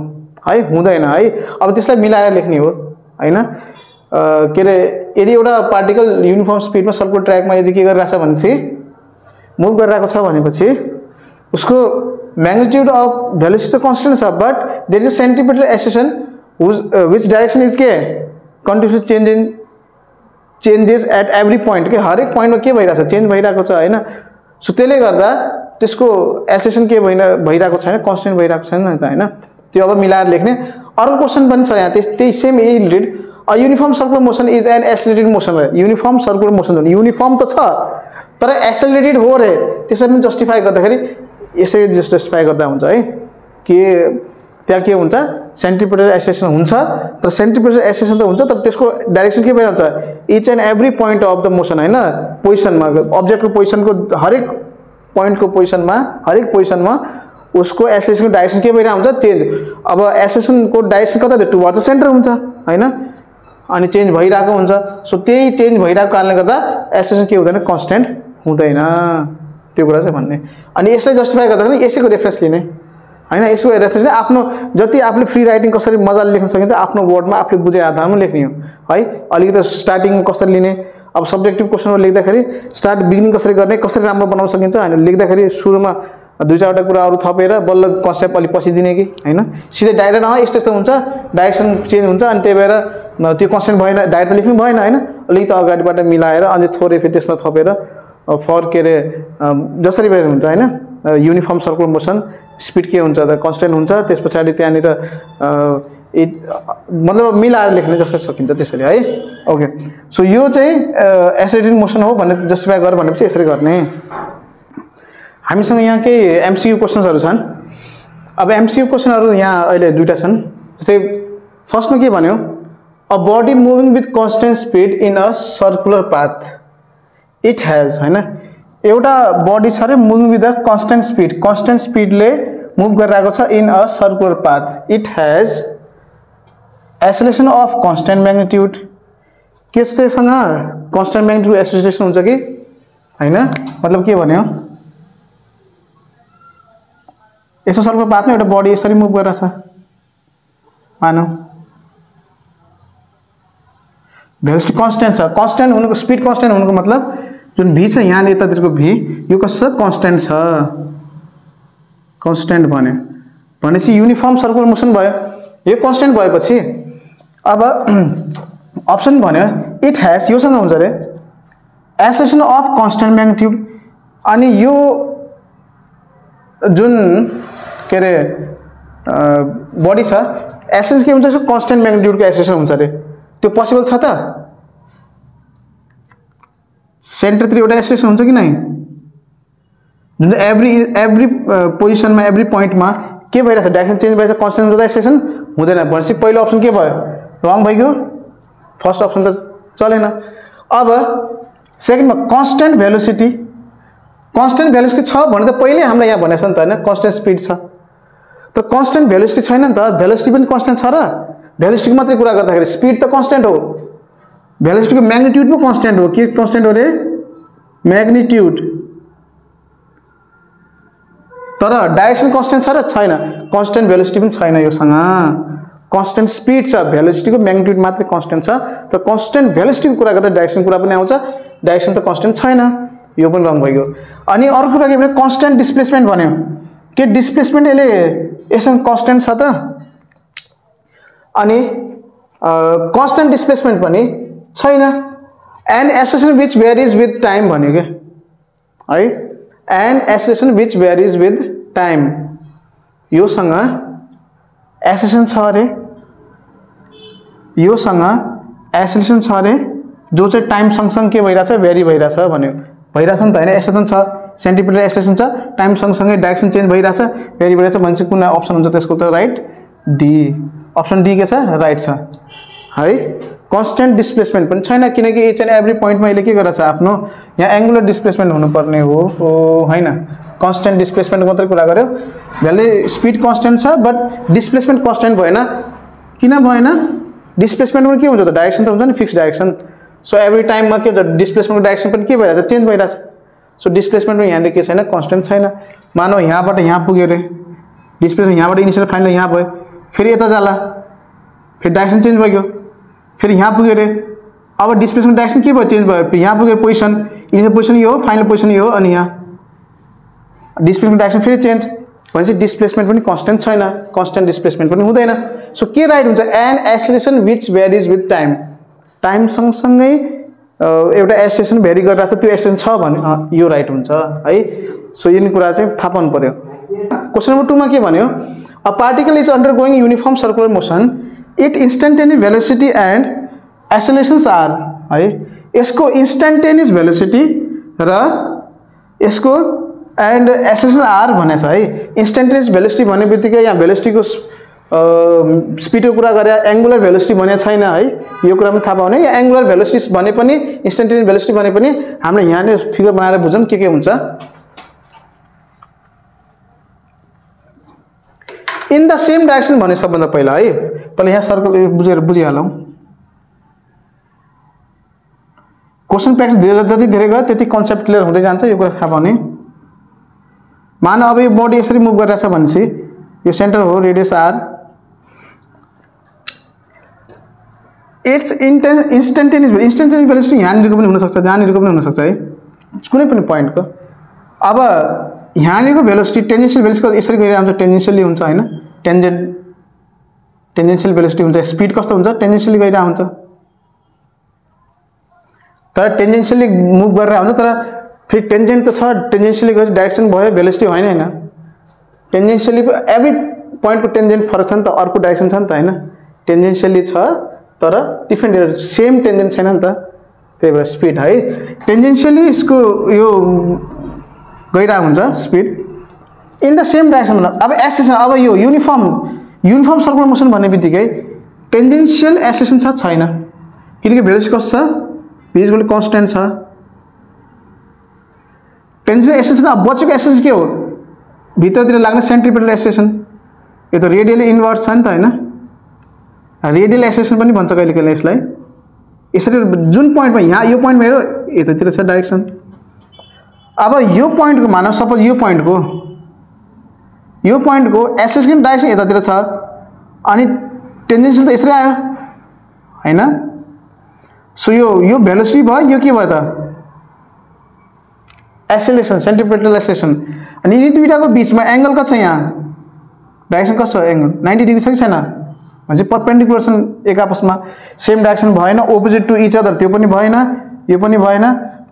है हुँदैन है अब त्यसलाई मिलाएर लेख्ने हो हैन के रे यदि एउटा पार्टिकल युनिफर्म स्पीडमा सर्कुलर ट्र्याकमा यदि के गरिरहेछ भनेपछि मुभ गरिरहेको छ भनेपछि उसको म्याग्निट्युड अफ भेलोसिटी त कन्स्टेन्ट छ but there is a centripetal acceleration which direction is के continuous changes at every point के हरेक पोइन्टमा के भइरहेछ चेन्ज भइरहेको छ हैन सो त्यसले गर्दा त्यसको एसेसन के भइरहेको छैन कन्स्टेन्ट भइरहेको छैन नि त हैन त्यो अब मिलाएर लेख्ने अर्को क्वेशन पनि छ यहाँ त्यही सेम यही related a uniform circular motion is an accelerated motion uniform circular motion uniform त छ तर एक्सेलरेटेड हो रे त्यसरी पनि जस्टिफाई गर्दाखेरि यसै जस्टिफाई गर्दा हुन्छ है के त्यहाँ के हुन्छ सेन्ट्रिपेटल एक्सेलेरेसन हुन्छ तर सेन्ट्रिपेटल एक्सेलेरेसन त हुन्छ तर त्यसको डाइरेक्सन के भइरहन्छ each and every point of the motion हैन पोजिसनमा अब्जेक्टको पोजिसनको हरेक पोइन्टको पोजिसनमा हरेक पोजिसनमा उसको एक्सेलेरेसनको डाइरेक्सन के भइरहेको हुन्छ चेन्ज अब एक्सेलेरेसनको डाइरेक्सन कता छ टुवर्ड्स द सेन्टर हुन्छ हैन अनि चेन्ज भइरहेको हुन्छ सो त्यही चेन्ज भइरहेको कारणले गर्दा एक्सेलेरेसन के हुँदैन कन्स्टेन्ट हुँदैन त्यो कुरा चाहिँ भन्ने अनि यसलाई जस्टिफाई गर्दाखेरि यसैको रेफरेन्स लिने हैन यसको रेफरेन्स आफ्नो जति आफूले फ्री राइटिङ कसरी मजाले लेख्न सकिन्छ आफ्नो वर्डमा आफूले बुझे आधारमा लेख्ने हो है अलिकति स्टार्टिङ कसरी लिने अब सब्जेक्टिभ क्वेसनहरु लेख्दाखेरि बिगिनिङ कसरी गर्ने कसरी राम्रो बनाउन सकिन्छ हैन लेख्दाखेरि सुरुमा दुई चारवटा कुराहरु थपेर बल्ल कन्सेप्ट अलि पछि दिने कि हैन सिधै डाइरेक्ट यस्तो यस्तो हुन्छ डाइरेक्सन चेन्ज हुन्छ अनि त्यही भएर त्यो कन्सेप्ट भएन डाइरेक्ट लेख्नु भएन हैन अलिकति अगाडिबाट मिलाएर अनि थोरै फेरि त्यसमा थपेर फर के रे जसरी भएर हुन्छ हैन युनिफर्म सर्कुलर मोसन स्पिड के हुन्छ त कन्स्टेन्ट हुन्छ त्यसपछि त्यहाँनिर मतलब मिलाएर लेख्ने जसरी सकिन्छ त्यसरी है ओके सो यो चाहिँ एक्सेलरेटेड मोसन हो भन्ने जस्टिफाई गर भनेपछि यसरी गर्ने हामीसँग यहाँ केही एमसीक्यू क्वेशन्सहरु छन् अब एमसीक्यू क्वेशनहरु यहाँ अहिले दुईटा छन् जस्तै फर्स्टमा के भन्यो a body moving with constant speed in a circular path it has हैन एउटा बडी छ रे मुभिङ विथ अ कन्स्टेन्ट स्पिडले मुभ गरिरहेको छ in a circular path it has acceleration of constant magnitude केसँग कन्स्टेन्ट म्याग्निट्युड एक्सेलरेसन हुन्छ कि हैन मतलब के भन्यो यसो सर्कुलर पाथमा एउटा बडी यसरी मुभ गरिरहेछ मानौ भेलोसिटी कन्स्टेन्ट छ कन्स्टेन्ट हुनुको स्पिड कन्स्टेन्ट हुनुको मतलब जुन v छ यहाँ यतातिरको v यो कस्तो छ कन्स्टेन्ट छ कन्स्टेन्ट भन्यो भनेपछि युनिफर्म सर्कुलर मोसन भयो यो कन्स्टेन्ट भएपछि अब अप्सन भन्यो इट हैज योसँग हुन्छ रे एक्सेलरेसन अफ कन्स्टेन्ट म्याग्निट्युड अनि यो जुन के रे बडी छ एक्सेलरेसन के हुन्छ यसको कन्स्टेन्ट म्याग्निट्युडको एक्सेलरेसन हुन्छ रे त्यो पोसिबल छ त सेन्टरतिर एउटा एक्सेलरेसन हुन्छ कि नै जुन एभ्री पोजिसनमा एभ्री पोइन्टमा के भइरहेछ डाइरेक्सन चेन्ज भइरहेछ कन्स्टेन्ट हुँदा एक्सेलरेसन हुँदैन भनेपछि पहिलो अप्सन के भयो रङ भइगयो फर्स्ट अप्सन त चलेन अब सेकेन्डमा कन्स्टेन्ट भेलोसिटी छ भने त पहिले हामीले यहाँ भनेछ नि त हैन कन्स्टेन्ट स्पिड छ तर कन्स्टेन्ट भेलोसिटी छैन नि त भेलोसिटी पनि कन्स्टेन्ट छ र भेलोसिटीको मात्रै कुरा गर्दाखेरि स्पिड त कन्स्टेन्ट हो भेलोसिटीको म्याग्निट्युड पनि कन्स्टेन्ट हो के कन्स्टेन्ट हो रे म्याग्निट्युड तर डाइरेक्सन कन्स्टेन्ट छ र छैन कन्स्टेन्ट भेलोसिटी पनि छैन योसँग कन्स्टेन्ट स्पिड छ भेलोसिटीको म्याग्निट्युड मात्रै कन्स्टेन्ट छ तर कन्स्टेन्ट भेलोसिटीको कुरा गर्दा डाइरेक्सन कुरा पनि आउँछ डाइरेक्सन त कन्स्टेन्ट छैन यो पनि रङ भइगयो अनि अर्को कुरा के भने कन्स्टेन्ट डिस्प्लेसमेन्ट भन्यो के डिस्प्लेसमेन्ट यसले यससँग कन्स्टेन्ट छ त अनि कन्स्टेन्ट डिस्प्लेसमेन्ट पनि छैन and acceleration which varies with time भन्यो के है and acceleration which varies with time योसँग एक्सेलरेसन छ अरे योसँग एक्सेलरेसन छ अरे जो चाहिँ टाइम सँगसँगै के भइरहेछ भेरी भइरहेछ भन्यो भइरहेछ नि त हैन एक्सेलरेसन छ सेन्टिपिटल एक्सेलरेसन छ टाइम सँगसँगै डाइरेक्सन चेन्ज भइरहेछ भेरी भइरहेछ भनेपछि कुन अप्सन हुन्छ त्यसको त राइट डी अप्सन डी के छ राइट छ है कन्स्टेन्ट डिस्प्लेसमेन्ट पनि छैन किनकि इच एन्ड एभ्री पोइन्टमा यसले के गरेछ आफ्नो यहाँ एङ्गुलर डिस्प्लेसमेन्ट हुनुपर्ने हो हैन कन्स्टेन्ट डिस्प्लेसमेन्ट मात्रै कुरा गर्यो भ्यालु स्पिड कन्स्टेन्ट छ बट डिस्प्लेसमेन्ट कन्स्टेन्ट भएन किन भएन डिस्प्लेसमेन्टमा के हुन्छ त डाइरेक्सन त हुन्छ नि फिक्स डाइरेक्सन सो एभ्री टाइममा के हुन्छ डिस्प्लेसमेन्टको डाइरेक्सन पनि के भइरहेछ चेन्ज भइरहेछ सो डिस्प्लेसमेन्टमा यहाँले के छैन कन्स्टेन्ट छैन मानौ यहाँबाट यहाँ पुग्यो रे डिस्प्लेसमेन्ट यहाँबाट इनिसियल फाइनल यहाँ भयो फेरि यता जाला फेरि डाइरेक्सन चेन्ज भइगयो फेरि यहाँ पुग्यो रे अब डिस्प्लेसमेन्ट डाइरेक्सन के भयो चेन्ज भयो यहाँ पुग्यो पोजिसन इनिसियल पोजिसन यो हो फाइनल पोजिसन यो हो अनि यहाँ डिस्प्लेसमेन्ट डाइरेक्सन फेरि चेन्ज भनेपछि डिस्प्लेसमेन्ट पनि कन्स्टेन्ट छैन कन्स्टेन्ट डिस्प्लेसमेन्ट पनि हुँदैन सो के राइट हुन्छ an acceleration which varies with time time सँगसँगै एउटा एक्सेलरेसन भ्यारी गरिरहेको छ त्यो एक्सेलरेसन छ भने यो राइट हुन्छ है सो यिनी कुरा चाहिँ थाहा पाउनु पर्यो क्वेशन नम्बर 2 मा के भन्यो a particle is undergoing uniform circular motion it instantaneous velocity and accelerations are है यसको इन्स्टेन्टेनियस भेलोसिटी र यसको एन्ड एक्सेलरेशन आर भनेको छ है इन्स्टेन्टेनियस भेलोसिटी भन्ने बित्तिकै यहाँ भेलोसिटीको स्पिडको कुरा गरे एंगुलर भेलोसिटी भनेको छैन है यो कुरा पनि थाहा पाउने या एंगुलर भेलोसिटी भने पनि इन्स्टेन्टेनियस भेलोसिटी भने पनि हामीले यहाँ नै फिगर बनाएर बुझौँ के हुन्छ इन द सेम डाइरेक्सन भने सबभन्दा पहिला है पहिला यहाँ सर्कल बुझिहालौँ क्वेशन प्र्याक्टिस जति धेरै गयो त्यति कन्सेप्ट क्लियर हुँदै जान्छ यो कुरा थाहा पाउने मान अब यो बडी यसरी मुभ गरिरहेछ भनेपछि यो सेन्टर हो radius r it's instantaneous velocity यहाँनिरको पनि हुनसक्छ जहाँनिरको पनि हुनसक्छ है कुनै पनि पोइन्टको अब यहाँनिरको भेलोसिटी टेन्जेन्शियल भेलोसिटी यसरी गइरहेको हुन्छ टेन्जेन्शियली हुन्छ होइन टेन्जेन्शियल भेलोसिटी हुन्छ स्पिड कस्तो हुन्छ टेन्जेन्शियली गइरहेको हुन्छ तर टेन्जेन्शियली मुभ गरेर हुन्छ तर फेरि टेन्जेन्ट त छ टेन्जेन्शियली गएपछि डाइरेक्सन भयो भेलोसिटी होइन होइन टेन्जेन्शियली एभ्री पोइन्टको टेन्जेन्ट फरक छ नि त अर्को डाइरेक्सन छ नि त होइन टेन्जेन्शियली छ तर डिफ्रेन्ट सेम टेन्जेन्ट छैन नि त त्यही भएर स्पिड है टेन्जेन्शियली यसको यो गइरहेको हुन्छ speed in the same direction अब एक्सेलेरेसन अब यो युनिफर्म सर्कुलर मोसन भन्ने बित्तिकै टेन्जेन्शियल एक्सेलेरेसन छ छैन किनकि भेलोसिटी कस्तो छ v इक्वल टु कन्स्टेन्ट छ टेन्जेन्शियल एक्सेलेरेसन अब बचेको एक्सेलेरेसन के हो भित्रतिर लाग्ने सेन्ट्रिपेटल एक्सेलेरेसन यो त रेडियली इन्भर्स छ नि त होइन रेडियल एक्सेलेरेसन पनि भन्छ कहिले कहिले यसलाई यसरी जुन पोइन्टमा यहाँ यो पोइन्टमा हेरो यतातिर छ डाइरेक्सन अब यो पोइन्टको मानव सपोज यो पोइन्टको एक्सेलेरेसन डाइरेक्सन यतातिर छ अनि टेन्जेन्शियल त यसरी आयो हैन सो यो भेलोसिटी भयो यो के भयो त एक्सेलेरेसन सेन्ट्रिपेटल एक्सेलेरेसन अनि यिनी दुईटाको बीचमा एंगल कति छ यहाँ डाइरेक्सन कस्तो छ एंगल 90 डिग्री छ कि छैन भनेपछि परपेन्डिकुलर छन् एक आपसमा सेम डाइरेक्सन भएन अपोजिट टु इच अदर त्यो पनि भएन यो पनि भएन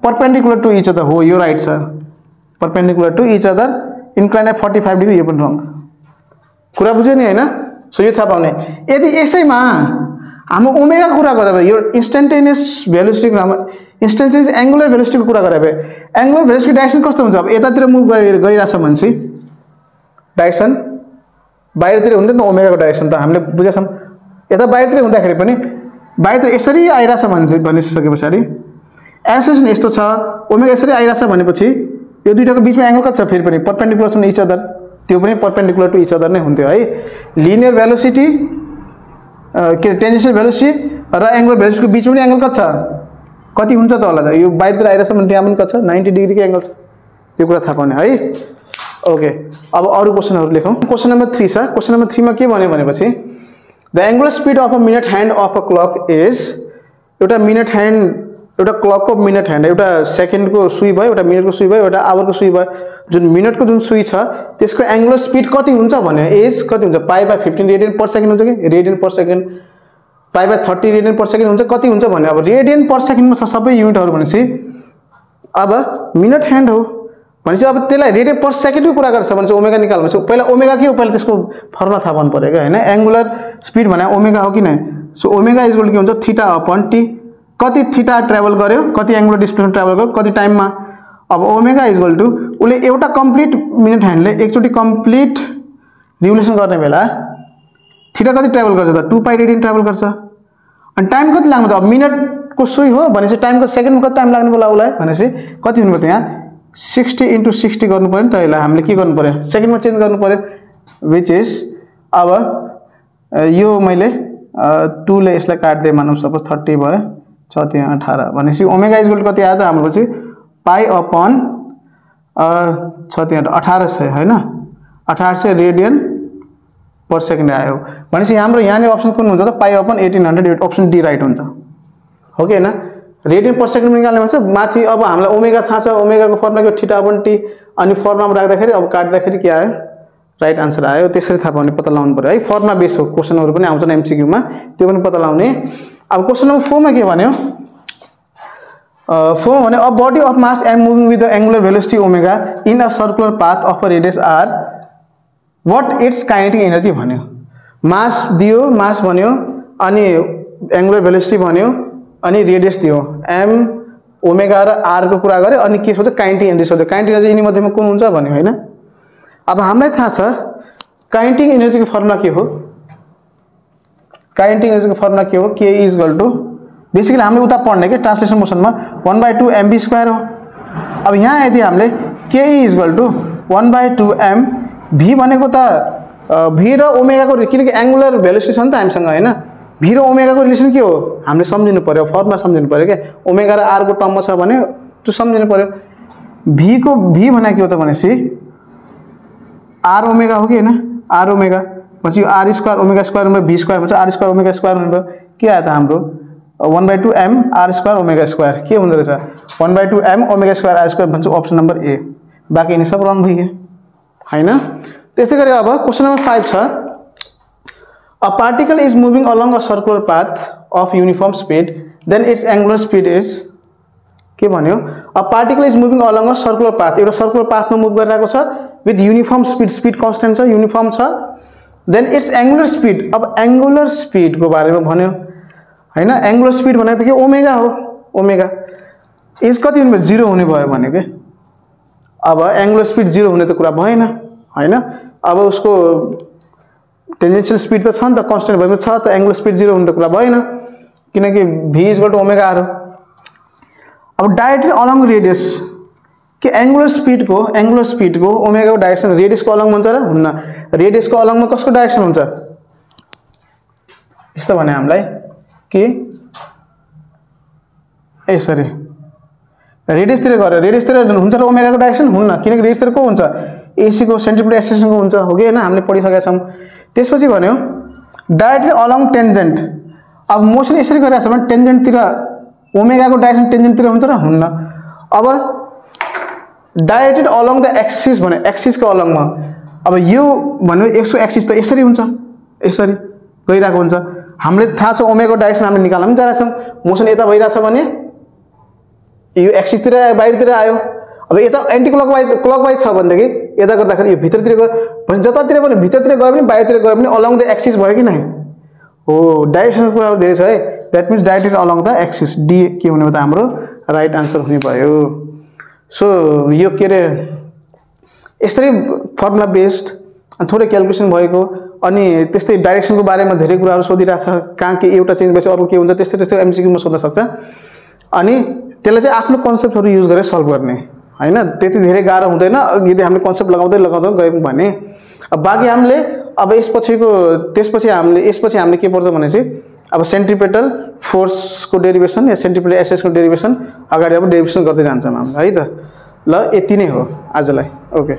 परपेन्डिकुलर टु इच अदर हो यो राइट छ perpendicular to each other incline 45 degree यो पनि रङ कुरा बुझ्यो नि हैन सो यो थाहा पाउने यदि यसैमा हाम्रो ओमेगा कुरा गर्दा यो इन्स्टेन्टेनियस भेलोसिटी इन्स्टेन्टेनियस एंगुलर भेलोसिटीको कुरा गरे भए एंगुलर भेलोसिटी डाइरेक्सन कस्तो हुन्छ अब यतातिर मुभ गइरहेछ भनेपछि डाइरेक्सन बाहिरतिर हुँदैन त ओमेगाको डाइरेक्सन त हामीले बुझेछौँ यता बाहिरतिर हुँदाखेरि पनि बाहिरतिर यसरी आइरहेछ भनिसके पछाडि एक्सेलेरेसन यस्तो छ ओमेगा यसरी आइरहेछ भनेपछि यो दुईटाको बीचमा एंगल कति छ फेरि पनि परपेन्डिकुलर टु इच अदर त्यो पनि परपेन्डिकुलर टु इच अदर नै हुन्थ्यो है लिनियर भेलोसिटी के टेन्जेन्शियल भेलोसिटी र एंगुलर भेलोसिटीको बीचमा पनि एंगल कति छ कति हुन्छ त होला त यो बाहिरतिर आइरहेछ भने त्यहाँ पनि कति छ 90 डिग्रीको एंगल छ त्यो कुरा थाहा पाउने है ओके अब अरु क्वेशनहरु लेखौं क्वेशन नम्बर 3 छ क्वेशन नम्बर 3 मा के भन्यो भनेपछि the angular speed of a minute hand of a clock is एउटा मिनट ह्यान्ड एउटा क्लकको मिनट ह्यान्ड एउटा सेकेन्डको सुई भयो एउटा मिनेटको सुई भयो एउटा आवरको सुई भयो जुन मिनेटको जुन सुई छ त्यसको एंगुलर स्पीड कति हुन्छ भन्यो एज कति हुन्छ pi by 15 radian per second हुन्छ कि radian per second pi by 30 radian per second हुन्छ कति हुन्छ भन्यो अब रेडियन पर सेकेन्डमा छ सबै युनिटहरु भनेपछि अब मिनट ह्यान्ड हो भनेपछि अब त्यसलाई रेडियन पर सेकेन्डको कुरा गर्छ भनेपछि ओमेगा निकाल्नु भनेपछि पहिला ओमेगा के हो पहिला त्यसको फर्मुला थाहा पाउनु पर्यो हैन एंगुलर स्पीड भने ओमेगा हो कि नै सो ओमेगा इज इक्वल के हुन्छ थीटा अपॉन टी कति थीटा ट्राभल गर्यो कति एंगुलर डिस्प्लेसमेन्ट ट्राभल गर्यो कति टाइममा अब ओमेगा इज इक्वल टु उले एउटा कम्प्लिट मिनट ह्यान्डले एकचोटी कम्प्लिट रिभोल्युसन गर्ने बेला थीटा कति ट्राभल गर्छ त 2 पाई रेडियन ट्राभल गर्छ अनि टाइम कति लाग्नु त अब मिनेटको सुई हो भनेपछि टाइमको सेकेन्डमा कति टाइम लाग्नु होला उलाई भनेपछि कति हुनु पर्यो त्यहाँ 60 × 60 गर्नु पर्यो नि त यसलाई हामीले के गर्नु पर्यो सेकेन्डमा चेन्ज गर्नु पर्यो व्हिच इज अब यो मैले 2 ले यसलाई काट्दै मानौ सपोज 30 भयो 6 त्यहाँ 18 भनेपछि ओमेगा इज इक्वल कति आयो त हाम्रो पछि पाई अपॉन 6 त्यहाँ 1800 हैन 1800 रेडियन पर सेकेन्ड आयो भनेपछि हाम्रो यहाँ नै अप्सन कुन हुन्छ त pi upon 1800 option D right हुन्छ हो कि हैन रेडियन पर सेकेन्ड निकाल्ने भन्छ माथि अब हामीलाई ओमेगा थाहा छ ओमेगाको फर्मुला के थीटा अपॉन टी अनि फर्मुलामा राख्दाखेरि अब काट्दाखेरि के आयो राइट आन्सर आयो। त्यसरी थाहा पाउने पत्ता लगाउनु पर्यो है। फर्मुला बेस हो क्वेशनहरु पनि आउँछन् MCQ मा, त्यो पनि पत्ता लगाउने। अब क्वेशन नम्बर 4 मा के भन्यो? 4 भने a body of mass and moving with the angular velocity omega in a circular path of a radius r what its kinetic energy भन्यो। मास दियो, मास भन्यो, अनि एंगुलर भेलोसिटी भन्यो, अनि रेडियस दियो, m ओमेगा र r को कुरा गरे, अनि के सोध्यो? काइनेटिक एनर्जी सोध्यो। काइनेटिक एनर्जी यिनी मध्येमा कुन हुन्छ भन्यो हैन। अब हामीलाई थाहा छ काइनेटिक एनर्जी को फर्मुला के हो? काइनेटिक एनर्जी को फर्मुला के हो? k is equal to basically हामीले उता पढ्ने के ट्रान्सलेसन मोसनमा 1/2 mv² हो। अब यहाँ यदि हामीले k is equal to 1/2 m v भनेको त v र ओमेगा को, किनकि एंगुलर भेलोसिटी छ नि त हामीसँग हैन। v र ओमेगा को रिलेसन के हो हामीले सम्झिनु पर्यो, फर्मुला सम्झिनु पर्यो के। ओमेगा र r को टर्ममा छ भने त्यो सम्झिनु पर्यो। v को v भने के हो त भनेसी r ओमेगा हो कि हैन? r ओमेगा भनेपछि r² ओमेगा स्क्वायर मा v स्क्वायर भन्छ, r² ओमेगा स्क्वायर हुने भयो। के आयो त हाम्रो 1/2 m r² ओमेगा स्क्वायर के हुँदो रहेछ? 1/2 m ओमेगा स्क्वायर r² भन्छ अप्सन नम्बर ए। बाकी यिनी सब रङ भइगयो हैन। त्यसै गरी अब क्वेशन नम्बर 5 छ a particle is moving along a circular path of uniform speed then its angular speed is के भन्यो? A particle is moving along a circular path, एउटा सर्कुलर पाथमा मुभ गरिरहेको छ with uniform speed, speed constant छ, uniform छ, then its angular speed. अब angular speed को बारेमा भन्यो हैन। एंगुलर स्पीड भनेको त के? ओमेगा हो। ओमेगा इज कति हुने भयो? 0 हुने भयो भने के। अब एंगुलर स्पीड 0 हुने त कुरा भएन हैन। अब उसको टेन्जेन्शियल स्पीड त छ नि त, कन्स्टेन्ट भएमा छ त, एंगुलर स्पीड 0 हुने त कुरा भएन, किनकि v is equal to omega r हो। अब डाइरेक्टली अलोङ रेडियस के एंगुलर स्पीड को ओमेगा को डाइरेक्सन रेडियस को अलोङ हुन्छ र हुन्न? रेडियस को अलोङमा कसको डाइरेक्सन हुन्छ? यस्तो भने हामीलाई के सरी रेडियस तिर गरे, रेडियस तिर हुन्छ र ओमेगा को डाइरेक्सन हुन्न, किनकि रेडियस तिर को हुन्छ? AC को सेन्टिपिटल एक्सेलेरेसन को हुन्छ हो कि हैन? हामीले पढिसकेका छौं। त्यसपछि भन्यो डाइरेक्टली अलोङ टेन्जेन्ट। अब मोसन यसरी गरिरहेछ भने टेन्जेन्ट तिर ओमेगा को डाइरेक्सन टेन्जेन्ट तिर हुन्छ र हुन्न? अब डाइरेक्टेड अलोङ द एक्सिस भने एक्सिस को अलोङमा, अब यो भन्यो एक्सको एक्सिस त यसरी हुन्छ, यसरी गइरहेको हुन्छ। हामीले थाहा छ ओमेगा को डाइरेक्सन हामीले निकाल्न पनि जानेछौं। मोसन यता भइरहेछ भने यो एक्सिस तिर बाहिरतिर आयो। अब यता एन्टी क्लकवाइज छ भनेदेखि यता गर्दाखेरि यो भित्रतिर गयो भने जतातिर पनि भित्रतिर गयो भने बाहिरतिर गयो भने अलोङ द एक्सिस भयो कि नै? हो, डाइरेक्सनको कुरा धेरै छ है। That means directed along the axis, D के हुने भयो त हाम्रो राइट आन्सर हुने भयो। सो यो के रे यसरी फर्मुला बेस्ड थोरै क्याल्कुलेसन भएको, अनि त्यस्तै डाइरेक्सनको बारेमा धेरै कुराहरू सोधिरहेछ, कहाँ के एउटा चेन्ज भएपछि अरु के हुन्छ, त्यस्तै त्यस्तै MCQ मा सोध्न सक्छ। अनि त्यसलाई चाहिँ आफ्नो कन्सेप्टहरु युज गरेर सल्भ गर्ने हैन। त्यति धेरै गाह्रो हुँदैन यदि हामीले कन्सेप्ट लगाउँदै गयौं भने। अब बाकी हामीले अब त्यसपछि हामीले के पढ्छ भने चाहिँ अब सेन्ट्रिपेटल फोर्स को डेरिभेसन या सेन्ट्रिपेटल एसेस को डेरिभेसन अगाडि अब डेरिभेसन गर्दै जान्छौं हामी है त। ल यति नै हो आजलाई। ओके।